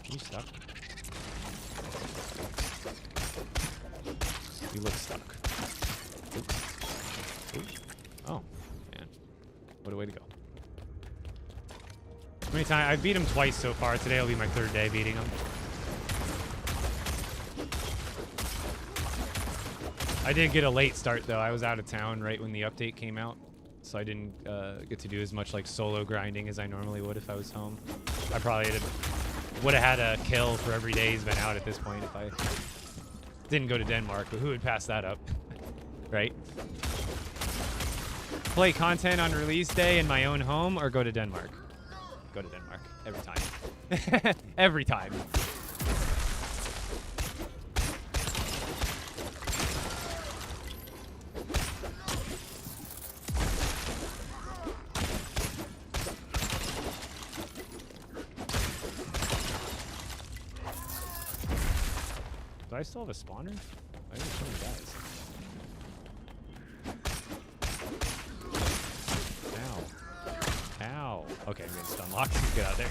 You stuck? You look stuck. Oops. Oops. Oh, man. What a way to go. How many times? I've beat him twice so far. Today will be my 3rd day beating him. I did get a late start, though. I was out of town right when the update came out, so I didn't get to do as much like solo grinding as I normally would if I was home. I probably would have had a kill for every day he's been out at this point if I didn't go to Denmark, but who would pass that up, right? Play content on release day in my own home or go to Denmark? Go to Denmark every time. Every time. Do I still have a spawner? I didn't show me guys. Ow. Ow. Okay, I'm getting stun locked. Get out of there.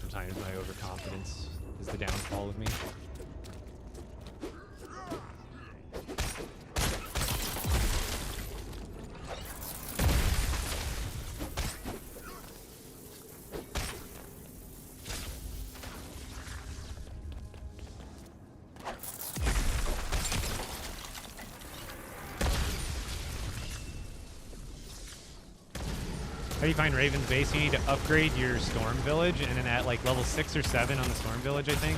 Sometimes my overconfidence is the downfall of me. How do you find Raven's base? You need to upgrade your storm village, and then at like level 6 or 7 on the storm village, I think,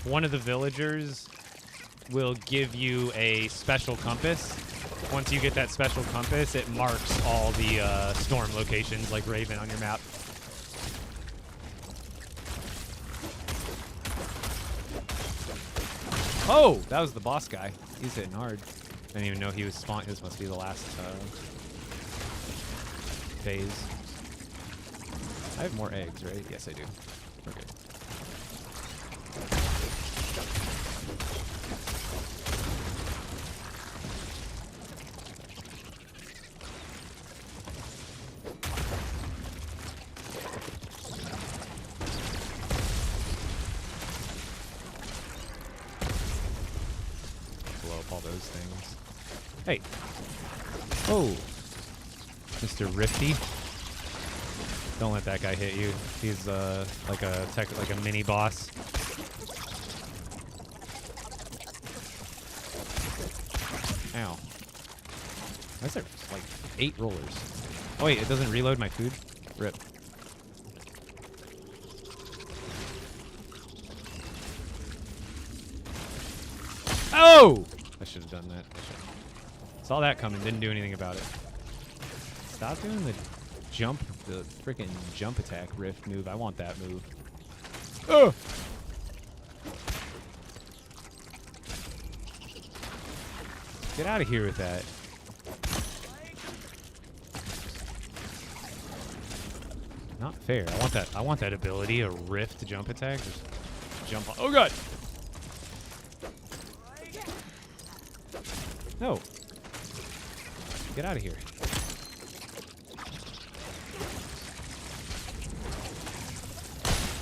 one of the villagers will give you a special compass. Once you get that special compass, it marks all the storm locations like Raven on your map. Oh, that was the boss guy. He's hitting hard. I didn't even know he was spawned. This must be the last phase. I have more eggs, right? Yes, I do. We're good. Blow up all those things. Hey. Oh. Mr. Rifty. Don't let that guy hit you. He's like a mini boss. Ow. Why is there like 8 rollers? Oh wait, it doesn't reload my food? Rip. Oh! I should have done that. Saw that coming, didn't do anything about it. Stop doing the freaking jump attack rift move. I want that move. Oh! Get out of here with that. Not fair. I want that ability, a rift jump attack. Just jump on. Oh god! No. Get out of here.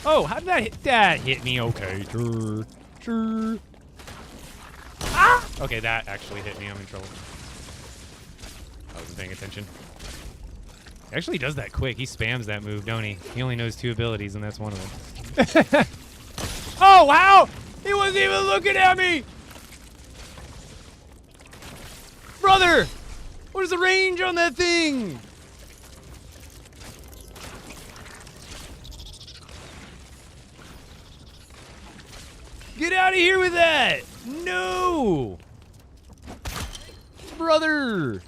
Oh, how did that hit? That hit me. Okay. Sure. Ah! Okay, that actually hit me. I'm in trouble. I wasn't paying attention. He actually does that quick. He spams that move, don't he? He only knows 2 abilities, and that's one of them. Oh, wow! He wasn't even looking at me! Brother! What is the range on that thing? Get out of here with that! No! Brother!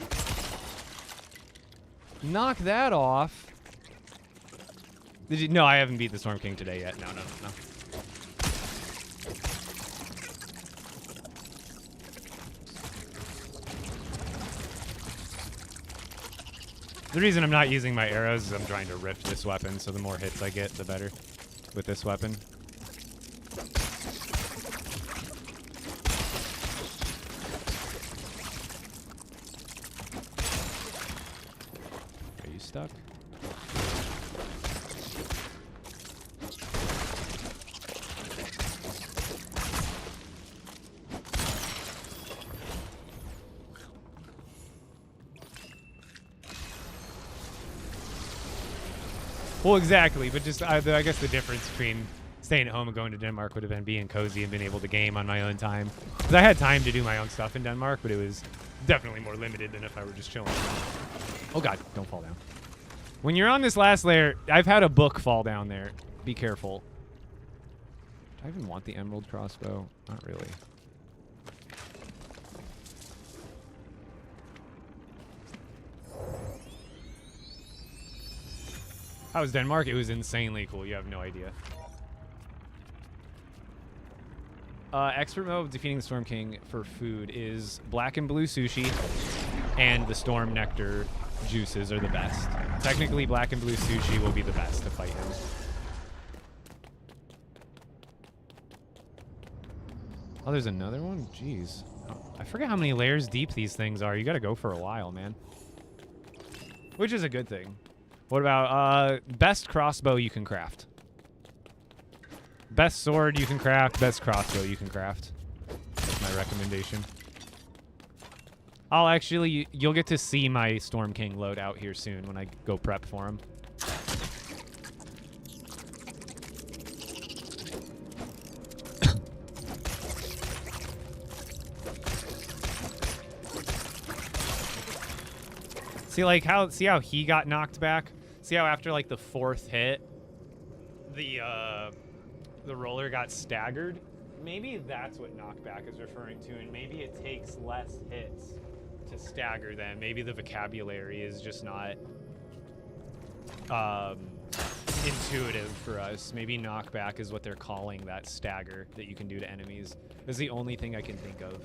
Knock that off. Did you? No, I haven't beat the Storm King today yet. No. The reason I'm not using my arrows is I'm trying to rift this weapon, so the more hits I get, the better with this weapon. Are you stuck? Well, exactly, but just I guess the difference between staying at home and going to Denmark would have been being cozy and being able to game on my own time. Because I had time to do my own stuff in Denmark, but it was definitely more limited than if I were just chilling. Oh god, don't fall down. When you're on this last layer, I've had a book fall down there. Be careful. Do I even want the emerald crossbow? Not really. How was Denmark? It was insanely cool. You have no idea. Expert mode of defeating the Storm King for food is black and blue sushi, and the Storm Nectar juices are the best. Technically, black and blue sushi will be the best to fight him. Oh, there's another one? Jeez. Oh, I forget how many layers deep these things are. You gotta go for a while, man. Which is a good thing. What about best crossbow you can craft? Best sword you can craft, best crossbow you can craft. That's my recommendation. I'll actually, you'll get to see my Storm King loadout here soon when I go prep for him. See how he got knocked back? See how after like the 4th hit, the roller got staggered? Maybe that's what knockback is referring to, and maybe it takes less hits to stagger them. Maybe the vocabulary is just not intuitive for us. Maybe knockback is what they're calling that stagger that you can do to enemies. Is the only thing I can think of.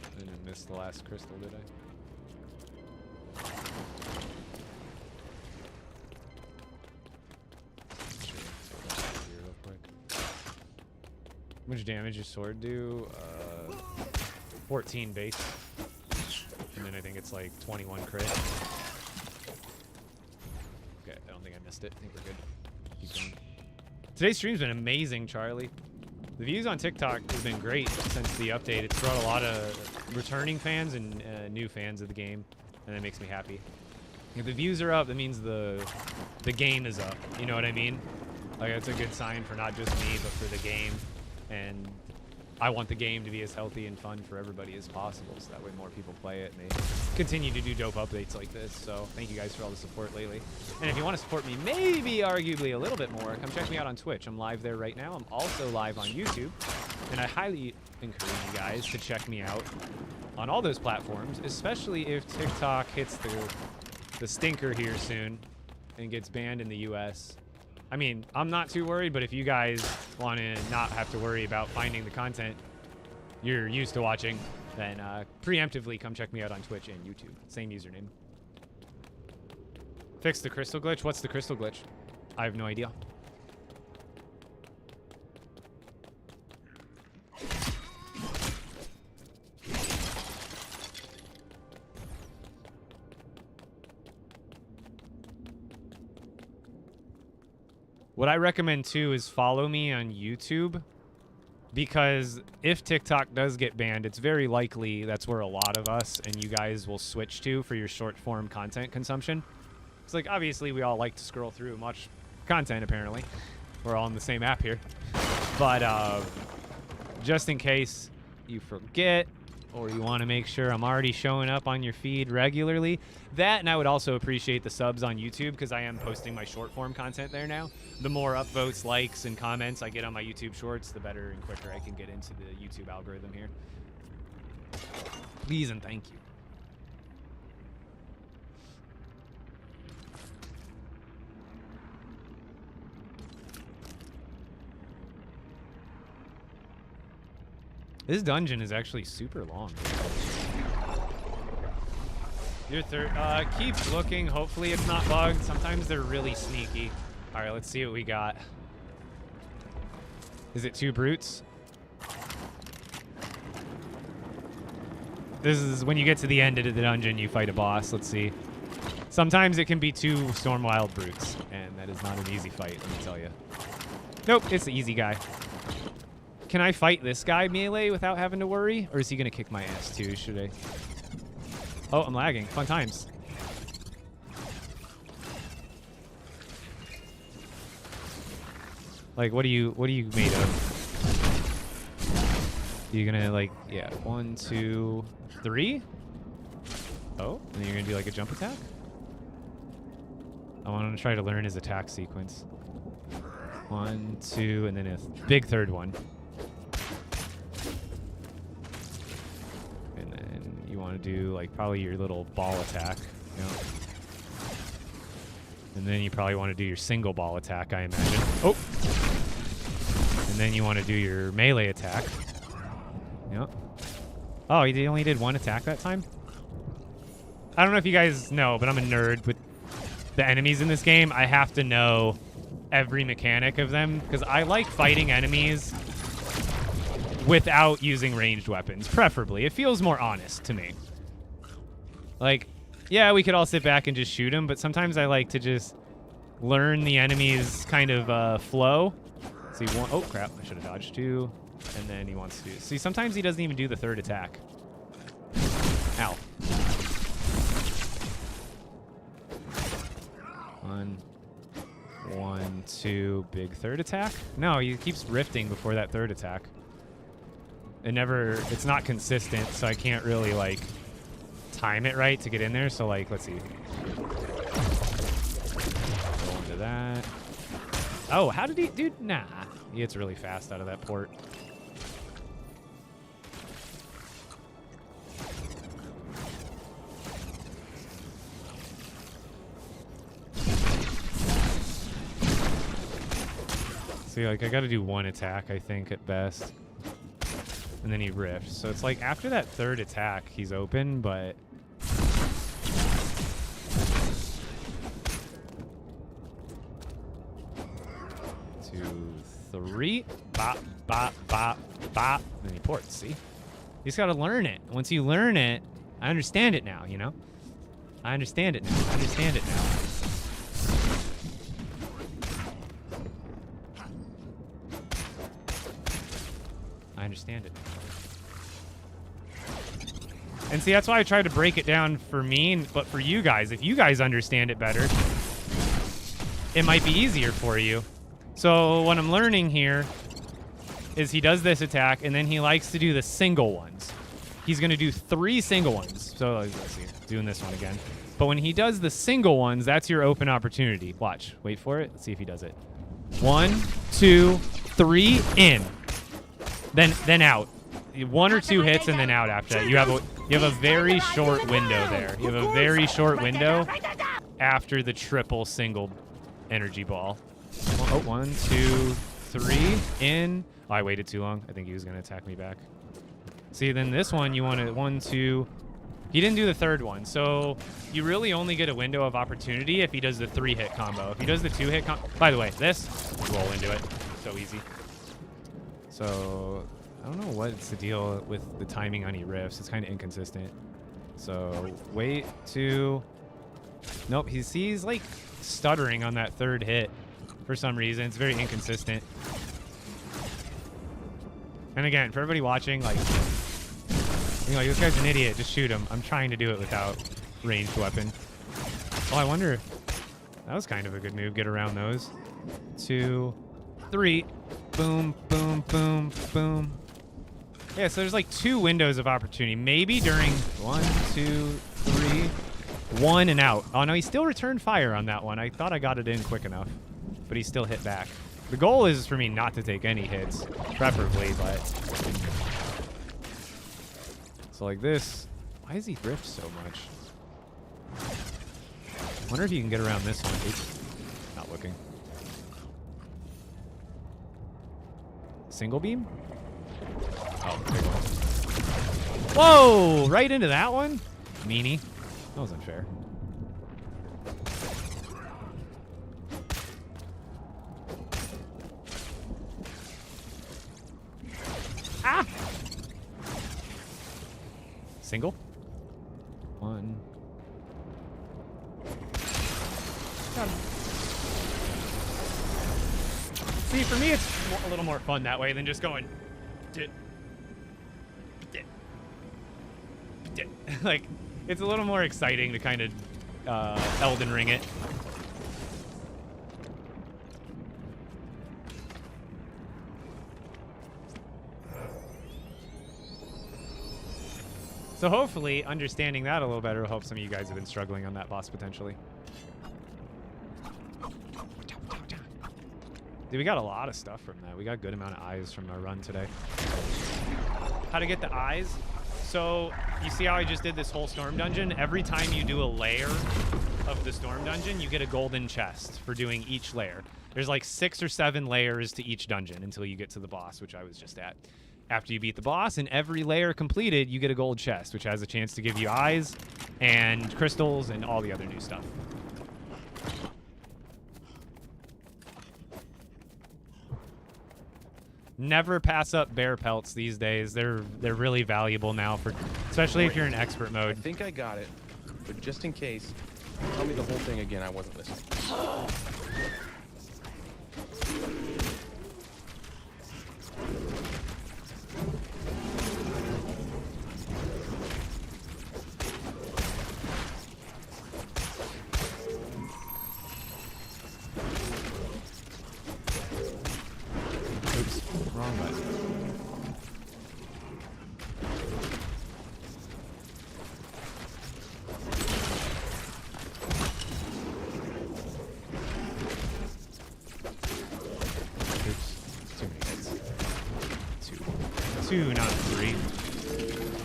I didn't miss the last crystal, did I? How much damage does sword do? 14 base. And then I think it's like 21 crit. Okay, I don't think I missed it. I think we're good. Keep going. Today's stream's been amazing, Charlie. The views on TikTok have been great since the update. It's brought a lot of returning fans and new fans of the game, and that makes me happy. If the views are up, that means the game is up. You know what I mean? Like, that's a good sign for not just me, but for the game. And I want the game to be as healthy and fun for everybody as possible, so that way more people play it and they continue to do dope updates like this. So thank you guys for all the support lately. And if you want to support me maybe arguably a little bit more, come check me out on Twitch. I'm live there right now. I'm also live on YouTube, and I highly encourage you guys to check me out on all those platforms, especially if TikTok hits the stinker here soon and gets banned in the US. I mean, I'm not too worried, but if you guys want to not have to worry about finding the content you're used to watching, then preemptively come check me out on Twitch and YouTube. Same username. Fix the crystal glitch? What's the crystal glitch? I have no idea. What I recommend too is follow me on YouTube, because if TikTok does get banned, it's very likely that's where a lot of us and you guys will switch to for your short form content consumption. It's like, obviously we all like to scroll through and watch content, apparently. We're all in the same app here. But just in case you forget, or you want to make sure I'm already showing up on your feed regularly, that, and I would also appreciate the subs on YouTube, because I am posting my short form content there now. The more upvotes, likes, and comments I get on my YouTube shorts, the better and quicker I can get into the YouTube algorithm here. Please and thank you. This dungeon is actually super long. Your third, keep looking. Hopefully it's not bugged. Sometimes they're really sneaky. All right, let's see what we got. Is it 2 brutes? This is when you get to the end of the dungeon, you fight a boss. Let's see. Sometimes it can be 2 Stormwild brutes, and that is not an easy fight, let me tell you. Nope, it's the easy guy. Can I fight this guy melee without having to worry? Or is he going to kick my ass too? Should I? Oh, I'm lagging. Fun times. Like, what are you made of? Are you going to, like, yeah, 1, 2, 3? Oh, and then you're going to do, like, a jump attack? I want to try to learn his attack sequence. 1, 2, and then a big third one. You want to do like probably your little ball attack, you know? And then you probably want to do your single ball attack, I imagine. Oh! And then you want to do your melee attack. Yep. Oh, he only did 1 attack that time? I don't know if you guys know, but I'm a nerd with the enemies in this game. I have to know every mechanic of them, because I like fighting enemies without using ranged weapons, preferably. It feels more honest to me. Like, yeah, we could all sit back and just shoot him, but sometimes I like to just learn the enemy's kind of flow. See, 1, oh crap, I should have dodged 2, and then he wants to. See, sometimes he doesn't even do the 3rd attack. Ow. 1, 1, 2, big third attack. No, he keeps rifting before that third attack. It's not consistent, so I can't really like time it right to get in there. So like, let's see. Go into that. Oh, how did he, dude? Nah, he gets really fast out of that port. See, like, I gotta do one attack, I think, at best. And then he riffs. So it's like, after that third attack, he's open, but... 2, 3. Bop, bop, bop, bop. Then he ports, see? You just gotta learn it. Once you learn it, I understand it now, you know? I understand it now. I understand it now. I understand it. And see, that's why I tried to break it down for me, but for you guys, if you guys understand it better, it might be easier for you. So what I'm learning here is he does this attack, and then he likes to do the single ones. He's going to do 3 single ones. So let's see, doing this one again. But when he does the single ones, that's your open opportunity. Watch, wait for it. Let's see if he does it. 1, 2, 3, in. Then out. 1 or 2 hits and then out after that. You have a very short window there. You have a very short window after the triple single energy ball. Oh, 1, 2, 3, in. Oh, I waited too long. I think he was going to attack me back. See, then this one, you want to 1, 2. He didn't do the third one, so you really only get a window of opportunity if he does the 3-hit combo. If he does the 2-hit combo, by the way, this, roll into it. So easy. So I don't know what's the deal with the timing on riffs. It's kind of inconsistent. So wait to. Nope, he's like stuttering on that 3rd hit for some reason. It's very inconsistent. And again, for everybody watching, like, you know, this guy's an idiot. Just shoot him. I'm trying to do it without ranged weapon. Oh, I wonder. That was kind of a good move. Get around those. 2, 3. Boom, boom, boom, boom. Yeah, so there's like 2 windows of opportunity. Maybe during 1, 2, 3, 1 and out. Oh, no, he still returned fire on that one. I thought I got it in quick enough, but he still hit back. The goal is for me not to take any hits, preferably, but... So like this, why does he drift so much? I wonder if you can get around this one. Oops. Not looking. Single beam? Oh, big one. Whoa! Right into that one? Meanie. That was unfair. Ah! Single? 1. Got him. See, for me, it's a little more fun that way than just going... Like, it's a little more exciting to kind of Elden Ring it. So hopefully, understanding that a little better will help some of you guys who have been struggling on that boss potentially. Dude, we got a lot of stuff from that. We got a good amount of eyes from our run today. How to get the eyes? So, you see how I just did this whole storm dungeon? Every time you do a layer of the storm dungeon, you get a golden chest for doing each layer. There's like 6 or 7 layers to each dungeon until you get to the boss, which I was just at. After you beat the boss, and every layer completed, you get a gold chest, which has a chance to give you eyes and crystals and all the other new stuff. Never pass up bear pelts these days. They're really valuable now, for especially if you're in expert mode. I think I got it, but just in case, tell me the whole thing again. I wasn't listening. but... Oops. Too many hits. Two, not three.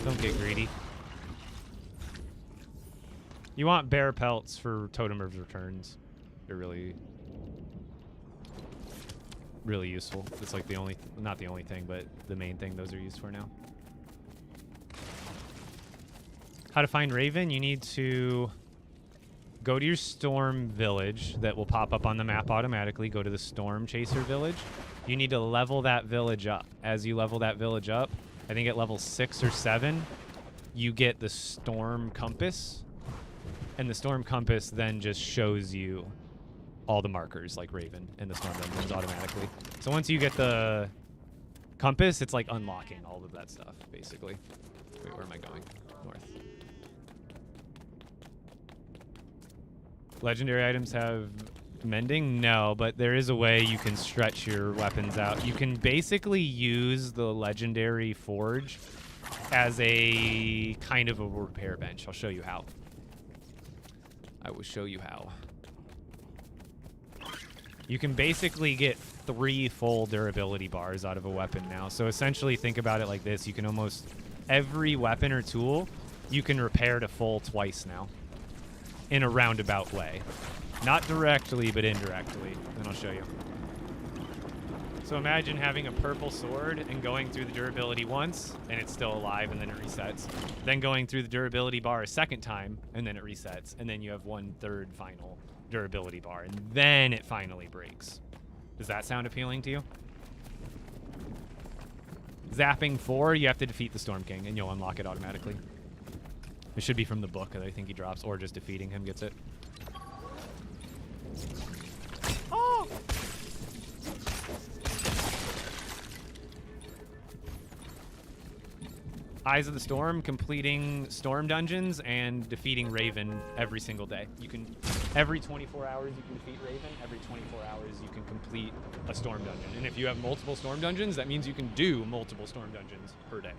Don't get greedy. You want bear pelts for Totem of Returns. They're really useful. It's like the only, not the only thing, but the main thing those are used for now. How to find Raven? You need to go to your Storm Village that will pop up on the map automatically. Go to the Storm Chaser Village. You need to level that village up. As you level that village up, I think at level 6 or 7, you get the Storm Compass. And the Storm Compass then just shows you all the markers like Raven and the Storm Dungeons automatically. So once you get the compass, it's like unlocking all of that stuff, basically. Wait, where am I going? North. Legendary items have mending? No, but there is a way you can stretch your weapons out. You can basically use the legendary forge as a kind of a repair bench. I'll show you how. I will show you how. You can basically get 3 full durability bars out of a weapon now. So essentially think about it like this. You can almost, every weapon or tool, you can repair to full twice now. In a roundabout way. Not directly, but indirectly. And I'll show you. So imagine having a purple sword and going through the durability once, and it's still alive, and then it resets. Then going through the durability bar a second time, and then it resets. And then you have 1/3 final durability bar, and then it finally breaks. Does that sound appealing to you? Zapping 4, you have to defeat the Storm King, and you'll unlock it automatically. It should be from the book that I think he drops, or just defeating him gets it. Oh! Eyes of the Storm, completing Storm Dungeons and defeating Raven every single day. You can, every 24 hours you can defeat Raven, every 24 hours you can complete a Storm Dungeon. And if you have multiple Storm Dungeons, that means you can do multiple Storm Dungeons per day.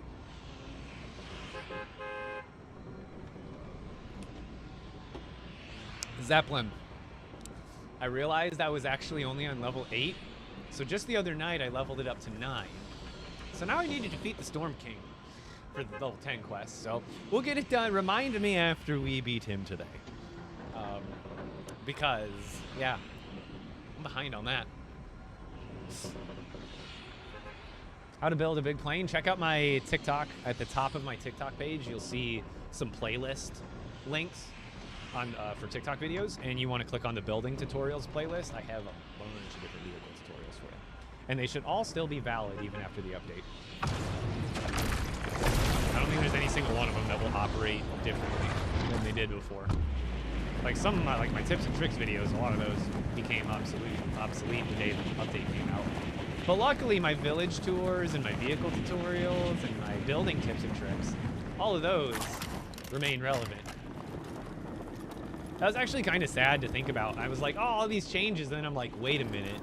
Zeppelin. I realized I was actually only on level 8, so just the other night I leveled it up to 9. So now I need to defeat the Storm King for the level 10 quest, so we'll get it done. Remind me after we beat him today. Because, yeah, I'm behind on that. How to build a big plane? Check out my TikTok. At the top of my TikTok page, you'll see some playlist links on for TikTok videos, and you want to click on the building tutorials playlist. I have a bunch of different vehicle tutorials for you. And they should all still be valid even after the update. I don't think there's any single one of them that will operate differently than they did before. Like some of my, like my tips and tricks videos, a lot of those became obsolete the day the update came out. But luckily my village tours and my vehicle tutorials and my building tips and tricks, all of those remain relevant. That was actually kind of sad to think about. I was like, oh, all these changes, and then I'm like, wait a minute.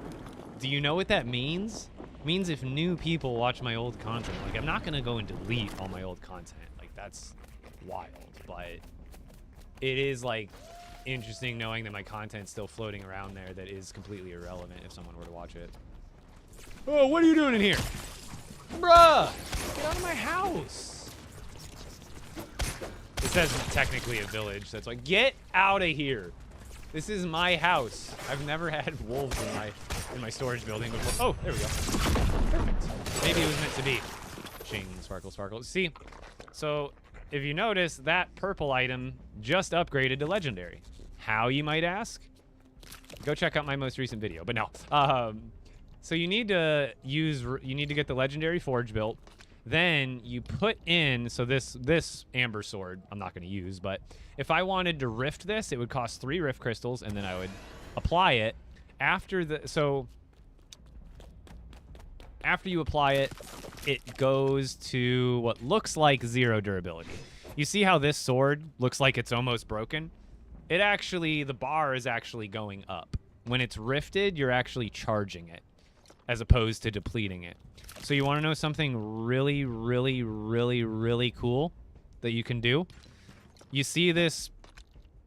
Do you know what that means? It means if new people watch my old content, like I'm not gonna go and delete all my old content. Like that's wild, but it is like interesting knowing that my content's still floating around there that is completely irrelevant if someone were to watch it. Oh, what are you doing in here? Bruh, get out of my house. It says technically a village, so it's like, get out of here. This is my house. I've never had wolves in my storage building before. Oh, there we go. Perfect. Maybe it was meant to be. Ching, sparkle, sparkle. See, so if you notice, that purple item just upgraded to legendary. How, you might ask? Go check out my most recent video, but no. So you need to get the legendary forge built. Then you put in, so this amber sword I'm not going to use, but if I wanted to rift this, it would cost 3 rift crystals, and then I would apply it. After you apply it, it goes to what looks like 0 durability. You see how this sword looks like it's almost broken? It actually, the bar is actually going up. When it's rifted, you're actually charging it. as opposed to depleting it. So you want to know something really, really, really, really cool that you can do? You see this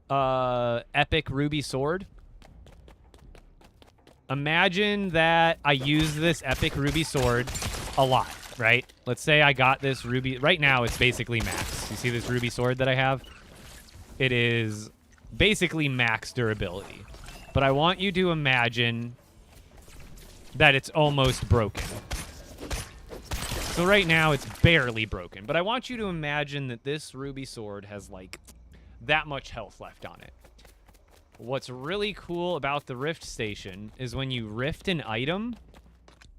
epic ruby sword? Imagine that I use this epic ruby sword a lot, right? Let's say I got this ruby. Right now, it's basically max. You see this ruby sword that I have? It is basically max durability. But I want you to imagine that it's almost broken. So right now, it's barely broken. But I want you to imagine that this ruby sword has, like, that much health left on it. What's really cool about the Rift Station is when you rift an item,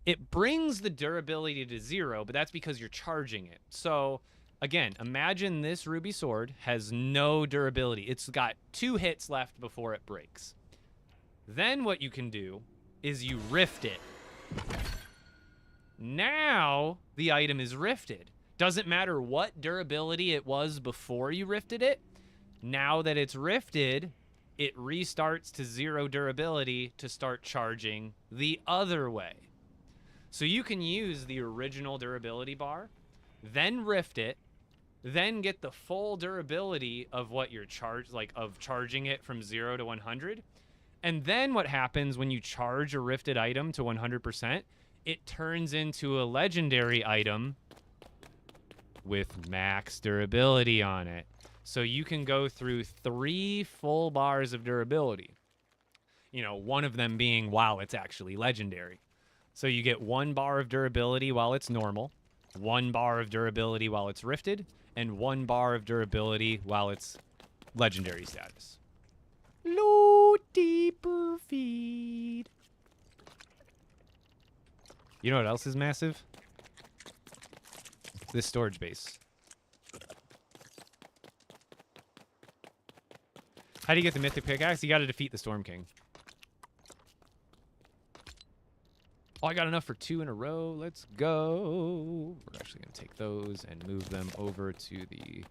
it brings the durability to 0, but that's because you're charging it. So, again, imagine this ruby sword has no durability. It's got 2 hits left before it breaks. Then what you can do is you rift it. Now the item is rifted. Doesn't matter what durability it was before you rifted it. Now that it's rifted, it restarts to 0 durability to start charging the other way. So you can use the original durability bar, then rift it, then get the full durability of what you're charging it from 0 to 100. And then what happens when you charge a rifted item to 100%, it turns into a legendary item with max durability on it. So you can go through 3 full bars of durability. You know, one of them being while it's actually legendary. So you get 1 bar of durability while it's normal, 1 bar of durability while it's rifted, and 1 bar of durability while it's legendary status. Loot deeper feed. You know what else is massive? This storage base. How do you get the mythic pickaxe? You got to defeat the Storm King. Oh, I got enough for 2 in a row. Let's go. We're actually going to take those and move them over to the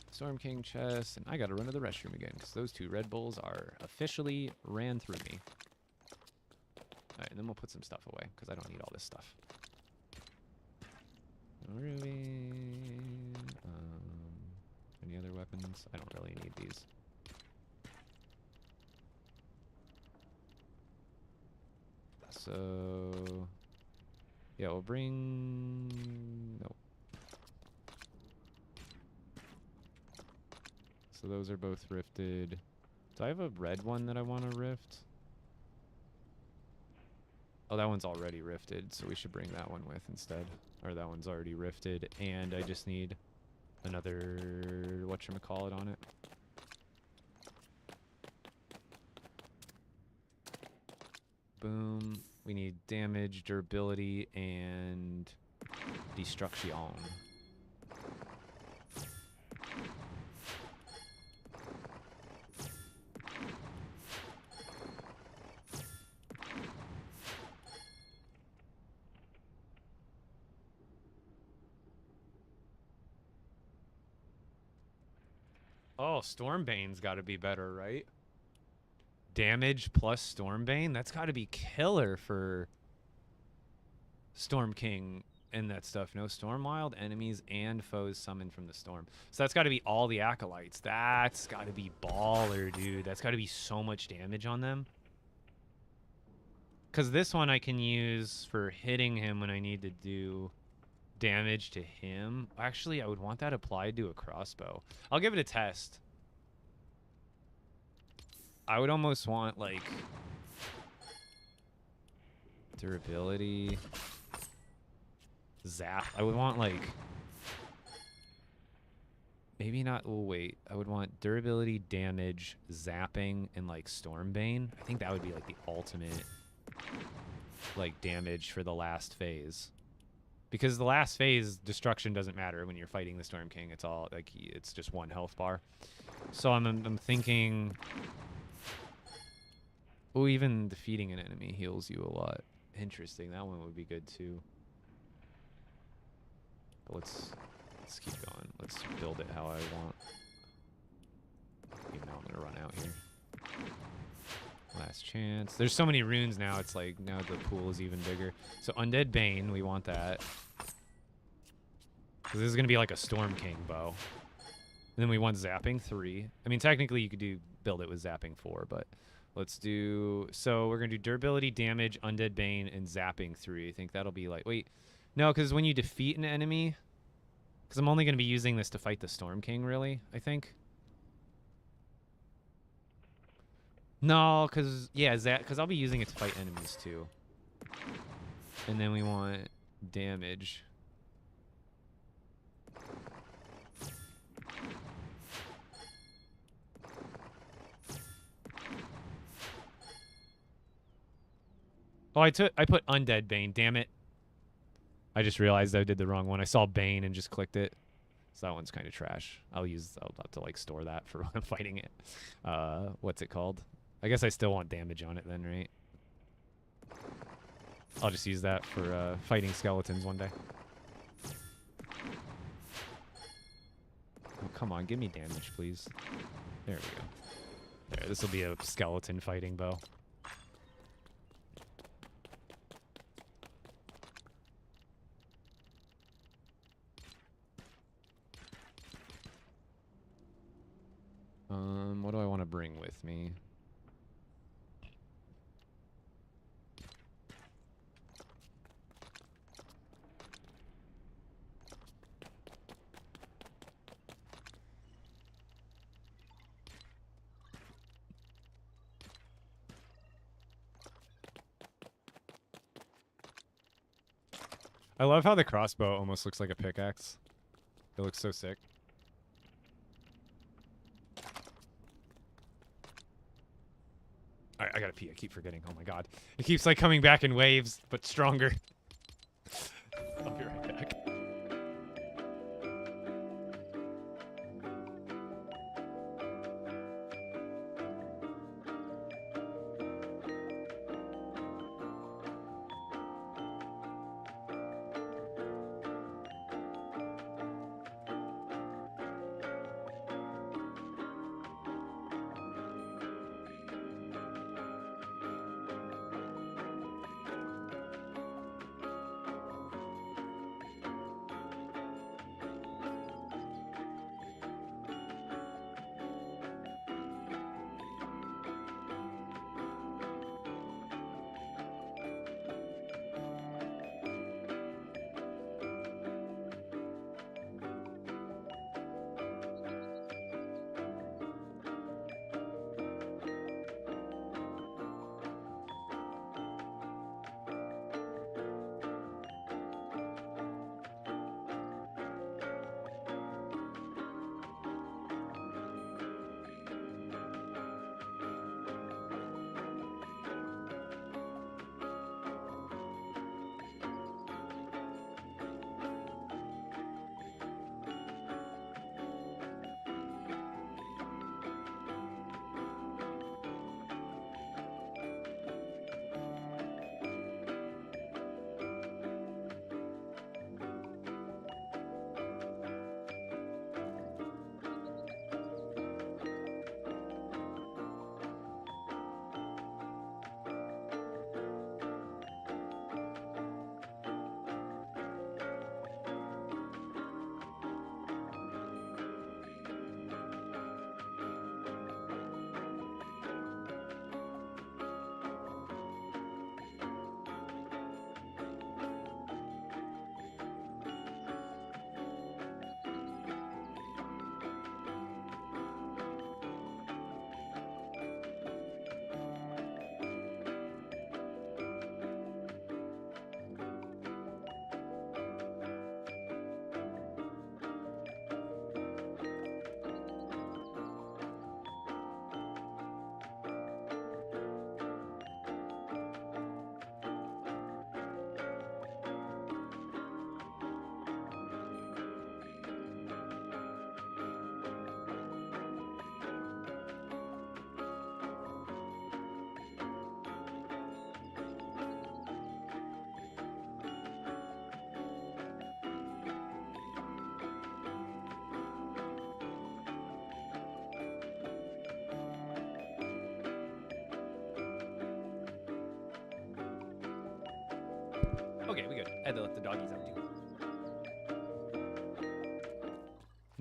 Storm King chest. And I got to run to the restroom again because those 2 Red Bulls are officially ran through me. All right, and then we'll put some stuff away because I don't need all this stuff. Ruby. Any other weapons? I don't really need these. So, yeah, we'll bring... Nope. So those are both rifted. Do I have a red one that I want to rift? Oh, that one's already rifted, so we should bring that one with instead. Or that one's already rifted, and I just need another whatchamacallit on it. Boom. We need damage, durability, and destruction. Oh, Stormbane's got to be better, right? Damage plus Stormbane? That's got to be killer for Storm King and that stuff. No Stormwild, enemies, and foes summoned from the storm. So that's got to be all the Acolytes. That's got to be baller, dude. That's got to be so much damage on them. Because this one I can use for hitting him when I need to do damage to him. Actually, I would want that applied to a crossbow. I'll give it a test. I would almost want, like, durability, zap. I would want, like, maybe not, oh, wait. I would want durability, damage, zapping, and, like, Stormbane. I think that would be, like, the ultimate, like, damage for the last phase. Because the last phase, destruction doesn't matter when you're fighting the Storm King. It's all, like, it's just 1 health bar. So I'm thinking... Oh, even defeating an enemy heals you a lot. Interesting. That one would be good too. But let's keep going. Let's build it how I want. Even though I'm gonna run out here. Last chance. There's so many runes now, it's like, now the pool is even bigger. So Undead Bane, we want that. Because this is going to be like a Storm King bow. And then we want Zapping 3. I mean, technically you could build it with Zapping 4, but let's do... So we're going to do Durability, Damage, Undead Bane, and Zapping 3. I think that'll be like... Wait. No, because when you defeat an enemy... Because I'm only going to be using this to fight the Storm King, really, I think. No, because... Yeah, because I'll be using it to fight enemies, too. And then we want damage. Oh, I put Undead Bane, damn it. I just realized I did the wrong one. I saw Bane and just clicked it. So that one's kind of trash. I'll have to like store that for when I'm fighting it. What's it called? I guess I still want damage on it then, right? I'll just use that for fighting skeletons one day. Oh, come on, give me damage, please. There we go. There, this will be a skeleton fighting bow. What do I want to bring with me? I love how the crossbow almost looks like a pickaxe. It looks so sick. I gotta pee. I keep forgetting. Oh my god. It keeps like coming back in waves, but stronger. I'll be right back.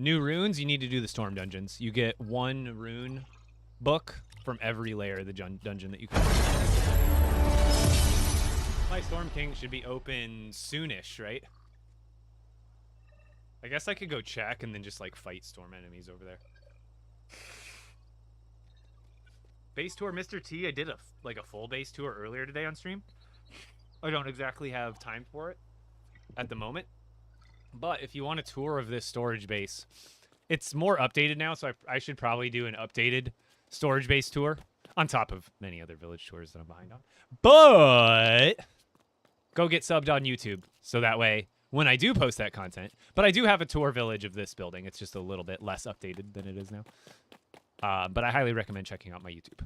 New runes, you need to do the storm dungeons. You get 1 rune book from every layer of the dungeon that you can. My Storm King should be open soonish, right? I guess I could go check and then just like fight storm enemies over there. Base tour, Mr. T. I did a full base tour earlier today on stream. I don't exactly have time for it at the moment. But if you want a tour of this storage base, it's more updated now, so I should probably do an updated storage base tour on top of many other village tours that I'm behind on. But go get subbed on YouTube so that way when I do post that content. But I do have a tour village of this building. It's just a little bit less updated than it is now. But I highly recommend checking out my YouTube.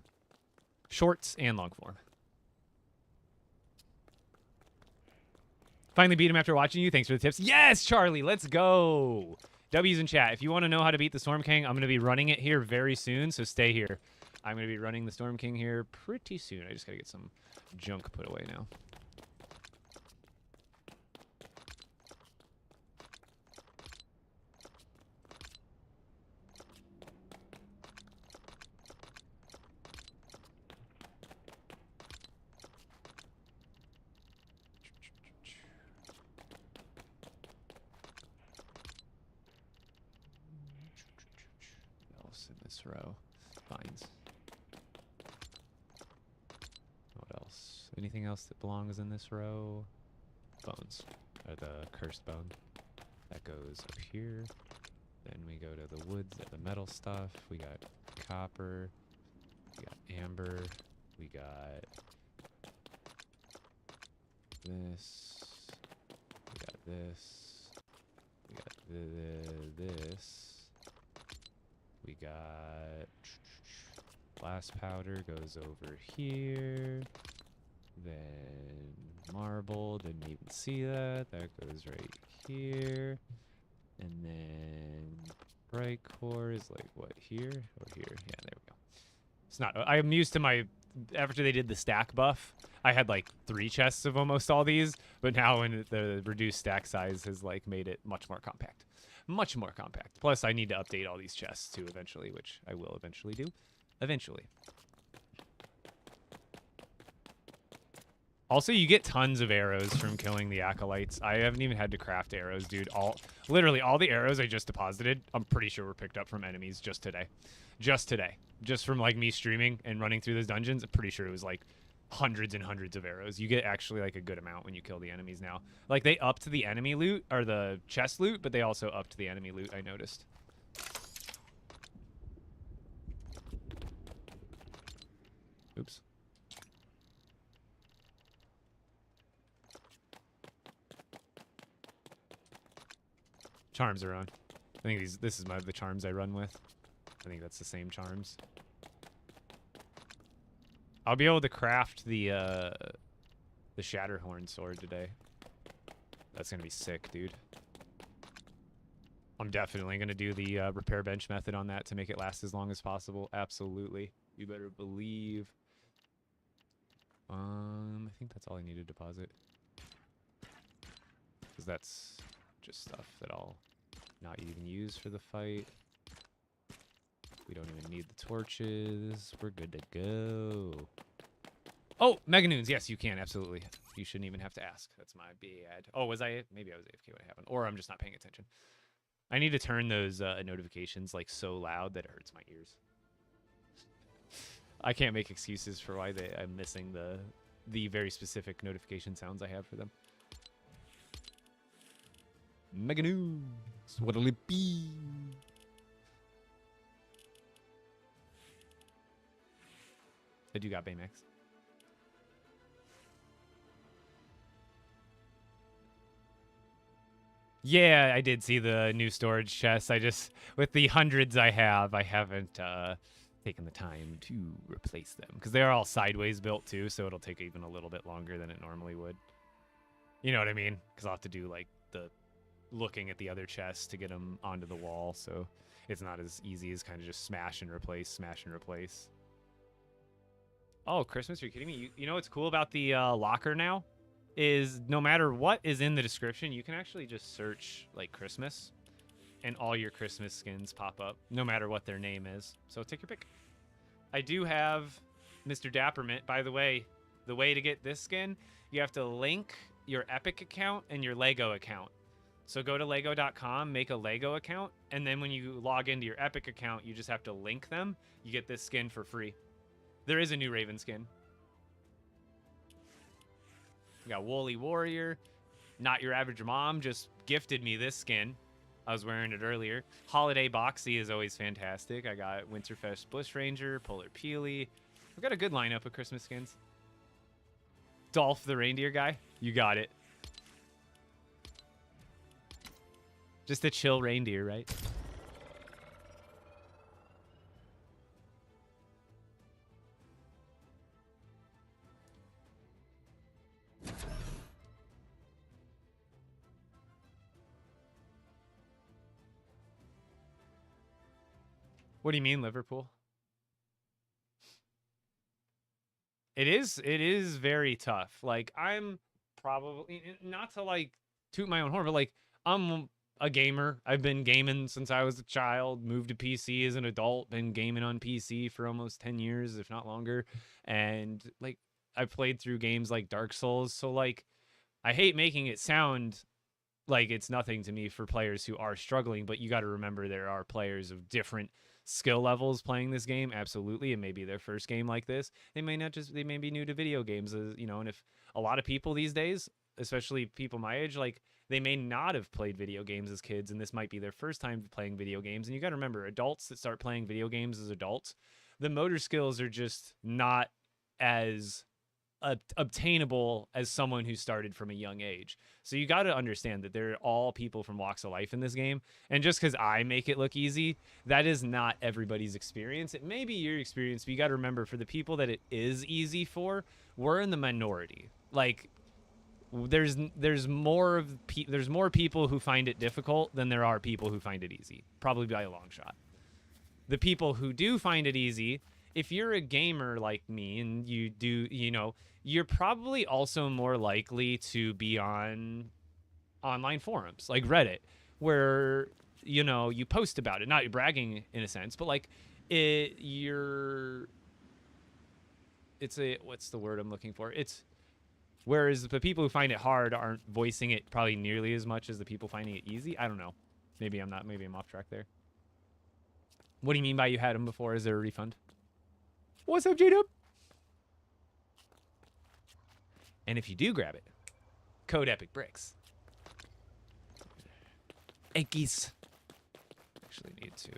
Shorts and long form. Finally beat him after watching you. Thanks for the tips. Yes, Charlie, let's go. W's in chat. If you want to know how to beat the Storm King, I'm going to be running it here very soon, so stay here. I'm going to be running the Storm King here pretty soon. I just got to get some junk put away now. Row. Vines. What else? Anything else that belongs in this row? Bones. Or the cursed bone. That goes up here. Then we go to the woods, the metal stuff. We got copper. We got amber. We got this. We got this. We got this. We got glass powder goes over here. Then marble, didn't even see that. That goes right here. And then bright core is like what, here or here? Yeah, there we go. It's not, I'm used to my, after they did the stack buff, I had like 3 chests of almost all these, but now when the reduced stack size has like made it much more compact. Much more compact. Plus, I need to update all these chests too eventually, which I will eventually do. Eventually. Also, you get tons of arrows from killing the acolytes. I haven't even had to craft arrows, dude. Literally, all the arrows I just deposited, I'm pretty sure were picked up from enemies just today. Just today. Just from like me streaming and running through those dungeons, I'm pretty sure it was like hundreds and hundreds of arrows. You get actually like a good amount when you kill the enemies now. Like they upped the enemy loot or the chest loot, but they also upped the enemy loot, I noticed. Oops. Charms are on. I think this is the charms I run with. I think that's the same charms. I'll be able to craft the Shatterhorn sword today. That's gonna be sick, dude. I'm definitely gonna do the repair bench method on that to make it last as long as possible. Absolutely. You better believe. I think that's all I need to deposit. Because that's just stuff that I'll not even use for the fight. We don't even need the torches. We're good to go. Oh, Mega Noons. Yes, you can. Absolutely. You shouldn't even have to ask. That's my bad. Oh, was I? Maybe I was AFK when it happened. Or I'm just not paying attention. I need to turn those notifications like so loud that it hurts my ears. I can't make excuses for why I'm missing the very specific notification sounds I have for them. Mega Noons. What'll it be? I do got Baymax. Yeah, I did see the new storage chest. I just, with the hundreds I haven't taken the time to replace them. Because they're all sideways built too, so it'll take even a little bit longer than it normally would. You know what I mean? Because I'll have to do like the looking at the other chests to get them onto the wall, so it's not as easy as kind of just smash and replace, smash and replace. Oh, Christmas? Are you kidding me? You know what's cool about the locker now? Is no matter what is in the description, you can actually just search like Christmas and all your Christmas skins pop up, no matter what their name is. So take your pick. I do have Mr. Dappermint. By the way to get this skin, you have to link your Epic account and your Lego account. So go to lego.com, make a Lego account, and then when you log into your Epic account, you just have to link them. You get this skin for free. There is a new Raven skin. We got Woolly Warrior. Not Your Average Mom just gifted me this skin. I was wearing it earlier. Holiday Boxy is always fantastic. I got Winterfest Bushranger, Polar Peely. We've got a good lineup of Christmas skins. Dolph the reindeer guy. You got it. Just a chill reindeer, right? What do you mean, Liverpool? It is very tough. Like, I'm probably, not to like toot my own horn, but like, I'm a gamer. I've been gaming since I was a child, moved to PC as an adult, been gaming on PC for almost 10 years, if not longer. And like, I've played through games like Dark Souls. So like, I hate making it sound like it's nothing to me for players who are struggling, but you got to remember there are players of different skill levels playing this game. Absolutely. It may be their first game like this. They may be new to video games, you know, and if a lot of people these days, especially people my age, like they may not have played video games as kids, and this might be their first time playing video games. And you got to remember, adults that start playing video games as adults, the motor skills are just not as obtainable as someone who started from a young age. So you got to understand that they're all people from walks of life in this game. And just because I make it look easy, that is not everybody's experience. It may be your experience, but you got to remember, for the people that it is easy for, we're in the minority. Like, there's more people who find it difficult than there are people who find it easy, probably by a long shot. The people who do find it easy, if you're a gamer like me and you do, you know, you're probably also more likely to be on online forums like Reddit, where, you know, you post about it. Not you're bragging in a sense, but like what's the word I'm looking for? Whereas the people who find it hard aren't voicing it probably nearly as much as the people finding it easy. I don't know. Maybe I'm off track there. What do you mean by you had them before? Is there a refund? What's up, J-Dub? And if you do grab it, code Epic Bricks. Enkies. Actually need to.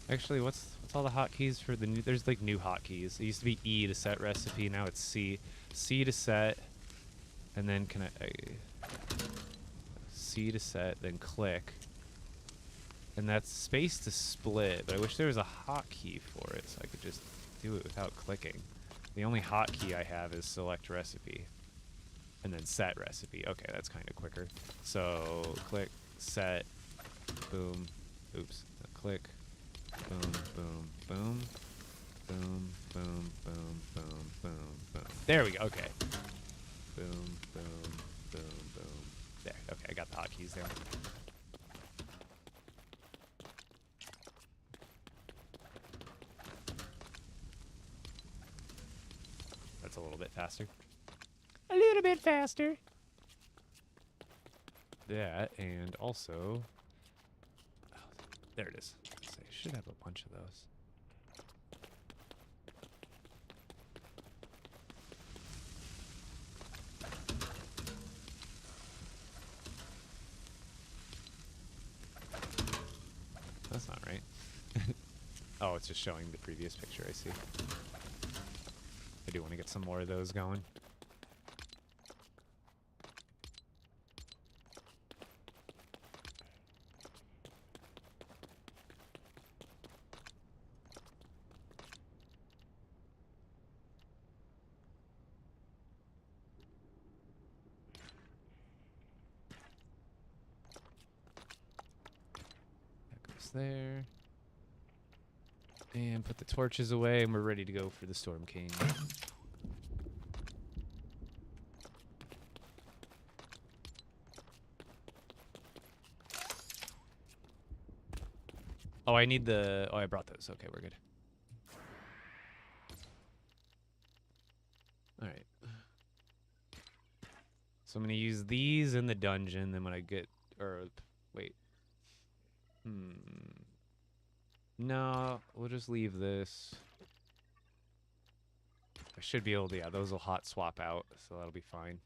Actually, what's all the hotkeys for the new? There's like new hotkeys. It used to be E to set recipe. Now it's C. C to set, and then C to set, then click, and that's space to split. But I wish there was a hotkey for it, so I could just do it without clicking. The only hotkey I have is select recipe, and then set recipe. Okay, that's kind of quicker. So click, set, boom, oops, click. Boom, boom, boom, boom, boom, boom, boom, boom, boom. There we go. Okay. Boom, boom, boom, boom. There. Okay, I got the hotkeys there. That's a little bit faster. A little bit faster. That, and also... Oh, there it is. Should have a bunch of those. That's not right. Oh, it's just showing the previous picture, I see. I do want to get some more of those going. this there. And put the torches away, and we're ready to go for the Storm King. Oh, I need the... Oh, I brought those. Okay, we're good. Alright. So I'm going to use these in the dungeon, then when I get... Or, wait. No, we'll just leave this. I should be able to... Yeah, those will hot swap out, so that'll be fine.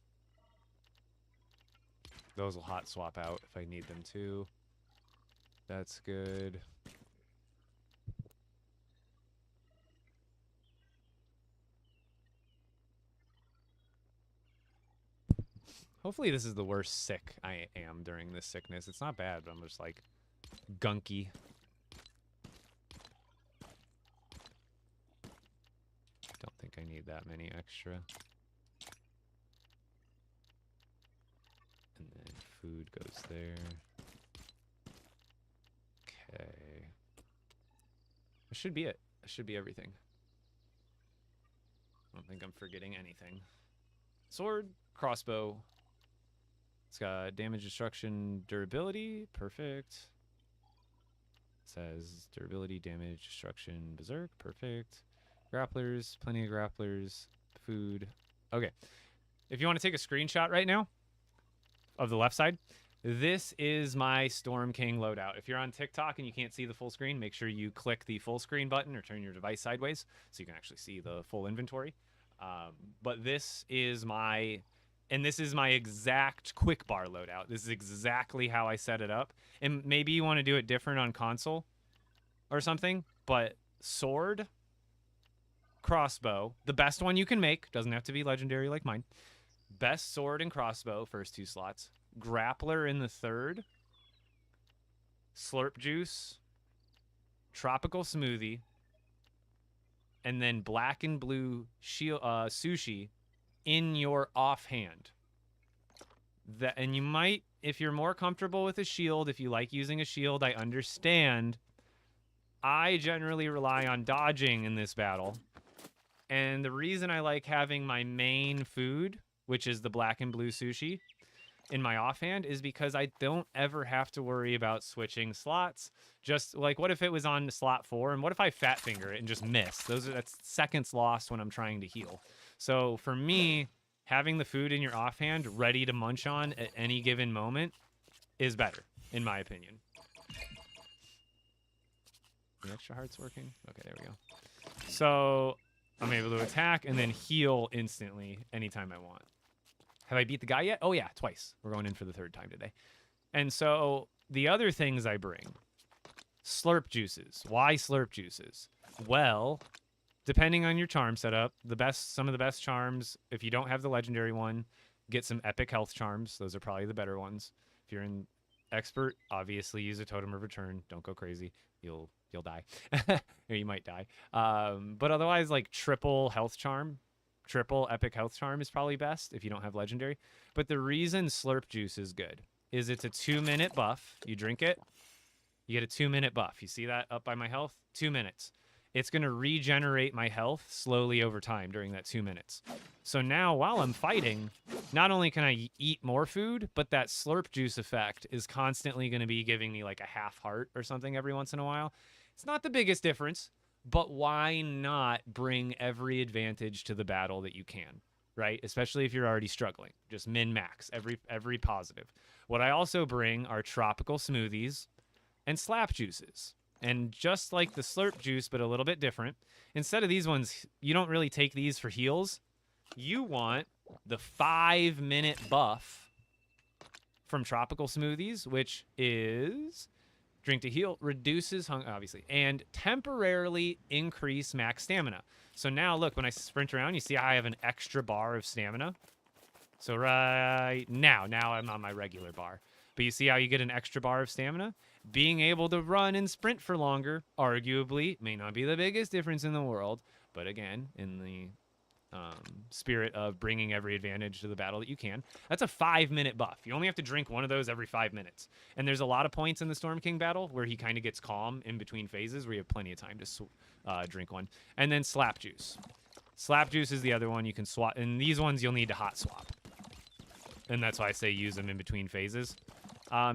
Those will hot swap out if I need them to. That's good. Hopefully this is the worst sick I am during this sickness. It's not bad, but I'm just like gunky. Don't think I need that many extra. And then food goes there. Okay. That should be it. That should be everything. I don't think I'm forgetting anything. Sword, crossbow. It's got damage, destruction, durability. Perfect. It says durability, damage, destruction, berserk. Perfect. Grapplers, plenty of grapplers. Food. Okay. If you want to take a screenshot right now of the left side, this is my Storm King loadout. If you're on TikTok and you can't see the full screen, make sure you click the full screen button or turn your device sideways so you can actually see the full inventory. But this is my... And this is my exact quick bar loadout. This is exactly how I set it up. And maybe you want to do it different on console or something. But sword, crossbow, the best one you can make. Doesn't have to be legendary like mine. Best sword and crossbow, first 2 slots. Grappler in the 3rd. Slurp juice. Tropical smoothie. And then black and blue shield, sushi in your offhand. And you might, if you're more comfortable with a shield, if you like using a shield, I understand. I generally rely on dodging in this battle. And the reason I like having my main food, which is the black and blue sushi, in my offhand is because I don't ever have to worry about switching slots. Just like, what if it was on slot 4, and what if I fat finger it and just miss? That's seconds lost when I'm trying to heal. So for me, having the food in your offhand ready to munch on at any given moment is better, in my opinion. The extra heart's working? Okay, there we go. So I'm able to attack and then heal instantly anytime I want. Have I beat the guy yet? Oh yeah, twice. We're going in for the 3rd time today. And so the other things I bring, slurp juices. Why slurp juices? Well, depending on your charm setup, some of the best charms, if you don't have the legendary one, get some epic health charms. Those are probably the better ones. If you're an expert, obviously use a totem of return. Don't go crazy. You'll die. Or you might die. But otherwise, like triple health charm, triple epic health charm is probably best if you don't have legendary. But the reason slurp juice is good is it's a 2-minute buff. You drink it, you get a 2-minute buff. You see that up by my health? 2 minutes. It's going to regenerate my health slowly over time during that 2 minutes. So now while I'm fighting, not only can I eat more food, but that slurp juice effect is constantly going to be giving me like a half heart or something every once in a while. It's not the biggest difference, but why not bring every advantage to the battle that you can, right? Especially if you're already struggling. Just min-max every positive. What I also bring are tropical smoothies and slap juices. And just like the slurp juice, but a little bit different, instead of these ones, you don't really take these for heals. You want the 5-minute buff from tropical smoothies, which is drink to heal, reduces hunger, obviously, and temporarily increase max stamina. So now, look, when I sprint around, you see I have an extra bar of stamina. So right now I'm on my regular bar. But you see how you get an extra bar of stamina? Being able to run and sprint for longer, arguably, may not be the biggest difference in the world. But again, in the spirit of bringing every advantage to the battle that you can. That's a 5-minute buff. You only have to drink one of those every 5 minutes. And there's a lot of points in the Storm King battle where he kind of gets calm in between phases where you have plenty of time to drink one. And then Slap Juice. Slap Juice is the other one you can swap. And these ones you'll need to hot swap. And that's why I say use them in between phases.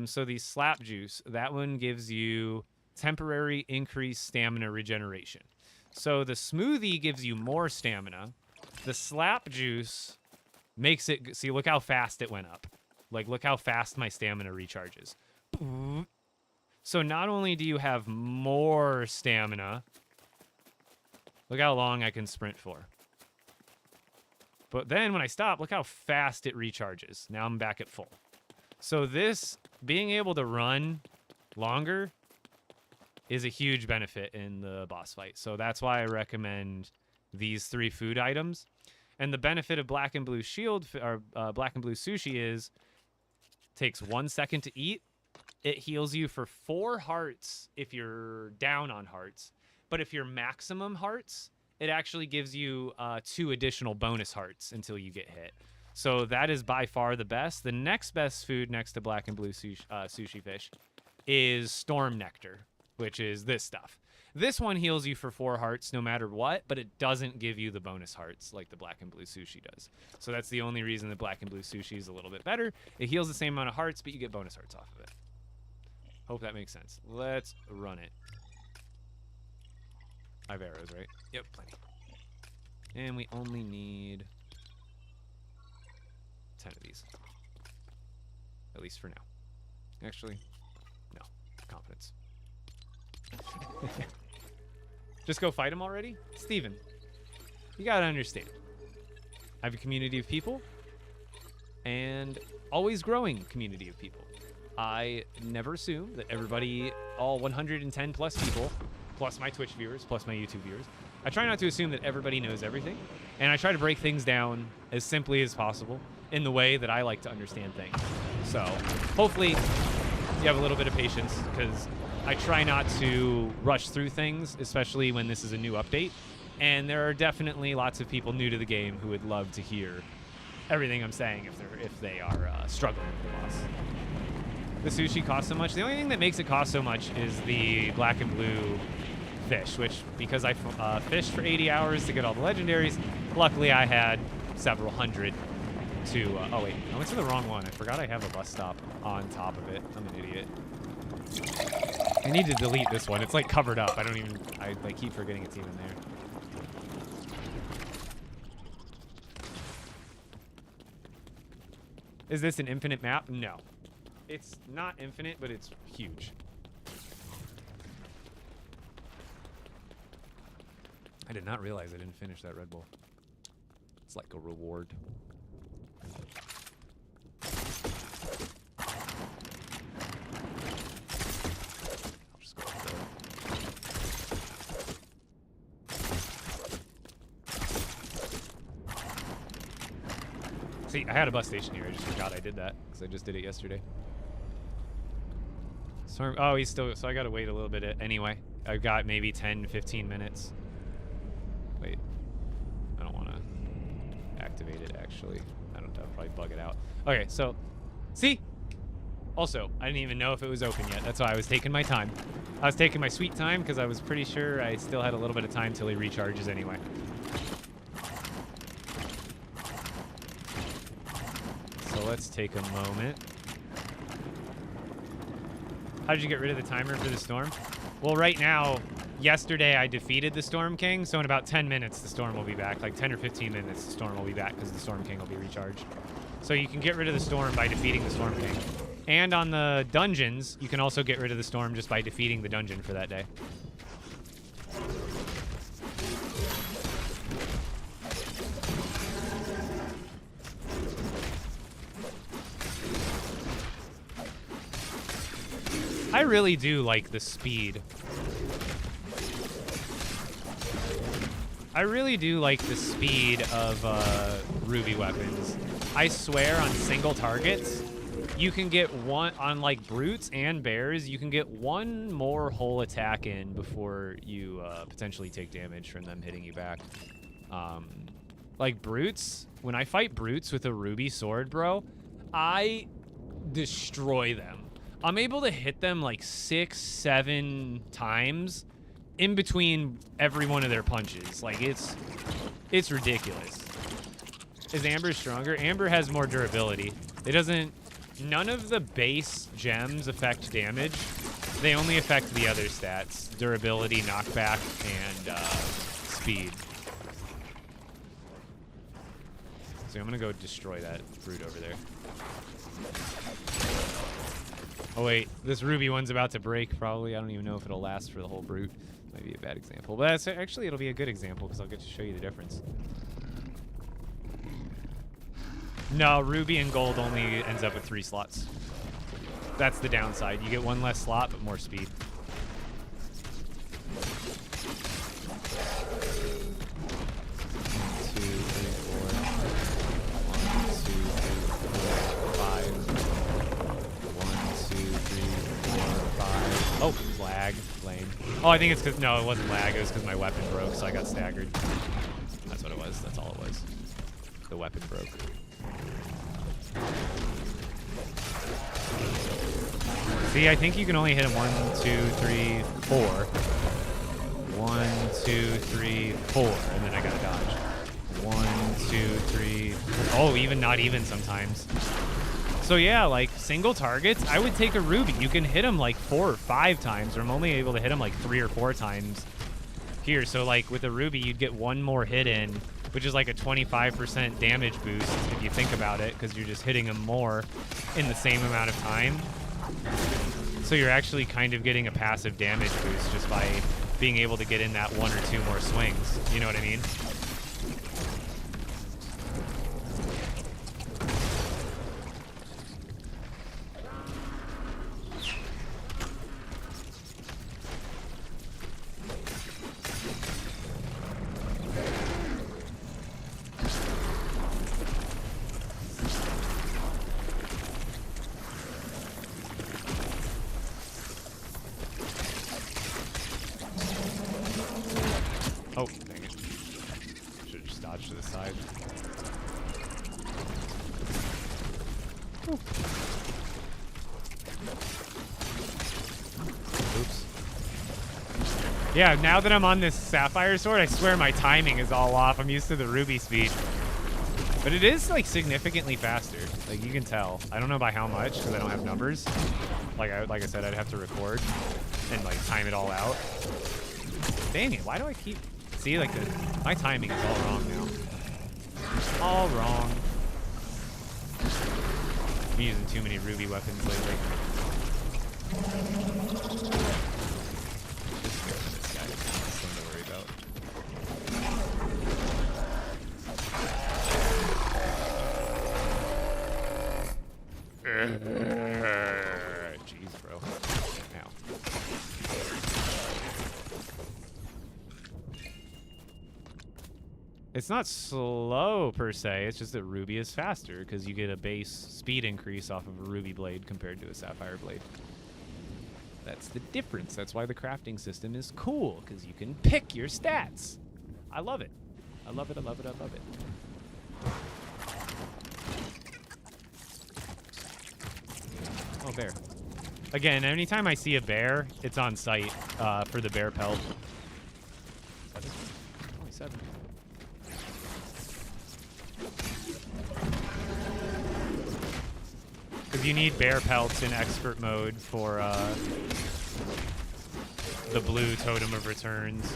So the Slap Juice, that one gives you temporary increased stamina regeneration. So the Smoothie gives you more stamina. The Slap Juice makes it... See, look how fast it went up. Like, look how fast my stamina recharges. So not only do you have more stamina... Look how long I can sprint for. But then when I stop, look how fast it recharges. Now I'm back at full. So this, being able to run longer is a huge benefit in the boss fight. So that's why I recommend these 3 food items. And the benefit of Black and Blue Shield, or Black and Blue Sushi is, takes 1 second to eat. It heals you for 4 hearts if you're down on hearts. But if you're maximum hearts, it actually gives you 2 additional bonus hearts until you get hit. So that is by far the best. The next best food next to Black and Blue sushi fish is Storm Nectar, which is this stuff. This one heals you for 4 hearts no matter what, but it doesn't give you the bonus hearts like the Black and Blue Sushi does. So that's the only reason the Black and Blue Sushi is a little bit better. It heals the same amount of hearts, but you get bonus hearts off of it. Hope that makes sense. Let's run it. I have arrows, right? Yep, plenty. And we only need 10 of these. At least for now. Actually, no. Confidence. Just go fight him already? Steven, you gotta understand. I have a community of people, and always growing community of people. I never assume that everybody, all 110 plus people, plus my Twitch viewers, plus my YouTube viewers, I try not to assume that everybody knows everything, and I try to break things down as simply as possible in the way that I like to understand things. So hopefully you have a little bit of patience, because I try not to rush through things, especially when this is a new update. And there are definitely lots of people new to the game who would love to hear everything I'm saying if they are struggling with the boss. The sushi costs so much. The only thing that makes it cost so much is the Black and Blue fish, which, because I fished for 80 hours to get all the legendaries, luckily I had several hundred to... oh wait, I went to the wrong one. I forgot I have a bus stop on top of it. I'm an idiot. I need to delete this one. It's like covered up. I like keep forgetting it's even there. Is this an infinite map? No. It's not infinite, but it's huge. I did not realize I didn't finish that Red Bull. It's like a reward. See, I had a bus station here. I just forgot I did that because I just did it yesterday. Storm, oh, he's still... So I got to wait a little bit anyway. I've got maybe 10, 15 minutes. Wait. I don't want to activate it, actually. I don't know. I'll probably bug it out. Okay, so... See? Also, I didn't even know if it was open yet. That's why I was taking my time. I was taking my sweet time because I was pretty sure I still had a little bit of time till he recharges anyway. So let's take a moment. How did you get rid of the timer for the storm? Well, right now, yesterday I defeated the Storm King, so in about 10 minutes the storm will be back. Like 10 or 15 minutes the storm will be back because the Storm King will be recharged. So you can get rid of the storm by defeating the Storm King. And on the dungeons, you can also get rid of the storm just by defeating the dungeon for that day. I really do like the speed. I really do like the speed of Ruby weapons. I swear on single targets, you can get one, on like brutes and bears, you can get one more whole attack in before you potentially take damage from them hitting you back. Like brutes, when I fight brutes with a ruby sword, bro, I destroy them. I'm able to hit them like 6, 7 times in between every one of their punches. Like it's ridiculous. Is Amber stronger? Amber has more durability. None of the base gems affect damage. They only affect the other stats: durability, knockback, and speed. So I'm gonna go destroy that brute over there. Oh wait, this ruby one's about to break probably. I don't even know if it'll last for the whole brute. Might be a bad example, but actually it'll be a good example because I'll get to show you the difference. No, ruby and gold only ends up with 3 slots. That's the downside. You get 1 less slot, but more speed. Oh, lag. Lame. Oh, I think it's because... No, it wasn't lag. It was because my weapon broke, so I got staggered. That's what it was. That's all it was. The weapon broke. See, I think you can only hit him 1, 2, 3, 4. 1, 2, 3, 4. And then I gotta dodge. 1, 2, 3... Oh, even not even sometimes. So yeah, like single targets, I would take a ruby. You can hit him like 4 or 5 times, or I'm only able to hit him like 3 or 4 times here. So like with a ruby, you'd get 1 more hit in, which is like a 25% damage boost if you think about it, because you're just hitting him more in the same amount of time. So you're actually kind of getting a passive damage boost just by being able to get in that 1 or 2 more swings. You know what I mean? Oh, dang it. Should have just dodged to the side. Ooh. Oops. Yeah, now that I'm on this sapphire sword, I swear my timing is all off. I'm used to the ruby speed. But it is, like, significantly faster. Like, you can tell. I don't know by how much, because I don't have numbers. Like I said, I'd have to record and, like, time it all out. Dang it, why do I keep... See, like, my timing is all wrong now. All wrong. I'm using too many ruby weapons lately. This guy is nothing to worry about. Jeez, bro. Ow. It's not slow per se, it's just that ruby is faster because you get a base speed increase off of a ruby blade compared to a sapphire blade. That's the difference. That's why the crafting system is cool, because you can pick your stats. I love it. I love it, I love it, I love it. Oh, bear. Again, anytime I see a bear, it's on site for the bear pelt. Only 7. Because you need bear pelts in expert mode for the blue totem of returns.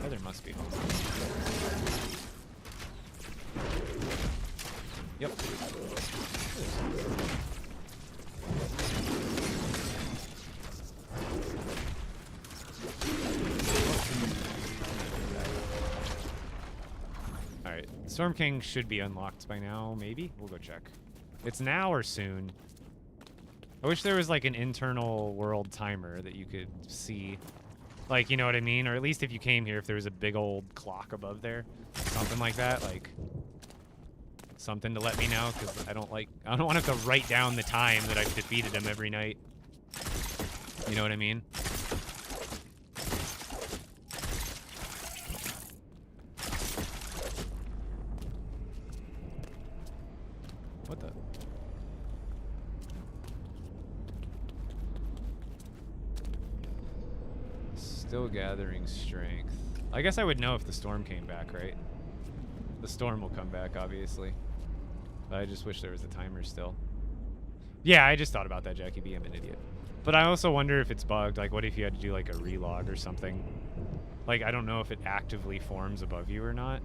Oh, there must be. Yep. Alright, Storm King should be unlocked by now, maybe? We'll go check. It's now or soon. I wish there was like an internal world timer that you could see. Like, you know what I mean? Or at least if you came here, if there was a big old clock above there. Something like that, like something to let me know, because I don't want to have to write down the time that I've defeated him every night. You know what I mean? What the? Still gathering strength. I guess I would know if the storm came back, right? The storm will come back, obviously. But I just wish there was a timer still. Yeah, I just thought about that, Jackie B. I'm an idiot. But I also wonder if it's bugged. Like, what if you had to do, like, a relog or something? Like, I don't know if it actively forms above you or not.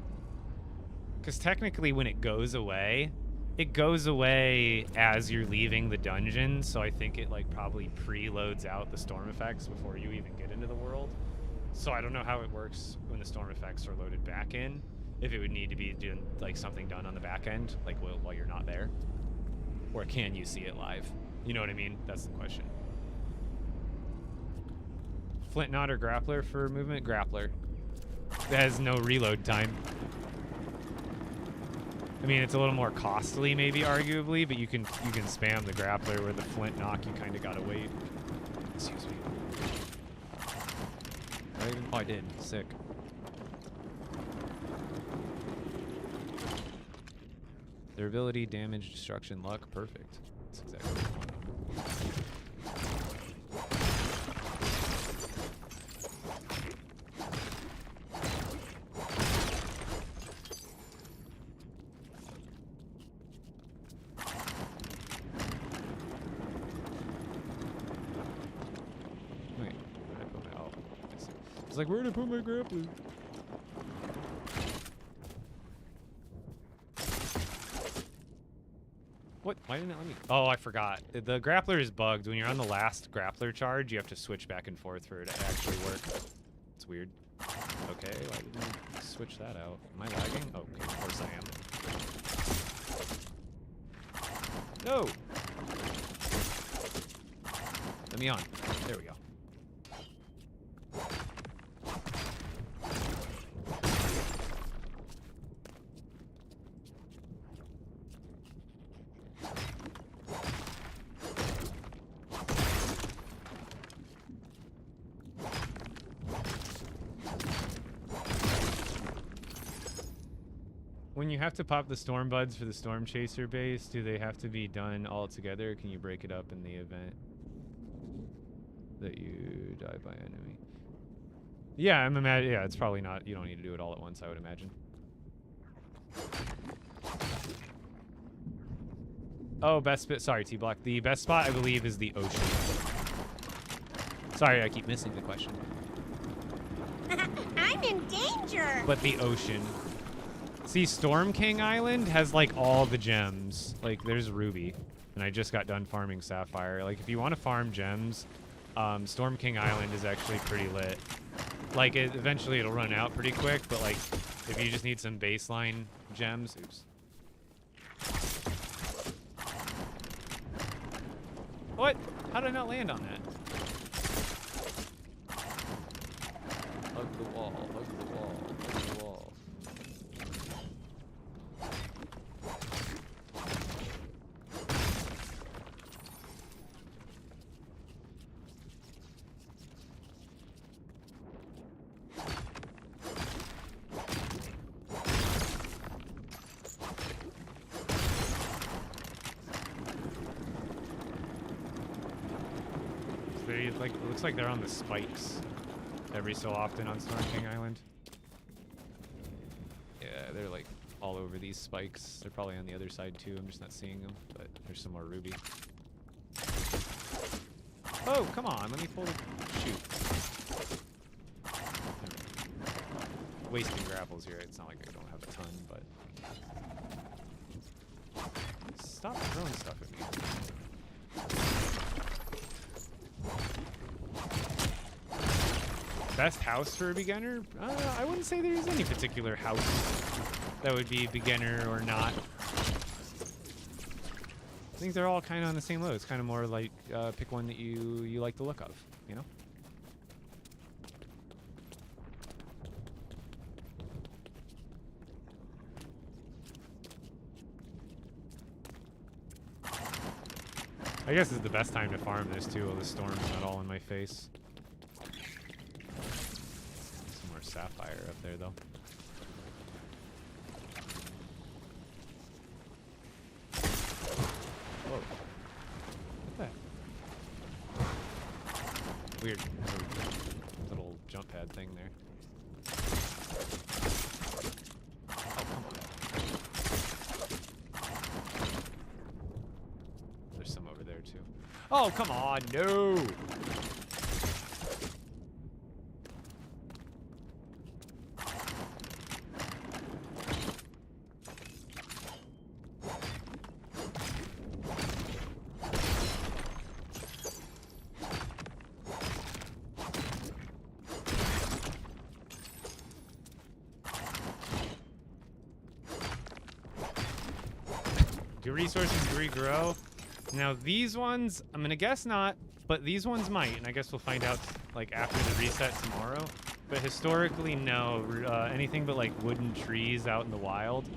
Because technically, when it goes away as you're leaving the dungeon. So I think it, like, probably preloads out the storm effects before you even get into the world. So I don't know how it works when the storm effects are loaded back in. If it would need to be doing, like, something done on the back end, like, while you're not there. Or can you see it live? You know what I mean? That's the question. Flint knot or grappler for movement? Grappler. It has no reload time. I mean, it's a little more costly, maybe, arguably, but you can spam the grappler. Where the flint knock, you kind of gotta wait. Excuse me. Oh, I did. Sick. Durability, damage, destruction, luck. Perfect. That's exactly what I want. Wait, where did I put my... Oh, I see. It's like, where did I put my grappler? What? Why didn't it let me? Oh, I forgot. The grappler is bugged. When you're on the last grappler charge, you have to switch back and forth for it to actually work. It's weird. Okay, why didn't we switch that out? Am I lagging? Oh, okay, of course I am. No! Let me on. There we go. When you have to pop the storm buds for the storm chaser base, do they have to be done all together? Or can you break it up in the event that you die by enemy? Yeah, I'm imagine. Yeah, it's probably not. You don't need to do it all at once, I would imagine. Oh, best spot. Sorry, T-Block. The best spot, I believe, is the ocean. Sorry, I keep missing the question. I'm in danger! But the ocean. See, Storm King Island has, like, all the gems. Like, there's Ruby. And I just got done farming Sapphire. Like, if you want to farm gems, Storm King Island is actually pretty lit. Like, eventually it'll run out pretty quick, but, like, if you just need some baseline gems... Oops. What? How did I not land on that? Hug the wall, hug the wall, hug the wall. Like, it looks like they're on the spikes every so often on Storm King Island. Yeah, they're like all over these spikes. They're probably on the other side too. I'm just not seeing them, but there's some more Ruby. Oh, come on. Let me pull the... Shoot. Wasting grapples here. It's not like I don't have a ton, but... Stop throwing stuff at me. Best house for a beginner? I wouldn't say there's any particular house that would be beginner or not. I think they're all kind of on the same level. It's kind of more like pick one that you like the look of, you know? I guess this is the best time to farm this too, while the storm's not all in my face. Sapphire up there, though. Weird. There's a little jump pad thing there. Oh, come on. There's some over there, too. Oh, come on. No. Do resources regrow? Now these ones, I'm gonna guess not, but these ones might, and I guess we'll find out like after the reset tomorrow. But historically, no. Anything but like wooden trees out in the wild,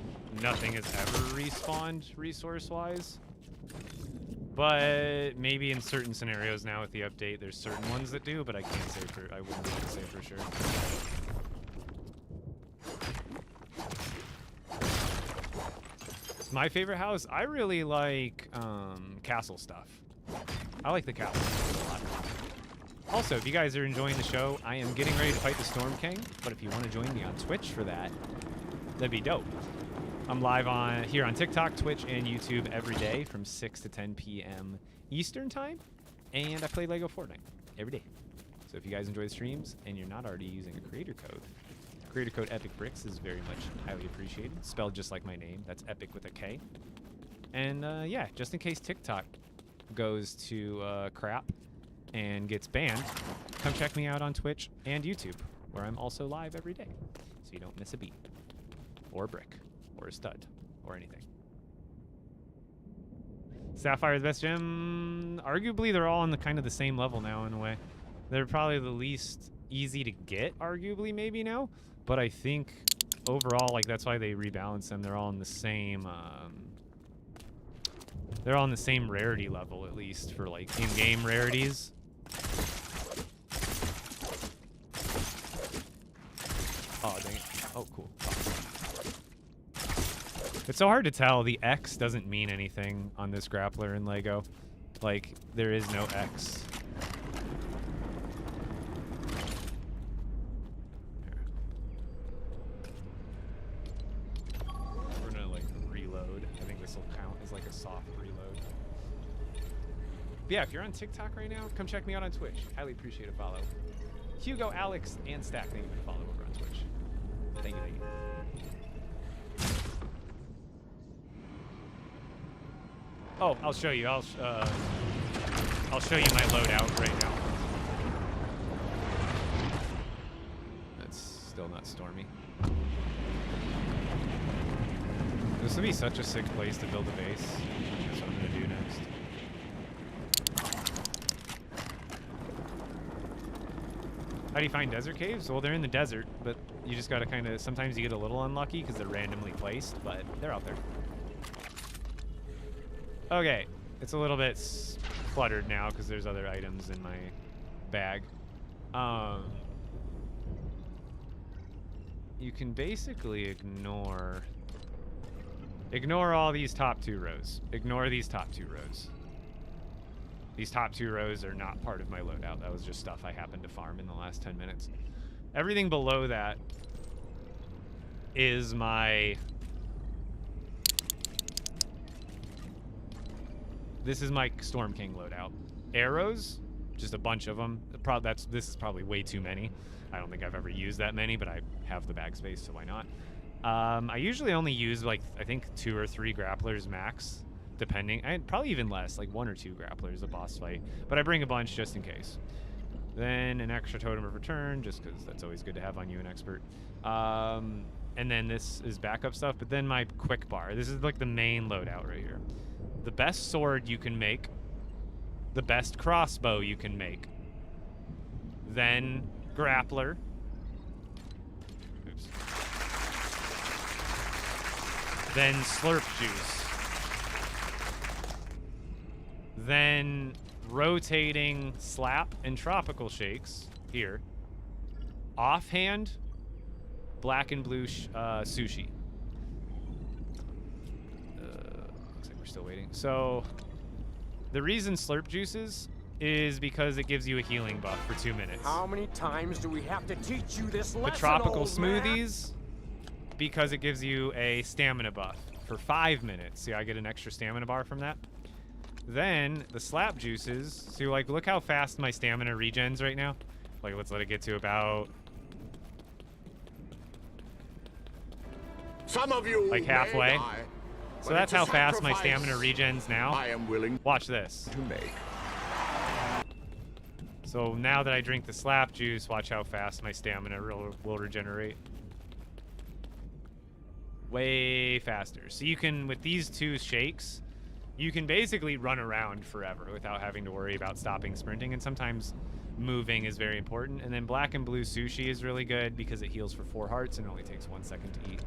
nothing has ever respawned resource-wise. But maybe in certain scenarios now with the update, there's certain ones that do, but I can't say for, I wouldn't be able to say for sure. My favorite house, I really like castle stuff. I like the castle stuff a lot. Also, if you guys are enjoying the show, I am getting ready to fight the Storm King, but if you want to join me on Twitch for that, that'd be dope. I'm live here on TikTok, Twitch, and YouTube every day from 6 to 10 p.m. Eastern time, and I play Lego Fortnite every day. So if you guys enjoy the streams and you're not already using a creator code Epic Bricks is very much highly appreciated. Spelled just like my name. That's Epic with a K. And yeah, just in case TikTok goes to crap and gets banned, come check me out on Twitch and YouTube, where I'm also live every day, so you don't miss a beat, or a brick, or a stud, or anything. Sapphire, the best gem. Arguably, they're all on the kind of the same level now in a way. They're probably the least easy to get, arguably, maybe now. But I think overall, like, that's why they rebalance them. They're all in the same, they're all in the same rarity level, at least, for, like, in-game rarities. Oh, dang it. Oh, cool. Oh. It's so hard to tell. The X doesn't mean anything on this grappler in Lego. Like, there is no X. But yeah, if you're on TikTok right now, come check me out on Twitch. Highly appreciate a follow. Hugo, Alex, and Stack, thank you for the follow over on Twitch. Thank you, thank you. Oh, I'll show you. I'll show you my loadout right now. That's still not stormy. This would be such a sick place to build a base. That's what I'm gonna do next. How do you find desert caves? Well, they're in the desert, but you just gotta kind of, sometimes you get a little unlucky because they're randomly placed, but they're out there. Okay, it's a little bit cluttered now because there's other items in my bag. You can basically ignore all these top two rows. Ignore these top two rows. These top two rows are not part of my loadout. That was just stuff I happened to farm in the last 10 minutes. Everything below that is my... This is my Storm King loadout. Arrows, just a bunch of them. This is probably way too many. I don't think I've ever used that many, but I have the bag space, so why not? I usually only use, like, I think 2 or 3 grapplers max. Depending, probably even less, like 1 or 2 grapplers a boss fight, but I bring a bunch just in case. Then an extra totem of return, just because that's always good to have on you, an expert. And then this is backup stuff, but then my quick bar. This is like the main loadout right here. The best sword you can make, the best crossbow you can make, then grappler. Oops. Then slurp juice. Then rotating slap and tropical shakes here. Offhand, black and blue sushi. Looks like we're still waiting. So the reason slurp juices is because it gives you a healing buff for 2 minutes. How many times do we have to teach you this lesson, The tropical old man? smoothies, because it gives you a stamina buff for 5 minutes. See, I get an extra stamina bar from that. Then the slap juices. See, like, look how fast my stamina regens right now. Like, let's let it get to about Some of you like halfway. may die, So but that's it's a how fast my sacrifice stamina regens now. I am willing Watch this. to make. So now that I drink the slap juice, watch how fast my stamina will regenerate. Way faster. So you can, with these 2 shakes, you can basically run around forever without having to worry about stopping sprinting, and sometimes moving is very important. And then black and blue sushi is really good because it heals for 4 hearts and only takes 1 second to eat.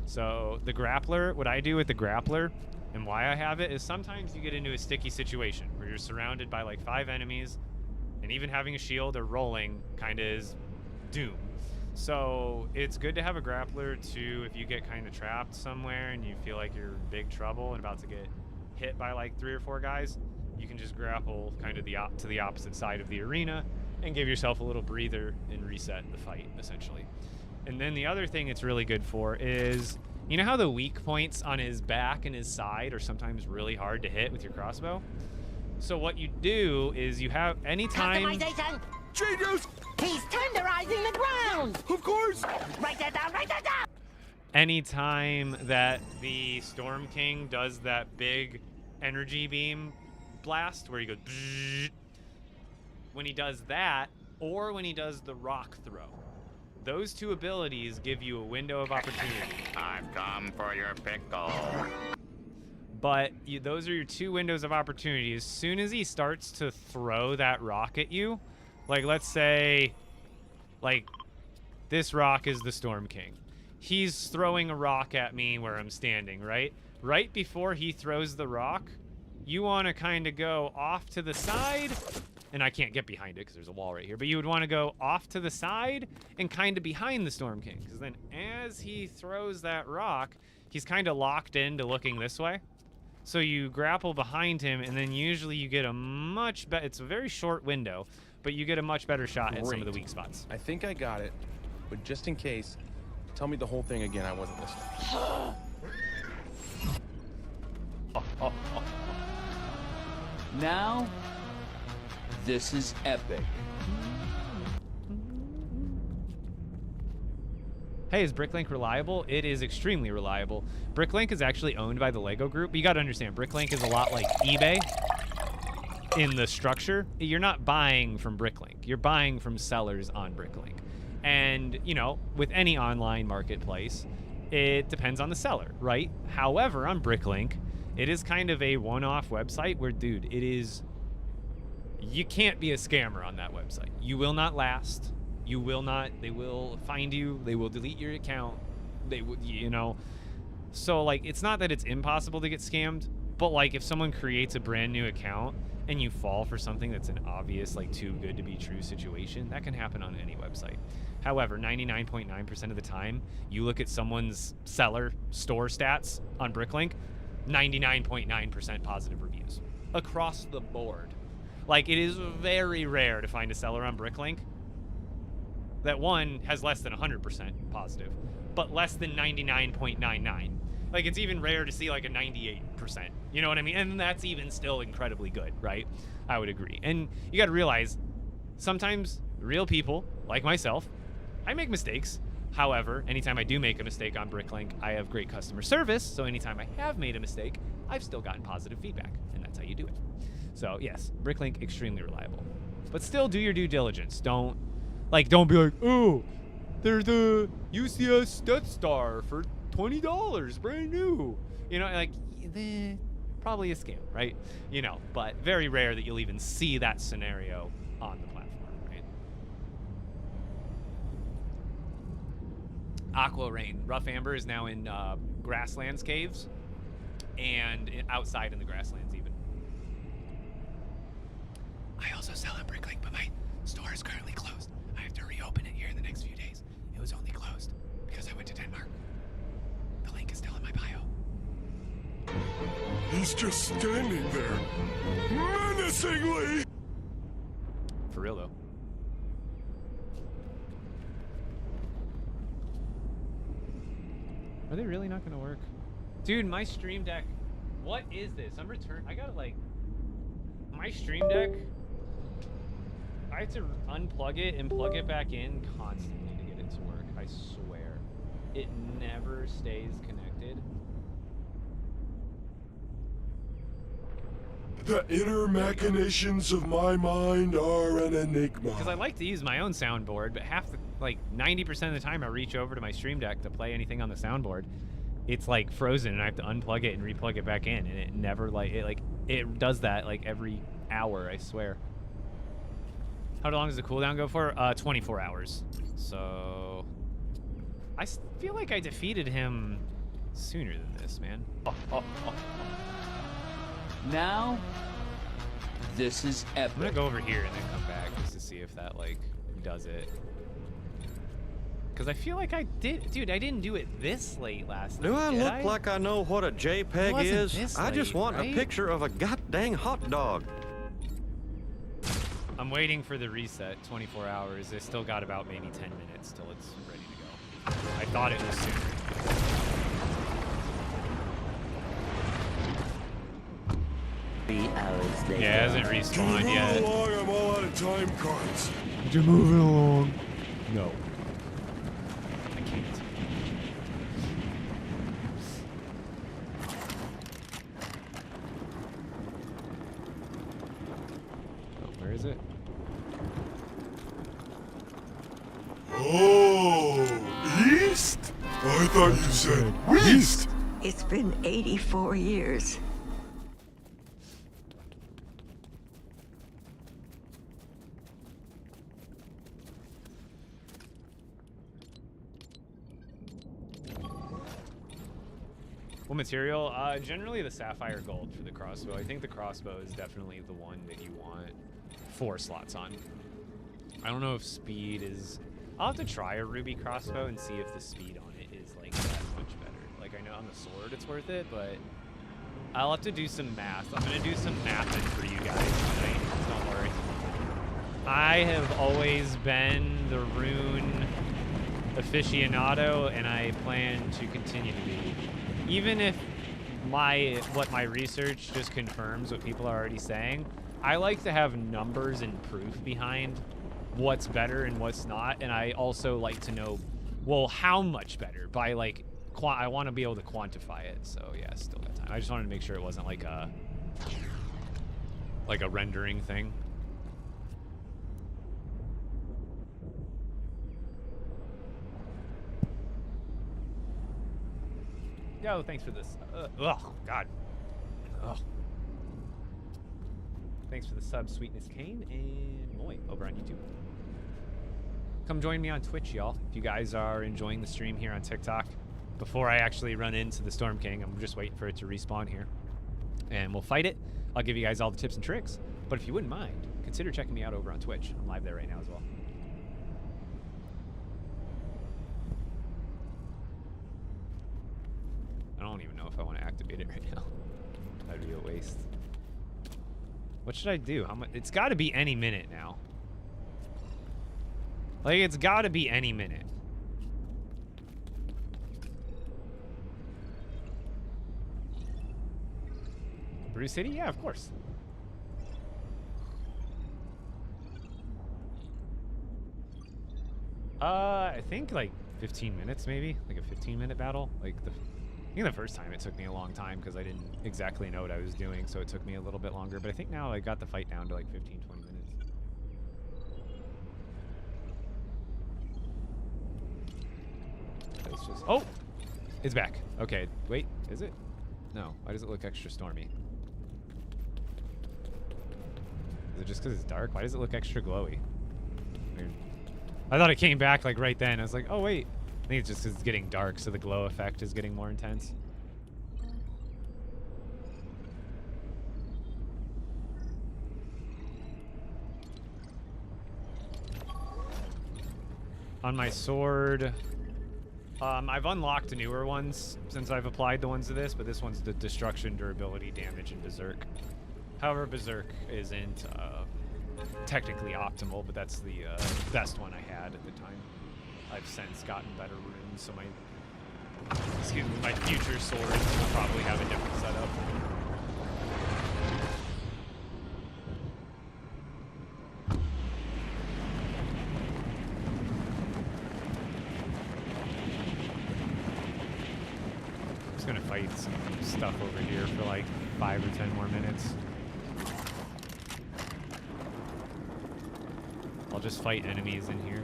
So the grappler, what I do with the grappler and why I have it is sometimes you get into a sticky situation where you're surrounded by like 5 enemies, and even having a shield or rolling kind of is doom. So it's good to have a grappler too if you get kind of trapped somewhere and you feel like you're in big trouble and about to get hit by like 3 or 4 guys. You can just grapple kind of to the opposite side of the arena and give yourself a little breather and reset the fight, essentially. And then the other thing it's really good for is, you know how the weak points on his back and his side are sometimes really hard to hit with your crossbow? So what you do is you have anytime... Customization! Genius! He's tenderizing the ground! Of course! Write that down, write that down! Anytime that the Storm King does that big energy beam blast where he goes bzzz, when he does that, or when he does the rock throw, those 2 abilities give you a window of opportunity. I've come for your pickle. But those are your 2 windows of opportunity. As soon as he starts to throw that rock at you, like let's say, like this rock is the Storm King. He's throwing a rock at me where I'm standing, right? Right before he throws the rock, you want to kind of go off to the side, and I can't get behind it because there's a wall right here, but you would want to go off to the side and kind of behind the Storm King, because then as he throws that rock, he's kind of locked into looking this way. So you grapple behind him, and then usually you get a much better, it's a very short window, but you get a much better shot at some of the weak spots. I think I got it, but just in case, tell me the whole thing again. I wasn't listening. Now, this is epic. Hey, is Bricklink reliable? It is extremely reliable. Bricklink is actually owned by the Lego Group. But you got to understand, Bricklink is a lot like eBay in the structure. You're not buying from Bricklink. You're buying from sellers on Bricklink. And, you know, with any online marketplace, it depends on the seller, right? However, on Bricklink, it is kind of a one-off website where, dude, it is... You can't be a scammer on that website. You will not last. You will not. They will find you. They will delete your account. They would, you know. So, like, it's not that it's impossible to get scammed, but, like, if someone creates a brand new account and you fall for something that's an obvious, like, too good to be true situation, that can happen on any website. However, 99.9% of the time, you look at someone's seller store stats on Bricklink, 99.9% positive reviews across the board. Like, it is very rare to find a seller on Bricklink that, one, has less than 100% positive, but less than 99.99. Like, it's even rare to see, like, a 98%. You know what I mean? And that's even still incredibly good, right? I would agree. And you got to realize, sometimes real people, like myself, I make mistakes. However, anytime I do make a mistake on Bricklink, I have great customer service, so anytime I have made a mistake, I've still gotten positive feedback, and that's how you do it. So, yes, Bricklink, extremely reliable. But still do your due diligence. Don't be like, oh, there's a UCS Death Star for $20, brand new. You know, like, probably a scam, right? You know, but very rare that you'll even see that scenario on the platform, right? Aqua Rain. Rough Amber is now in Grasslands Caves and outside in the Grasslands even. I also sell on Bricklink, but my store is currently closed. I have to reopen it here in the next few days. It was only closed because I went to Denmark. The link is still in my bio. He's just standing there, menacingly. real though. Are they really not gonna work? Dude, my Stream Deck. What is this? I gotta like. My Stream Deck. I have to unplug it and plug it back in constantly to get it to work. I swear. It never stays connected. The inner machinations of my mind are an enigma. Because I like to use my own soundboard, but like 90% of the time I reach over to my Stream Deck to play anything on the soundboard, it's like frozen and I have to unplug it and replug it back in, and it never it does that like every hour, I swear. How long does the cooldown go for? 24 hours. So I feel like I defeated him sooner than this, man. Now, this is epic. I'm gonna go over here and then come back just to see if that like does it. Because I feel like I did, dude. I didn't do it this late last night. Do I look like I know what a JPEG is? I just want a picture of a goddamn hot dog. I'm waiting for the reset. 24 hours. I still got about maybe 10 minutes till it's ready to go. I thought it was sooner. 3 hours later. Yeah, it hasn't respawned yet. Move along, I'm all out of time cards. You're moving along. No. I can't. Oh, where is it? Oh, east? I thought you said west. It's been 84 years. What material? Generally the sapphire gold for the crossbow. I think the crossbow is definitely the one that you want 4 slots on. I don't know if speed is... I'll have to try a ruby crossbow and see if the speed on it is like that much better. Like I know on the sword it's worth it, but I'll have to do some math. I'm gonna do some mathing for you guys tonight. Don't worry. I have always been the rune aficionado, and I plan to continue to be. Even if what my research just confirms what people are already saying, I like to have numbers and proof behind what's better and what's not, and I also like to know, well, how much better by like I want to be able to quantify it. So yeah, still got time. I just wanted to make sure it wasn't like a rendering thing. Yo, thanks for this. Oh God. Ugh. Thanks for the sub, Sweetness Kane and Moy over on YouTube. Come join me on Twitch, y'all. If you guys are enjoying the stream here on TikTok, before I actually run into the Storm King, I'm just waiting for it to respawn here, and we'll fight it. I'll give you guys all the tips and tricks. But if you wouldn't mind, consider checking me out over on Twitch. I'm live there right now as well. I don't even know if I want to activate it right now. That'd be a waste. What should I do? How much? It's got to be any minute now. Like, it's got to be any minute. Brew City? Yeah, of course. I think like 15 minutes maybe, like a 15-minute battle. Like I think the first time it took me a long time because I didn't exactly know what I was doing, so it took me a little bit longer. But I think now I got the fight down to like 15-20 minutes. It's just, oh, it's back. Okay, wait, is it? No. Why does it look extra stormy? Is it just because it's dark? Why does it look extra glowy? Weird. I thought it came back like right then. I was like, oh wait. I think it's just because it's getting dark, so the glow effect is getting more intense. On my sword, I've unlocked newer ones since I've applied the ones to this, but this one's the destruction, durability, damage, and berserk. However, berserk isn't technically optimal, but that's the best one I had at the time. I've since gotten better runes, so my future sword will probably have a different setup. I'm just gonna fight some stuff over here for like 5 or 10 more minutes. I'll just fight enemies in here.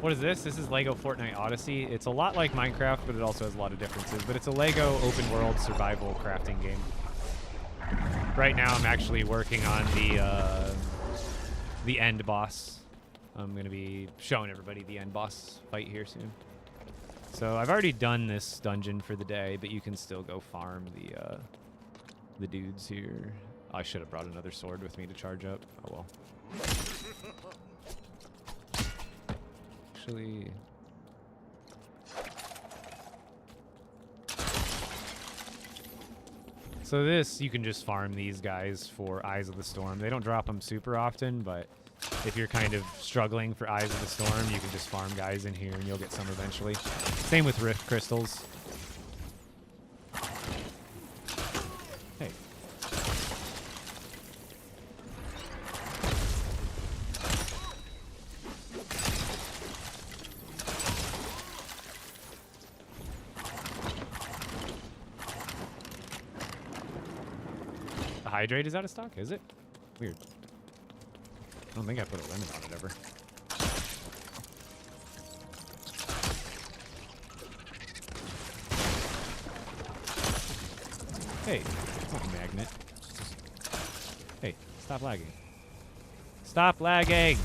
What is this? This is Lego Fortnite Odyssey. It's a lot like Minecraft, but it also has a lot of differences. But it's a Lego open world survival crafting game. Right now, I'm actually working on the end boss. I'm going to be showing everybody the end boss fight here soon. So I've already done this dungeon for the day, but you can still go farm the dudes here. I should have brought another sword with me to charge up. Oh well. Actually, so this, you can just farm these guys for Eyes of the Storm. They don't drop them super often, but if you're kind of struggling for Eyes of the Storm, you can just farm guys in here and you'll get some eventually. Same with Rift Crystals. Hey. The Hydrate is out of stock, is it? Weird. I don't think I put a limit on it ever. Hey, it's not a magnet. Hey, stop lagging. Stop lagging!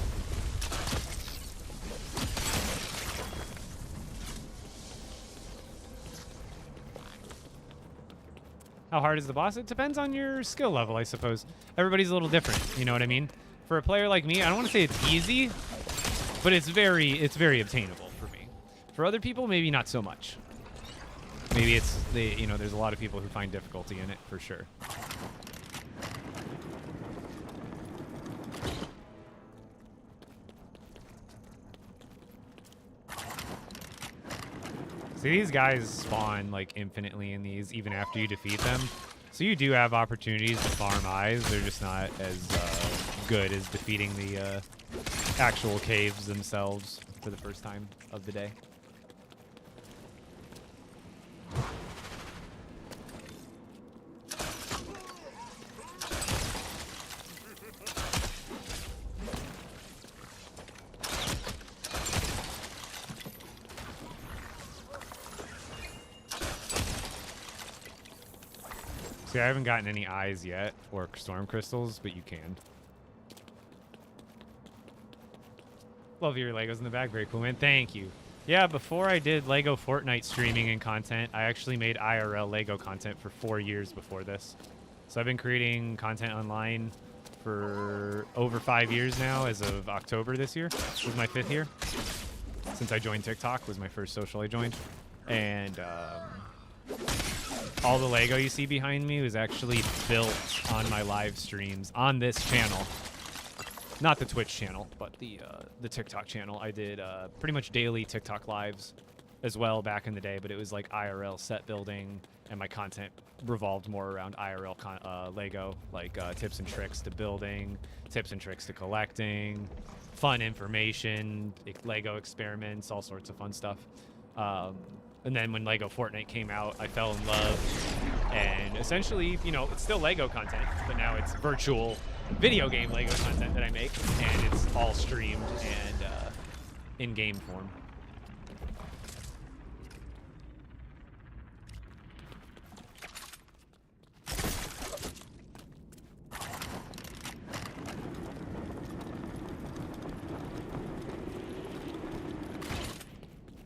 How hard is the boss? It depends on your skill level, I suppose. Everybody's a little different, you know what I mean? For a player like me, I don't want to say it's easy, but it's very obtainable for me. For other people, maybe not so much. Maybe it's there's a lot of people who find difficulty in it for sure. See, these guys spawn like infinitely in these even after you defeat them. So you do have opportunities to farm eyes. They're just not as good as defeating the actual caves themselves for the first time of the day. See, I haven't gotten any eyes yet, or storm crystals, but you can. Love your Legos in the bag. Very cool, man. Thank you. Yeah, before I did Lego Fortnite streaming and content, I actually made IRL Lego content for 4 years before this. So I've been creating content online for over 5 years now. As of October this year was my 5th year. Since I joined TikTok was my first social I joined. And all the Lego you see behind me was actually built on my live streams on this channel. Not the Twitch channel, but the TikTok channel. I did pretty much daily TikTok lives as well back in the day, but it was like IRL set building, and my content revolved more around IRL Lego, like tips and tricks to building, tips and tricks to collecting, fun information, Lego experiments, all sorts of fun stuff. And then when Lego Fortnite came out, I fell in love, and essentially, it's still Lego content, but now it's virtual video game Lego content that I make, and it's all streamed and in game form.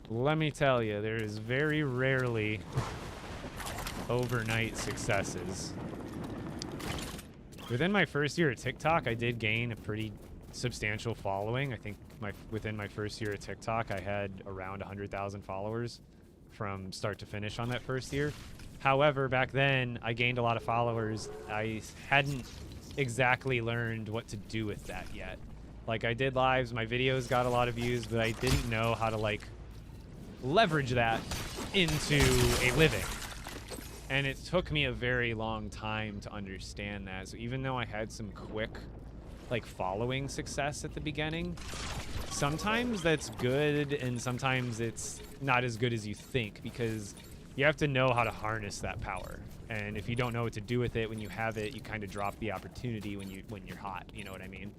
Let me tell you, there is very rarely overnight successes. Within my first year at TikTok, I did gain a pretty substantial following. I think within my first year at TikTok, I had around 100,000 followers from start to finish on that first year. However, back then, I gained a lot of followers. I hadn't exactly learned what to do with that yet. Like, I did lives, my videos got a lot of views, but I didn't know how to, like, leverage that into a living. And it took me a very long time to understand that. So even though I had some quick, like, following success at the beginning, sometimes that's good and sometimes it's not as good as you think, because you have to know how to harness that power. And if you don't know what to do with it when you have it, you kind of drop the opportunity when you're hot, you know what I mean?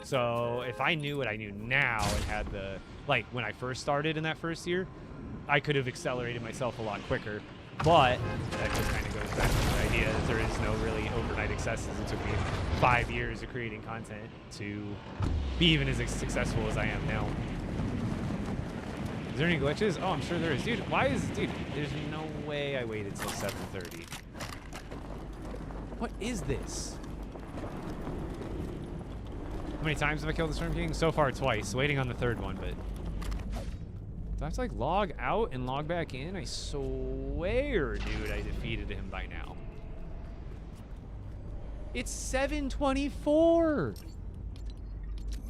So if I knew what I knew now and had the, like, when I first started in that first year, I could have accelerated myself a lot quicker. But that just kind of goes back to the idea that there is no really overnight successes. It took me 5 years of creating content to be even as successful as I am now. Is there any glitches? Oh, I'm sure there is. Dude, why is... Dude, there's no way I waited till 7:30. What is this? How many times have I killed the Storm King? So far, twice. Waiting on the third one, but... Do I have to, like, log out and log back in? I swear, dude, I defeated him by now. It's 7:24!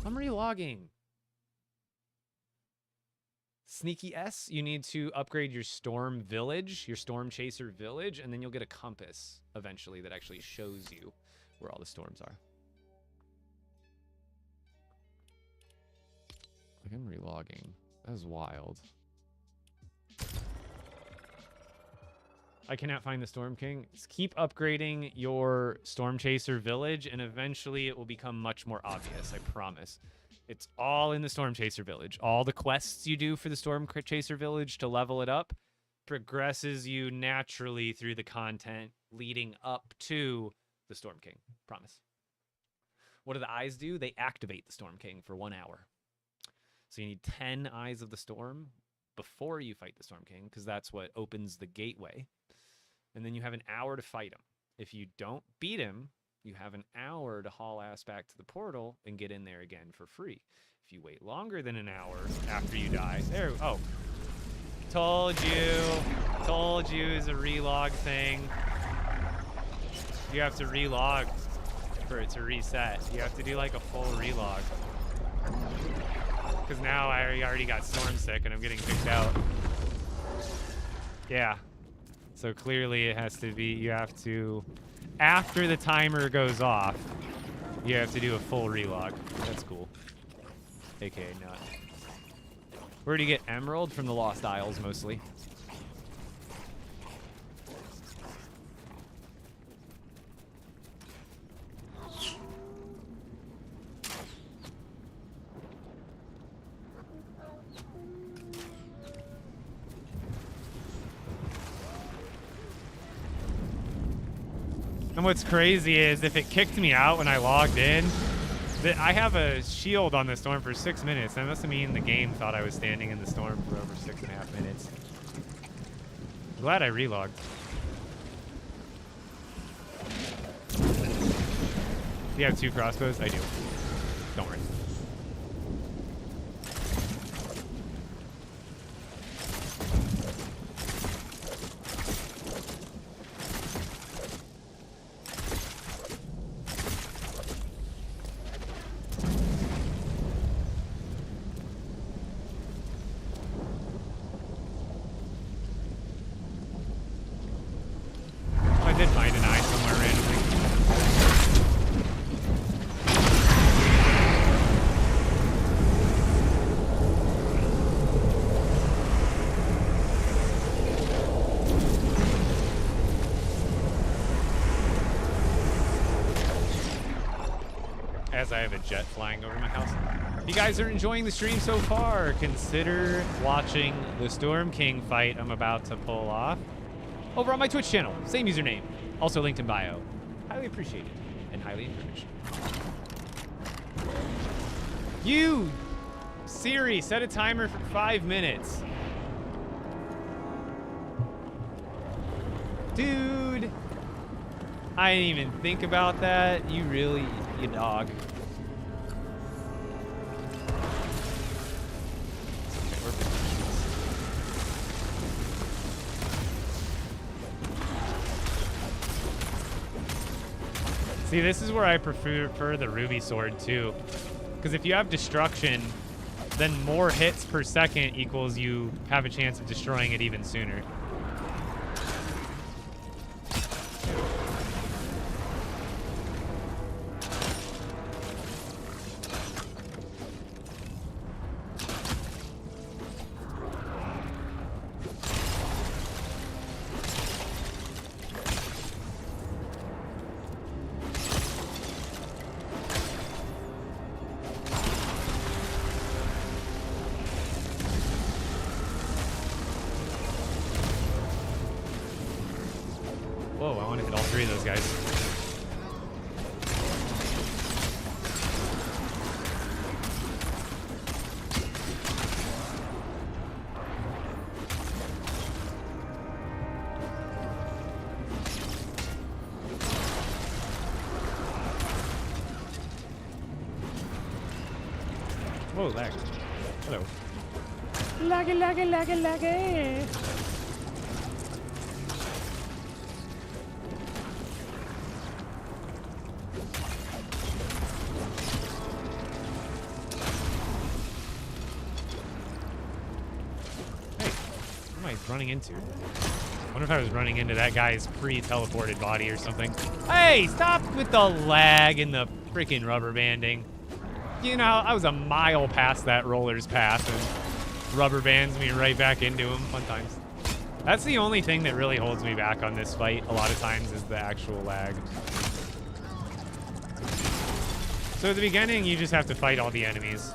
I'm relogging. Sneaky S, you need to upgrade your Storm Village, your Storm Chaser Village, and then you'll get a compass eventually that actually shows you where all the storms are. Like, I'm relogging. That was wild. I cannot find the Storm King. Just keep upgrading your Storm Chaser Village, and eventually it will become much more obvious, I promise. It's all in the Storm Chaser Village. All the quests you do for the Storm Chaser Village to level it up progresses you naturally through the content leading up to the Storm King. Promise. What do the eyes do? They activate the Storm King for 1 hour. So you need 10 Eyes of the Storm before you fight the Storm King, because that's what opens the gateway. And then you have an hour to fight him. If you don't beat him, you have an hour to haul ass back to the portal and get in there again for free. If you wait longer than an hour after you die... There, oh. Told you is a relog thing. You have to relog for it to reset. You have to do like a full relog. Because now I already got storm sick and I'm getting kicked out. Yeah. So clearly it has to be, you have to, after the timer goes off, you have to do a full relog. That's cool. AKA nut. Where do you get Emerald? From the Lost Isles, mostly. And what's crazy is if it kicked me out when I logged in, I have a shield on the storm for 6 minutes. That must mean the game thought I was standing in the storm for over 6.5 minutes. I'm glad I relogged. Do you have 2 crossbows? I do. Don't worry. I have a jet flying over my house. If you guys are enjoying the stream so far, consider watching the Storm King fight I'm about to pull off over on my Twitch channel. Same username. Also linked in bio. Highly appreciated and highly encouraged. You, Siri, set a timer for 5 minutes. Dude, I didn't even think about that. You really, you dog. See, this is where I prefer the ruby sword too, because if you have destruction, then more hits per second equals you have a chance of destroying it even sooner. Whoa, I want to hit all three of those guys. Whoa, lag. Hello. Laggy, laggy, laggy, laggy. Running into? I wonder if I was running into that guy's pre-teleported body or something. Hey, stop with the lag and the freaking rubber banding. You know, I was a mile past that roller's path and rubber bands me right back into him. Fun times. That's the only thing that really holds me back on this fight a lot of times is the actual lag. So at the beginning, you just have to fight all the enemies.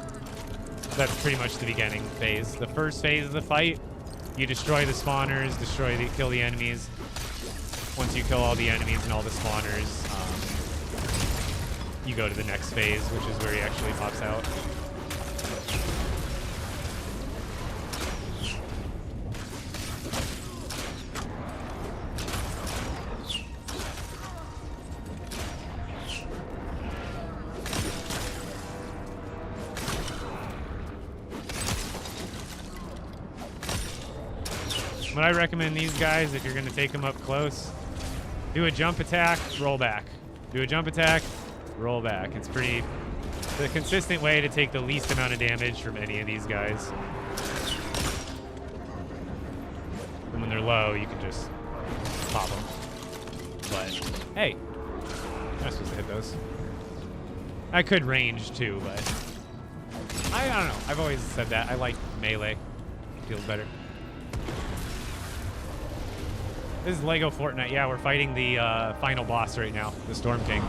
That's pretty much the beginning phase. The first phase of the fight, you destroy the spawners, kill the enemies. Once you kill all the enemies and all the spawners, you go to the next phase, which is where he actually pops out. What I recommend these guys, if you're going to take them up close, do a jump attack, roll back. Do a jump attack, roll back. It's the consistent way to take the least amount of damage from any of these guys. And when they're low, you can just pop them. But, hey, I'm not supposed to hit those. I could range too, but I don't know. I've always said that. I like melee. It feels better. This is Lego Fortnite. Yeah, we're fighting the final boss right now, the Storm King.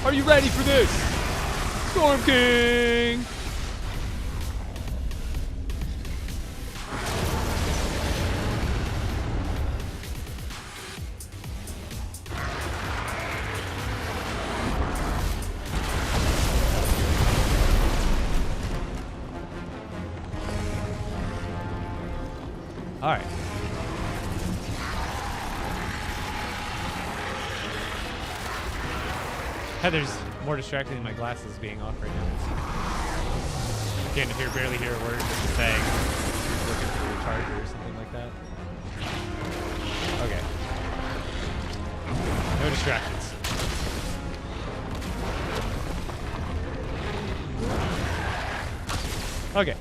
Are you ready for this? Storm King! All right. Heather's more distracting than my glasses being off right now. Can't barely hear a word just a bang. Looking for your charger or something like that. Okay. No distractions. Okay.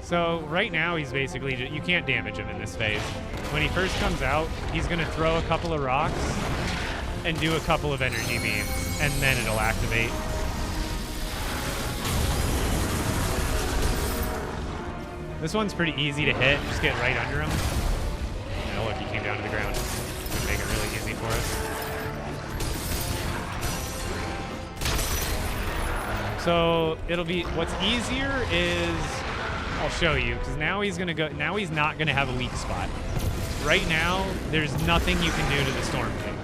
So right now he's basically you can't damage him in this phase. When he first comes out, he's gonna throw a couple of rocks and do a couple of energy beams, and then it'll activate. This one's pretty easy to hit. Just get right under him. And look, he came down to the ground. Gonna make it really easy for us. So it'll be what's easier is. I'll show you, because now he's gonna go. Now he's not gonna have a weak spot. Right now, there's nothing you can do to the Storm King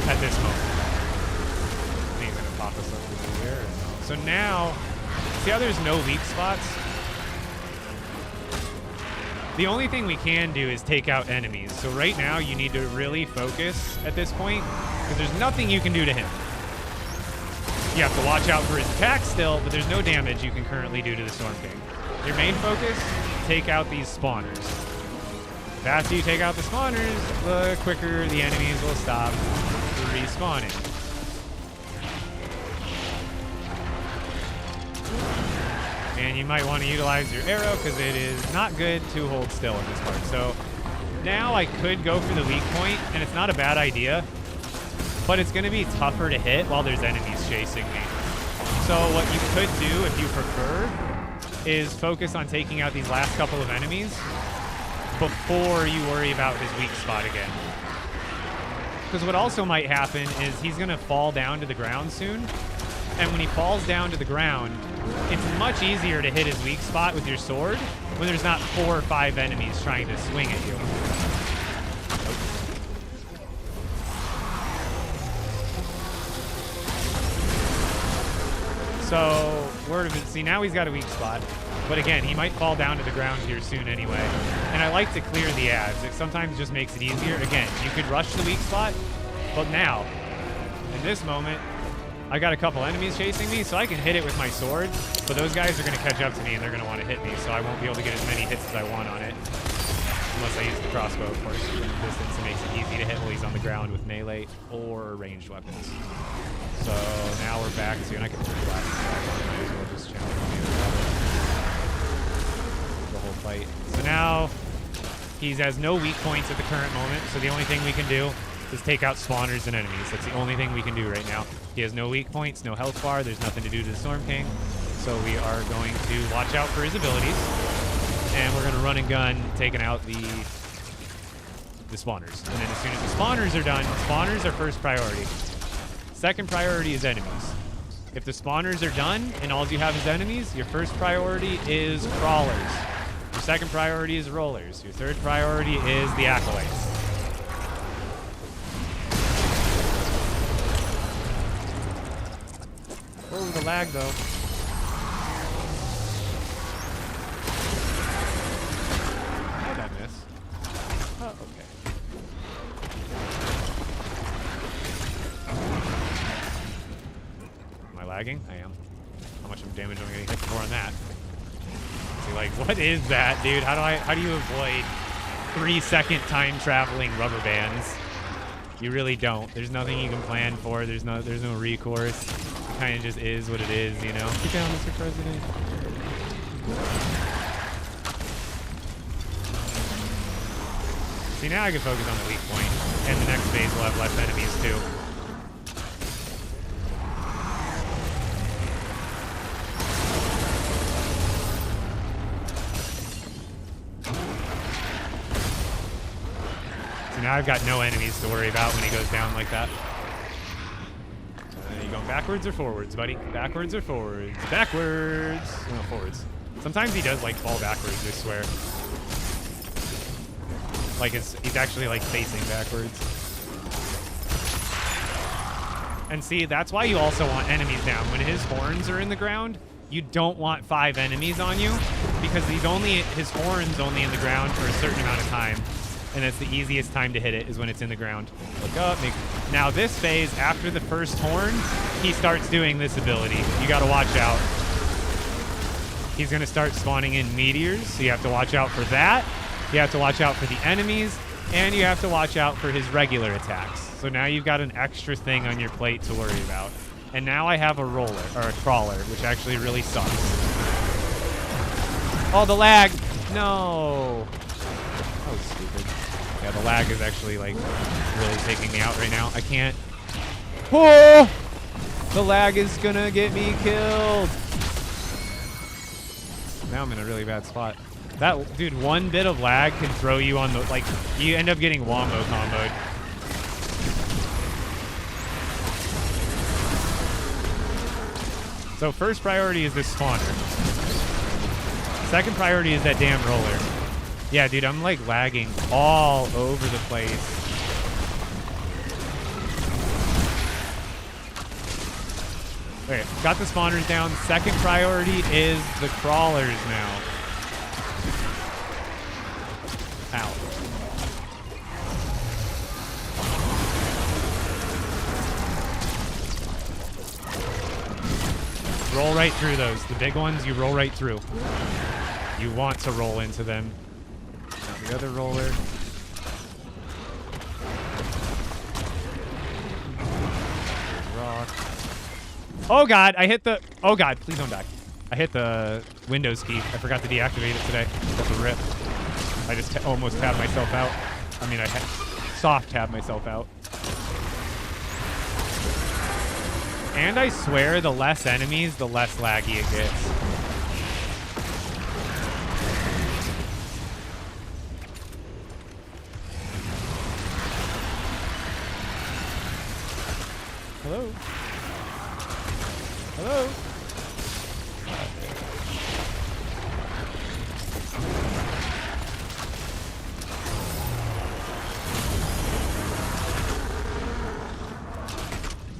at this moment. And he's gonna pop us up over here. So now, see how there's no weak spots? The only thing we can do is take out enemies. So right now, you need to really focus at this point, because there's nothing you can do to him. You have to watch out for his attack still, but there's no damage you can currently do to the Storm King. Your main focus, take out these spawners. faster you take out the spawners, the quicker the enemies will stop respawning. And you might want to utilize your arrow because it is not good to hold still in this part. So now I could go for the weak point, and it's not a bad idea, but it's going to be tougher to hit while there's enemies chasing me. So what you could do, if you prefer, is focus on taking out these last couple of enemies before you worry about his weak spot again. Because what also might happen is he's going to fall down to the ground soon, and when he falls down to the ground, it's much easier to hit his weak spot with your sword when there's not 4 or 5 enemies trying to swing at you. So, word of it, see, now he's got a weak spot. But again, he might fall down to the ground here soon anyway. And I like to clear the ads. It sometimes just makes it easier. Again, you could rush the weak spot, but now, in this moment, I got a couple enemies chasing me, so I can hit it with my sword, but those guys are going to catch up to me and they're going to want to hit me, so I won't be able to get as many hits as I want on it. Unless I use the crossbow, of course. From distance, it makes it easy to hit while he's on the ground with melee or ranged weapons. So now we're back to, and I can turn glasses back on, might as well just challenge me the whole fight. So now he has no weak points at the current moment, so the only thing we can do is take out spawners and enemies. That's the only thing we can do right now. He has no weak points, no health bar, there's nothing to do to the Storm King. So we are going to watch out for his abilities. And we're gonna run and gun, taking out the spawners. And then as soon as the spawners are done, spawners are first priority. Second priority is enemies. If the spawners are done and all you have is enemies, your first priority is crawlers. Your second priority is rollers. Your third priority is the acolytes. Oh, the lag, though. How did I miss? Oh, okay. Am I lagging? I am. How much damage am I getting hit for on that? See, like, what is that, dude? How do you avoid 3-second time traveling rubber bands? You really don't. There's nothing you can plan for. There's no recourse. Kind of just is what it is, you know? Get down, Mr. President. See, now I can focus on the weak point, and the next phase will have less enemies, too. So now I've got no enemies to worry about when he goes down like that. Are you going backwards or forwards, buddy? Backwards or forwards? Backwards! No, forwards. Sometimes he does, like, fall backwards, I swear. Like, he's actually, like, facing backwards. And see, that's why you also want enemies down. When his horns are in the ground, you don't want 5 enemies on you, because his horn's only in the ground for a certain amount of time. And it's the easiest time to hit it is when it's in the ground. Look up. Now this phase, after the first horn, he starts doing this ability. You gotta watch out. He's gonna start spawning in meteors, so you have to watch out for that. You have to watch out for the enemies, and you have to watch out for his regular attacks. So now you've got an extra thing on your plate to worry about. And now I have a roller, or a crawler, which actually really sucks. Oh, the lag! No! Oh, stupid. Yeah, the lag is actually, like, really taking me out right now. I can't. Oh! The lag is gonna get me killed. Now I'm in a really bad spot. That, dude, one bit of lag can throw you on the, like, you end up getting wombo comboed. So first priority is this spawner. Second priority is that damn roller. Yeah, dude, I'm like lagging all over the place. Okay, got the spawners down. Second priority is the crawlers now. Ow. Roll right through those. The big ones, you roll right through. You want to roll into them. Now the other roller. Oh god, I hit the... Oh god, please don't die. I hit the Windows key. I forgot to deactivate it today. That's a rip. I just almost tabbed myself out. I mean, I soft tabbed myself out. And I swear, the less enemies, the less laggy it gets. Hello? Hello?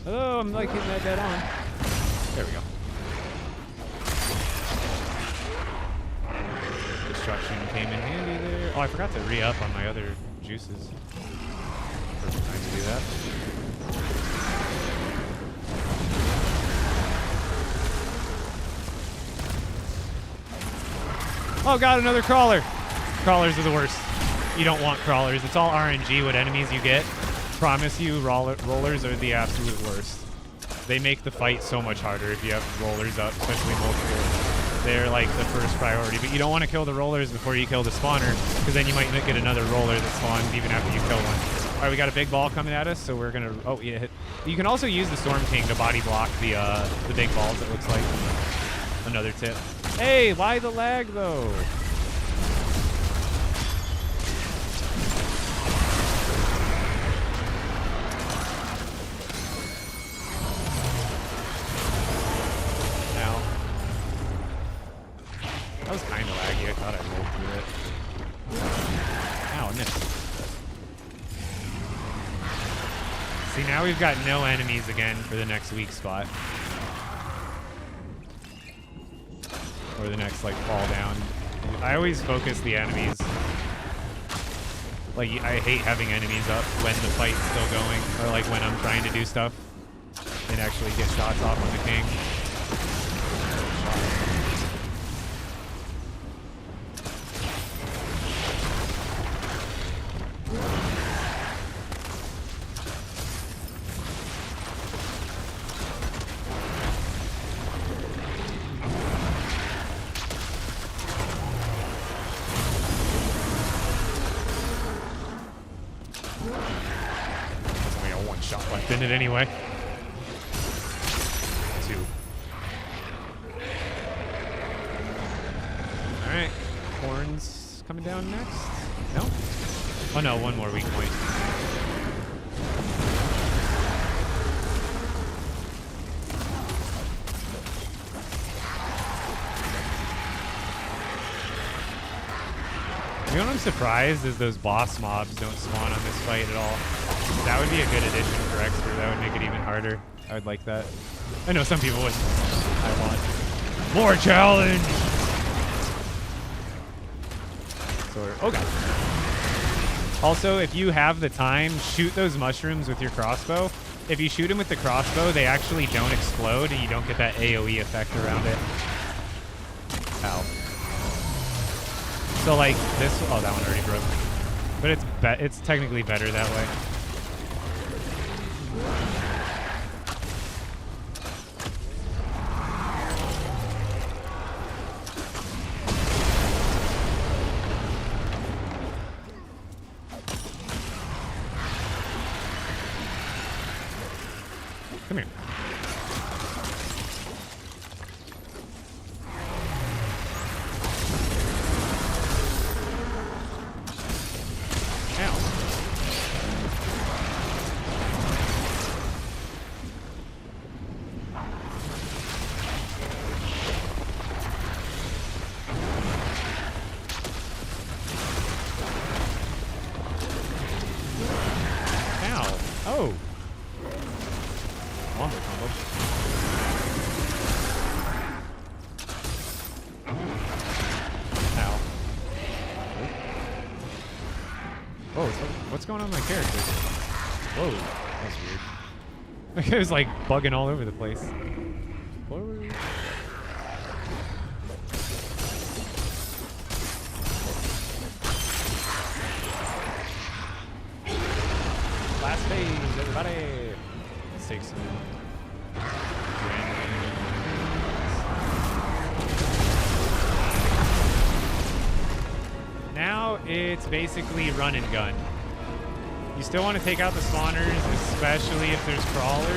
Hello, I'm like hitting that dead on. There we go. Destruction came in handy there. Oh, I forgot to re-up on my other juices. Perfect time to do that. Oh god, another crawler. Crawlers are the worst. You don't want crawlers. It's all RNG what enemies you get. Promise you, rollers are the absolute worst. They make the fight so much harder if you have rollers up, especially multiple. They're like the first priority, but you don't want to kill the rollers before you kill the spawner, because then you might get another roller that spawns even after you kill one. All right, we got a big ball coming at us, so we're gonna. Oh, yeah. You can also use the Storm King to body block the big balls. It looks like another tip. Hey, why the lag though? That was kind of laggy. I thought I rolled through it. Ow, I missed. See, now we've got no enemies again for the next weak spot. Or the next, like, fall down. I always focus the enemies. Like, I hate having enemies up when the fight's still going. Or, like, when I'm trying to do stuff. And actually get shots off on the king. In it anyway. 2. Alright. Horns coming down next? No? Oh no, one more weak point. You know what I'm surprised is those boss mobs don't spawn on this fight at all. That would be a good addition for Expert. That would make it even harder. I would like that. I know some people would. I want more challenge. Oh god. Also, if you have the time, shoot those mushrooms with your crossbow. If you shoot them with the crossbow, they actually don't explode, and you don't get that AoE effect around it. Ow. So like this. Oh, that one already broke. But it's technically better that way. Come here. Oh. Longer combo. Ow. Whoa, what's going on with my character? Whoa, that's weird. My guy was like bugging all over the place. Forward. Last phase, everybody. Let's take some. now, it's basically run and gun. You still want to take out the spawners, especially if there's crawlers.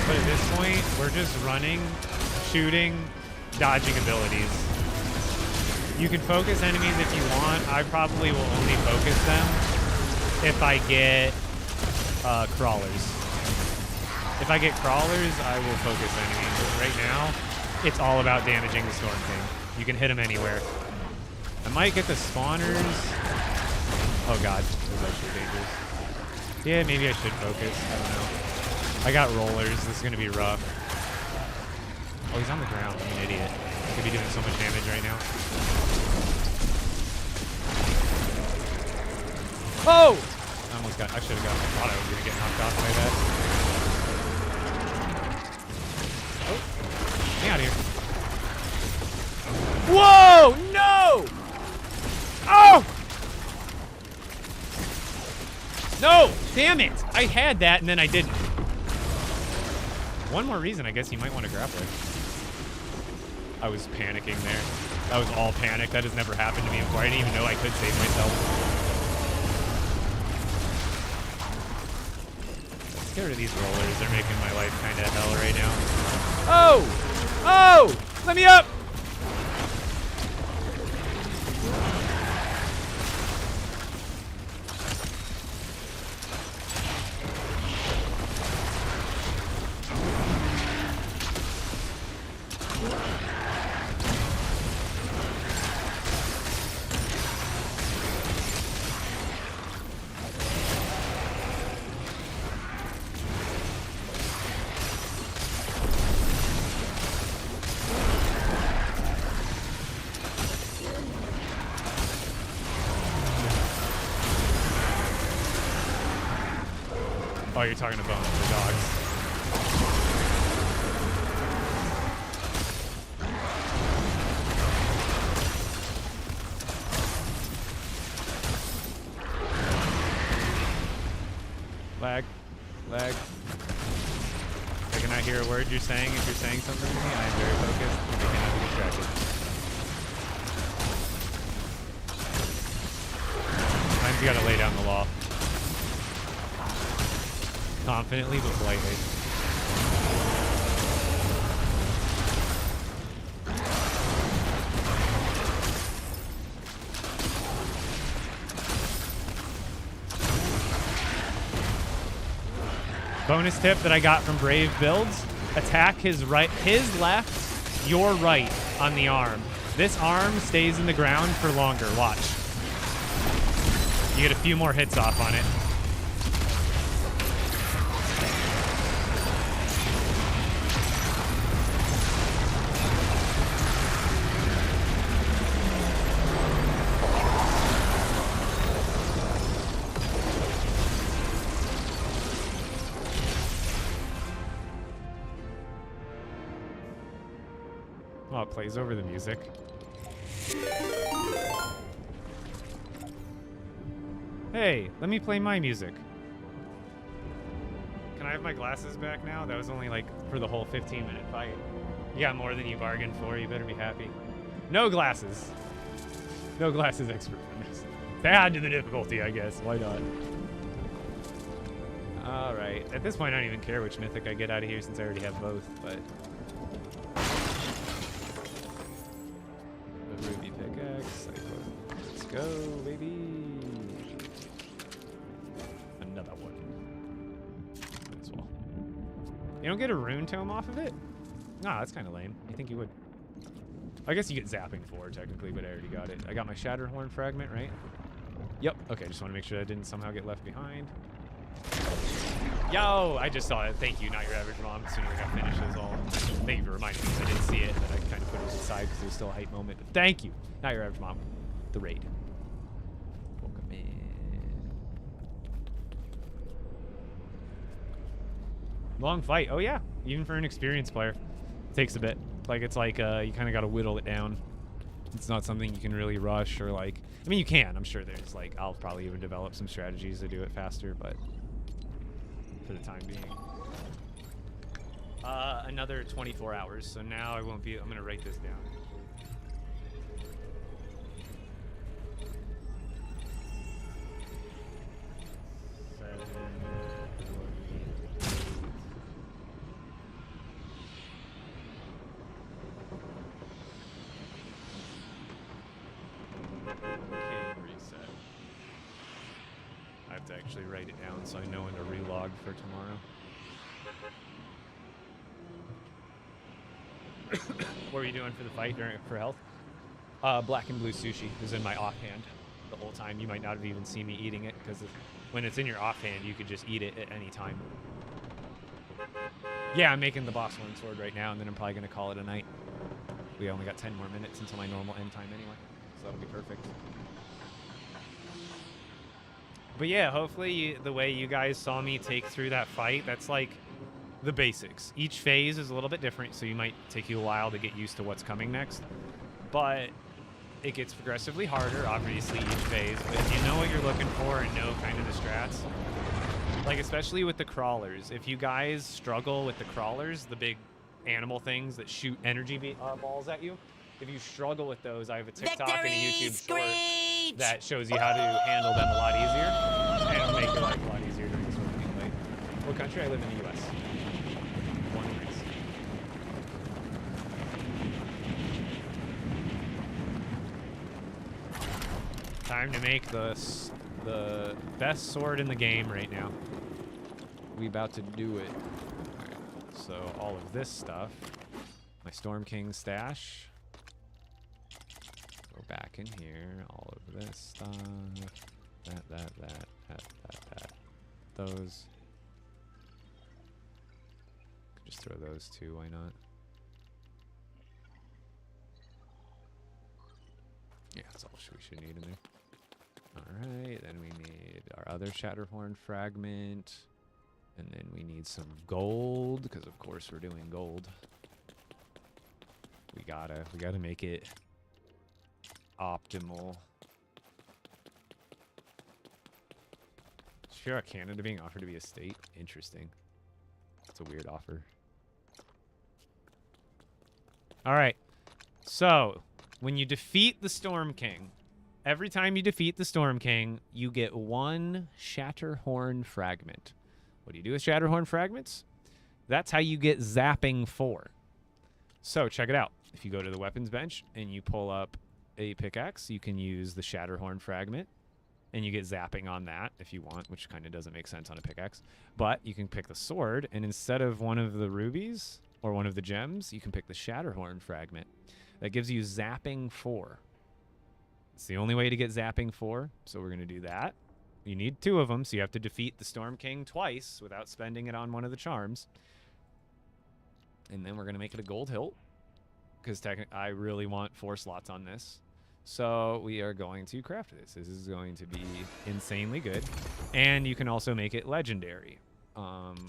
But at this point, we're just running, shooting, dodging abilities. You can focus enemies if you want. I probably will only focus them if I get crawlers. If I get crawlers, I will focus enemies. But right now, it's all about damaging the Storm King. You can hit him anywhere. I might get the spawners. Oh god, this is actually dangerous. Yeah, maybe I should focus. I don't know. I got rollers. This is going to be rough. Oh, he's on the ground. I'm an idiot. I could be doing so much damage right now. Oh! I almost got... I should have got... I thought I was going to get knocked off by that. Oh. Get out of here. Whoa! No! Oh! No! Damn it! I had that and then I didn't. One more reason, I guess you might want to grapple. I was panicking there. That was all panic. That has never happened to me before. I didn't even know I could save myself. Let's get rid of these rollers. They're making my life kind of hell right now. Oh! Oh! Let me up! Oh, you're talking about the dogs. Lag. Lag. I cannot hear a word you're saying. If you're saying something to me, I am very focused. I cannot be distracted. Sometimes you gotta lay down the law. Confidently, but politely. Bonus tip that I got from Brave Builds: attack his right, his left, your right on the arm. This arm stays in the ground for longer. Watch. You get a few more hits off on it. Oh, it plays over the music. Hey, let me play my music. Can I have my glasses back now? That was only like for the whole 15-minute fight. You got more than you bargained for. You better be happy. No glasses. No glasses expert. Add to the difficulty, I guess. Why not? All right. At this point, I don't even care which mythic I get out of here since I already have both, but... Ruby pickaxe. Let's go, baby. Another one. Might as well. You don't get a rune tome off of it? Nah, that's kind of lame. You think you would? I guess you get zapping for technically, but I already got it. I got my Shatterhorn fragment, right? Yep. Okay, just want to make sure I didn't somehow get left behind. Yo, I just saw it. Thank you, not your average mom. As soon as I got finished, it was all. Thank you for reminding me. I didn't see it, and then I kind of put it aside because it was still a hype moment. But thank you, not your average mom. The raid. Welcome in. Long fight. Oh yeah, even for an experienced player, it takes a bit. Like it's like you kind of got to whittle it down. It's not something you can really rush or like. I mean, you can. I'm sure there's like I'll probably even develop some strategies to do it faster, but. For the time being. Another 24 hours, so now I won't be, I'm gonna write this down. to actually write it down so I know when to relog for tomorrow. What were you doing for the fight for health? Black and blue sushi is in my offhand the whole time. You might not have even seen me eating it because when it's in your offhand, you could just eat it at any time. Yeah, I'm making the boss one sword right now, and then I'm probably going to call it a night. We only got 10 more minutes until my normal end time anyway, so that'll be perfect. But yeah, hopefully the way you guys saw me take through that fight, that's like the basics. Each phase is a little bit different, so you might take you a while to get used to what's coming next. But it gets progressively harder, obviously, each phase. But if you know what you're looking for and know kind of the strats, like especially with the crawlers, if you guys struggle with the crawlers, the big animal things that shoot energy balls at you, if you struggle with those, I have a TikTok and a YouTube short that shows you how to handle them a lot easier, and it'll make your life a lot easier during this sort of gameplay. What country? I live in the U.S. Born and raised. Time to make the best sword in the game right now. We about to do it. Alright, so all of this stuff, my Storm King stash. Go back in here. All of this stuff. That. Those. Could just throw those too. Why not? Yeah, that's all we should need in there. Alright, then we need our other Shatterhorn fragment. And then we need some gold, because of course we're doing gold. We gotta make it optimal. Sure, Canada being offered to be a state? Interesting. That's a weird offer. Alright. So, when you defeat the Storm King, every time you defeat the Storm King, you get one Shatterhorn fragment. What do you do with Shatterhorn fragments? That's how you get Zapping 4. So, check it out. If you go to the weapons bench and you pull up a pickaxe, you can use the Shatterhorn fragment, and you get zapping on that if you want, which kind of doesn't make sense on a pickaxe. But you can pick the sword, and instead of one of the rubies or one of the gems, you can pick the Shatterhorn fragment. That gives you Zapping 4. It's the only way to get Zapping 4, so we're going to do that. You need 2 of them, so you have to defeat the Storm King twice without spending it on one of the charms. And then we're going to make it a gold hilt, because I really want 4 slots on this. So we are going to craft this. This is going to be insanely good. And you can also make it legendary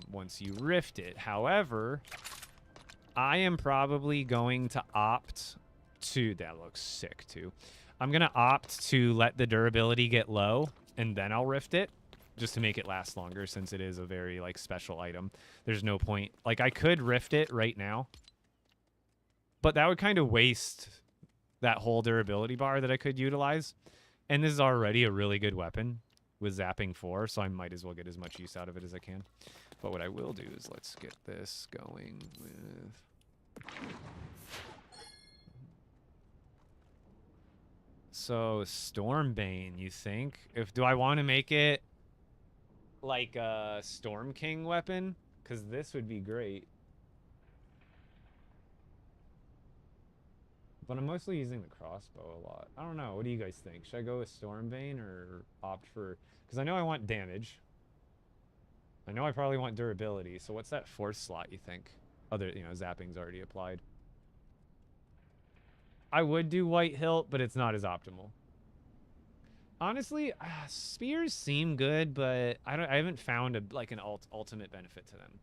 once you rift it. However, I am probably going to opt to... That looks sick, too. I'm going to opt to let the durability get low, and then I'll rift it, just to make it last longer, since it is a very, like, special item. There's no point. Like, I could rift it right now, but that would kind of waste that whole durability bar that I could utilize. And this is already a really good weapon with Zapping 4, so I might as well get as much use out of it as I can. But what I will do is let's get this going with... So, Stormbane, you think? Do I want to make it like a Storm King weapon? Because this would be great. But I'm mostly using the crossbow a lot. I don't know. What do you guys think? Should I go with Stormbane or opt for... Because I know I want damage. I know I probably want durability. So what's that 4th slot, you think? Other, zapping's already applied. I would do White Hilt, but it's not as optimal. Honestly, spears seem good, but I haven't found an ultimate benefit to them.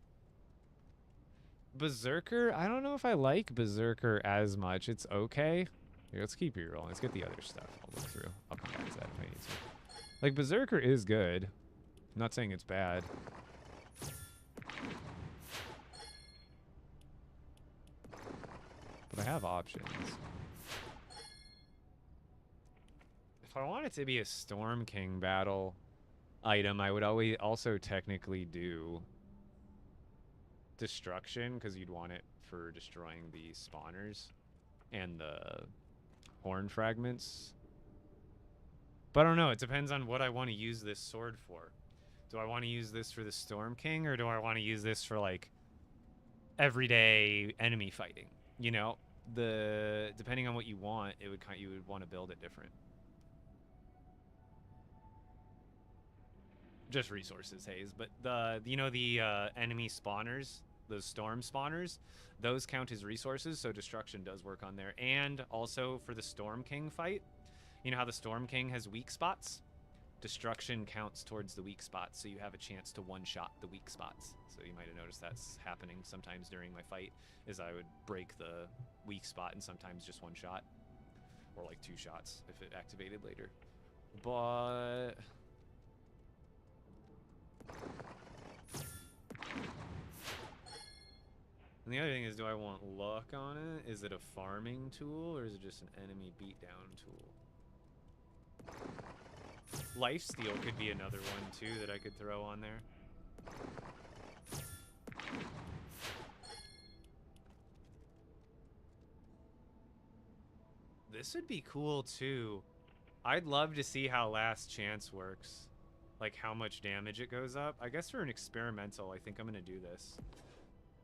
Berserker, I don't know if I like Berserker as much. It's okay. Here, let's keep rerolling. Let's get the other stuff. I'll look through. I'll come back to that if I need to. Like, Berserker is good. I'm not saying it's bad. But I have options. If I want it to be a Storm King battle item, I would also technically do Destruction, because you'd want it for destroying the spawners and the horn fragments. But I don't know. It depends on what I want to use this sword for. Do I want to use this for the Storm King, or do I want to use this for, like, everyday enemy fighting? You know, depending on what you want, you would want to build it different. Just resources, Hayes. But the enemy spawners, those storm spawners, those count as resources, so destruction does work on there. And also for the Storm King fight, you know how the Storm King has weak spots? Destruction counts towards the weak spots, so you have a chance to one-shot the weak spots. So you might have noticed that's happening sometimes during my fight, is I would break the weak spot and sometimes just one shot. Or like 2 shots if it activated later. But... and the other thing is, do I want luck on it? Is it a farming tool, or is it just an enemy beatdown tool? Lifesteal could be another one, too, that I could throw on there. This would be cool, too. I'd love to see how Last Chance works. Like, how much damage it goes up. I guess for an experimental, I think I'm going to do this.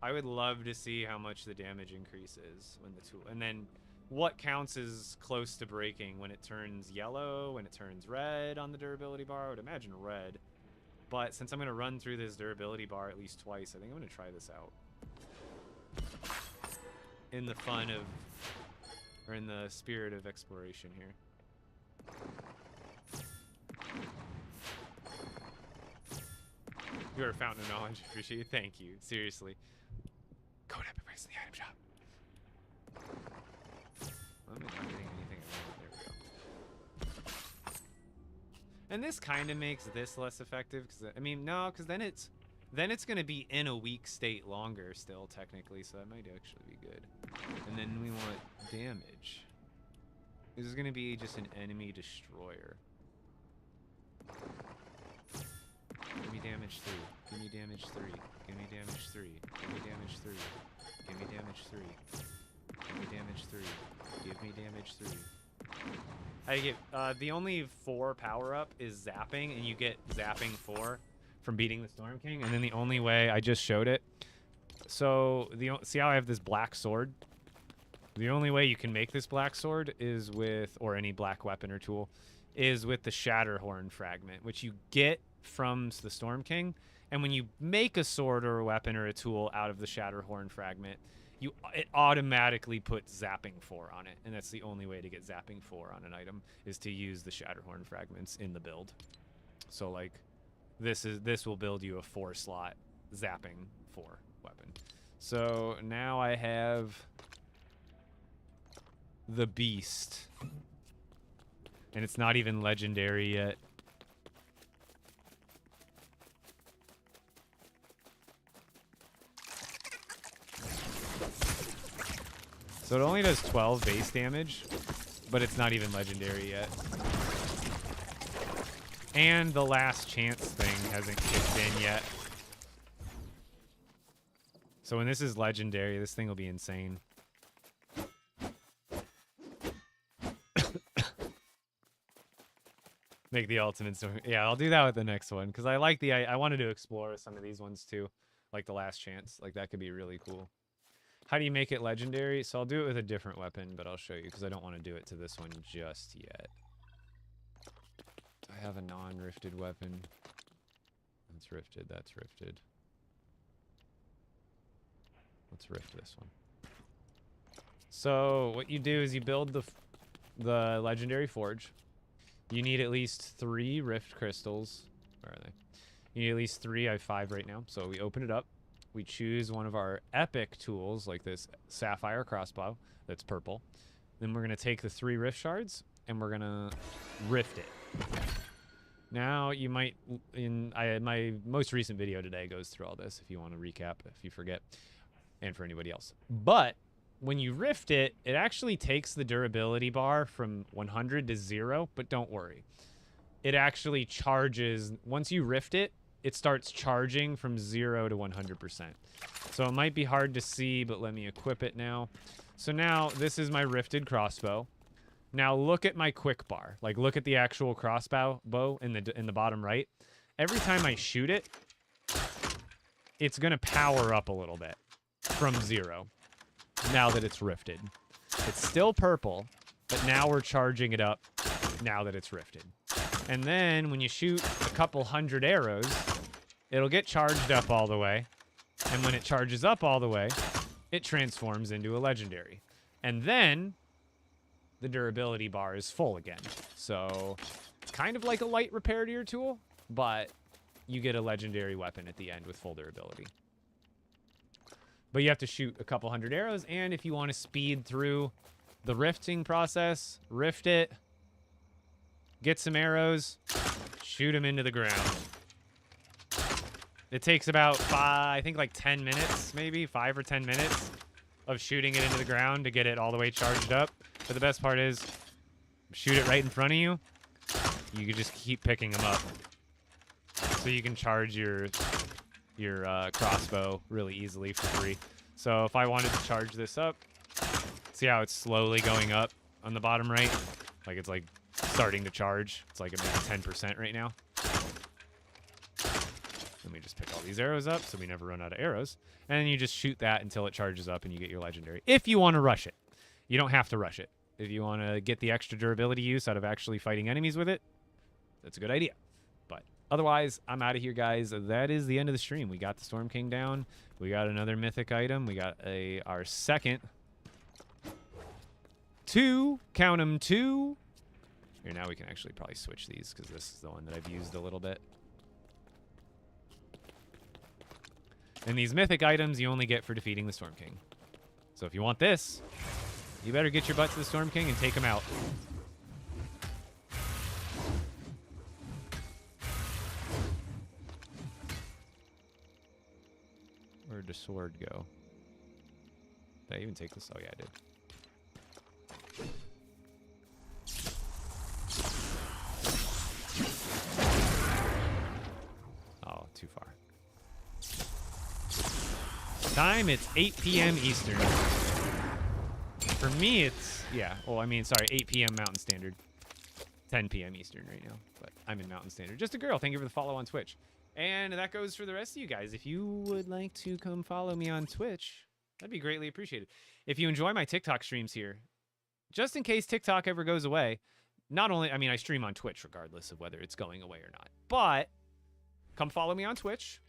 I would love to see how much the damage increases when the tool... and then what counts as close to breaking, when it turns yellow, when it turns red on the durability bar. I would imagine red. But since I'm going to run through this durability bar at least twice, I think I'm going to try this out. In the fun of... or in the spirit of exploration here. You're a fountain of knowledge. Appreciate it. Thank you. Seriously. Code Epic Price in the item shop. I'm not getting anything I want. There we go. And this kind of makes this less effective. Cause, I mean, no, because then it's going to be in a weak state longer still, technically. So that might actually be good. And then we want damage. This is going to be just an enemy destroyer. Give me damage 3. Give me damage 3. Give me damage 3. Give me damage 3. Give me damage 3. Give me damage 3. Give me damage 3. I get the only 4 power up is zapping, and you get zapping 4 from beating the Storm King. And then the only way, I just showed it. So see how I have this black sword? The only way you can make this black sword is with, or any black weapon or tool, is with the Shatterhorn fragment, which you get from the Storm King. And when you make a sword or a weapon or a tool out of the Shatterhorn fragment, it automatically puts zapping 4 on it. And that's the only way to get zapping 4 on an item, is to use the Shatterhorn fragments in the build. So like this will build you a 4-slot zapping 4 weapon. So now I have the Beast. And it's not even legendary yet. So it only does 12 base damage, but it's not even legendary yet. And the Last Chance thing hasn't kicked in yet. So when this is legendary, this thing will be insane. Make the ultimate story. Yeah, I'll do that with the next one, because I like I wanted to explore some of these ones too, like the Last Chance. Like that could be really cool. How do you make it legendary? So I'll do it with a different weapon, but I'll show you, because I don't want to do it to this one just yet. I have a non-rifted weapon. That's rifted. That's rifted. Let's rift this one. So what you do is you build the legendary forge. You need at least 3 rift crystals. Where are they? You need at least 3. I have 5 right now. So we open it up. We choose one of our epic tools, like this sapphire crossbow that's purple. Then we're going to take the 3 rift shards, and we're going to rift it. Now, you might... my most recent video today goes through all this, if you want to recap, if you forget, and for anybody else. But when you rift it, it actually takes the durability bar from 100 to 0, but don't worry. It actually charges... once you rift it, it starts charging from 0 to 100%. So it might be hard to see, but let me equip it now. So now, this is my rifted crossbow. Now look at my quick bar. Like, look at the actual crossbow in the bottom right. every time I shoot it, it's going to power up a little bit from 0 now that it's rifted. It's still purple, but now we're charging it up now that it's rifted. And then when you shoot a couple hundred arrows, it'll get charged up all the way. And when it charges up all the way, it transforms into a legendary. And then the durability bar is full again. So it's kind of like a light repair to your tool, but you get a legendary weapon at the end with full durability. But you have to shoot a couple hundred arrows, and if you want to speed through the rifting process, rift it, get some arrows, shoot them into the ground. It takes about 10 minutes, maybe 5 or 10 minutes of shooting it into the ground to get it all the way charged up. But the best part is, shoot it right in front of you. You can just keep picking them up, so you can charge your crossbow really easily for free. So if I wanted to charge this up, see how it's slowly going up on the bottom right? Like it's like starting to charge. It's like maybe 10% right now. Let me just pick all these arrows up so we never run out of arrows. And then you just shoot that until it charges up and you get your legendary. If you want to rush it. You don't have to rush it. If you want to get the extra durability use out of actually fighting enemies with it, that's a good idea. But otherwise, I'm out of here, guys. That is the end of the stream. We got the Storm King down. We got another mythic item. We got our second 2. Count them 2. Here, now we can actually probably switch these because this is the one that I've used a little bit. And these mythic items you only get for defeating the Storm King. So if you want this, you better get your butt to the Storm King and take him out. Where'd the sword go? Did I even take this? Oh, yeah, I did. Oh, too far. Time, it's 8 p.m. Eastern. For me, it's, yeah, well, I mean, sorry, 8 p.m. Mountain Standard. 10 p.m. Eastern right now, but I'm in Mountain Standard. Just a girl, thank you for the follow on Twitch. And that goes for the rest of you guys. If you would like to come follow me on Twitch, that'd be greatly appreciated. If you enjoy my TikTok streams here, just in case TikTok ever goes away, not only, I mean, I stream on Twitch regardless of whether it's going away or not, but come follow me on Twitch.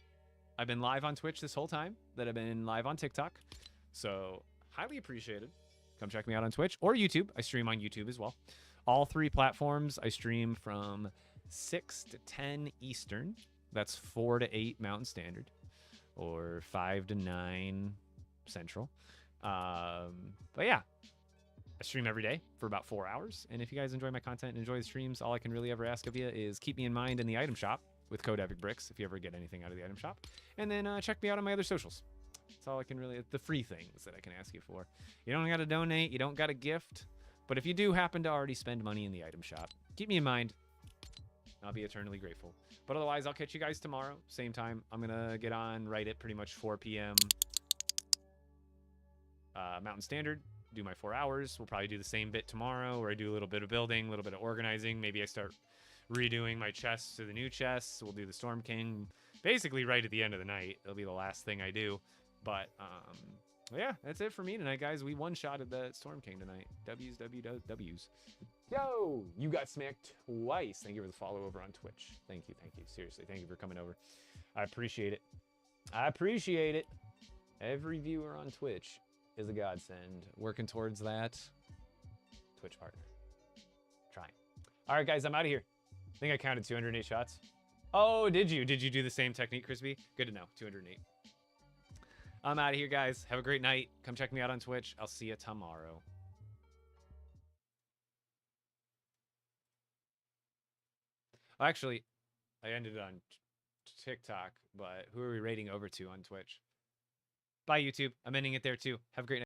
I've been live on Twitch this whole time that I've been live on TikTok. So highly appreciated. Come check me out on Twitch or YouTube. I stream on YouTube as well. All 3 platforms, I stream from 6 to 10 Eastern. That's 4 to 8 Mountain Standard, or 5 to 9 Central. But yeah, I stream every day for about 4 hours. And if you guys enjoy my content and enjoy the streams, all I can really ever ask of you is keep me in mind in the item shop with code EpicBricks if you ever get anything out of the item shop. And then check me out on my other socials. That's all I can really, the free things that I can ask you for. You don't got to donate, you don't got to gift. But if you do happen to already spend money in the item shop, keep me in mind. I'll be eternally grateful. But otherwise, I'll catch you guys tomorrow. Same time. I'm going to get on right at pretty much 4 p.m. Mountain Standard. Do my 4 hours. We'll probably do the same bit tomorrow, where I do a little bit of building, a little bit of organizing. Maybe I start redoing my chests to the new chests. We'll do the Storm King basically right at the end of the night. It'll be the last thing I do. But yeah, that's it for me tonight, guys. We one-shotted the Storm King tonight. W's, W's. Yo, you got smacked twice. Thank you for the follow over on Twitch. Thank you. Seriously, thank you for coming over. I appreciate it. Every viewer on Twitch is a godsend. Working towards that. Twitch partner. Trying. All right, guys, I'm out of here. I think I counted 208 shots. Oh, did you? Did you do the same technique, Crispy? Good to know. 208. I'm out of here, guys. Have a great night. Come check me out on Twitch. I'll see you tomorrow. Actually, I ended it on TikTok, but who are we rating over to on Twitch? Bye, YouTube. I'm ending it there, too. Have a great night.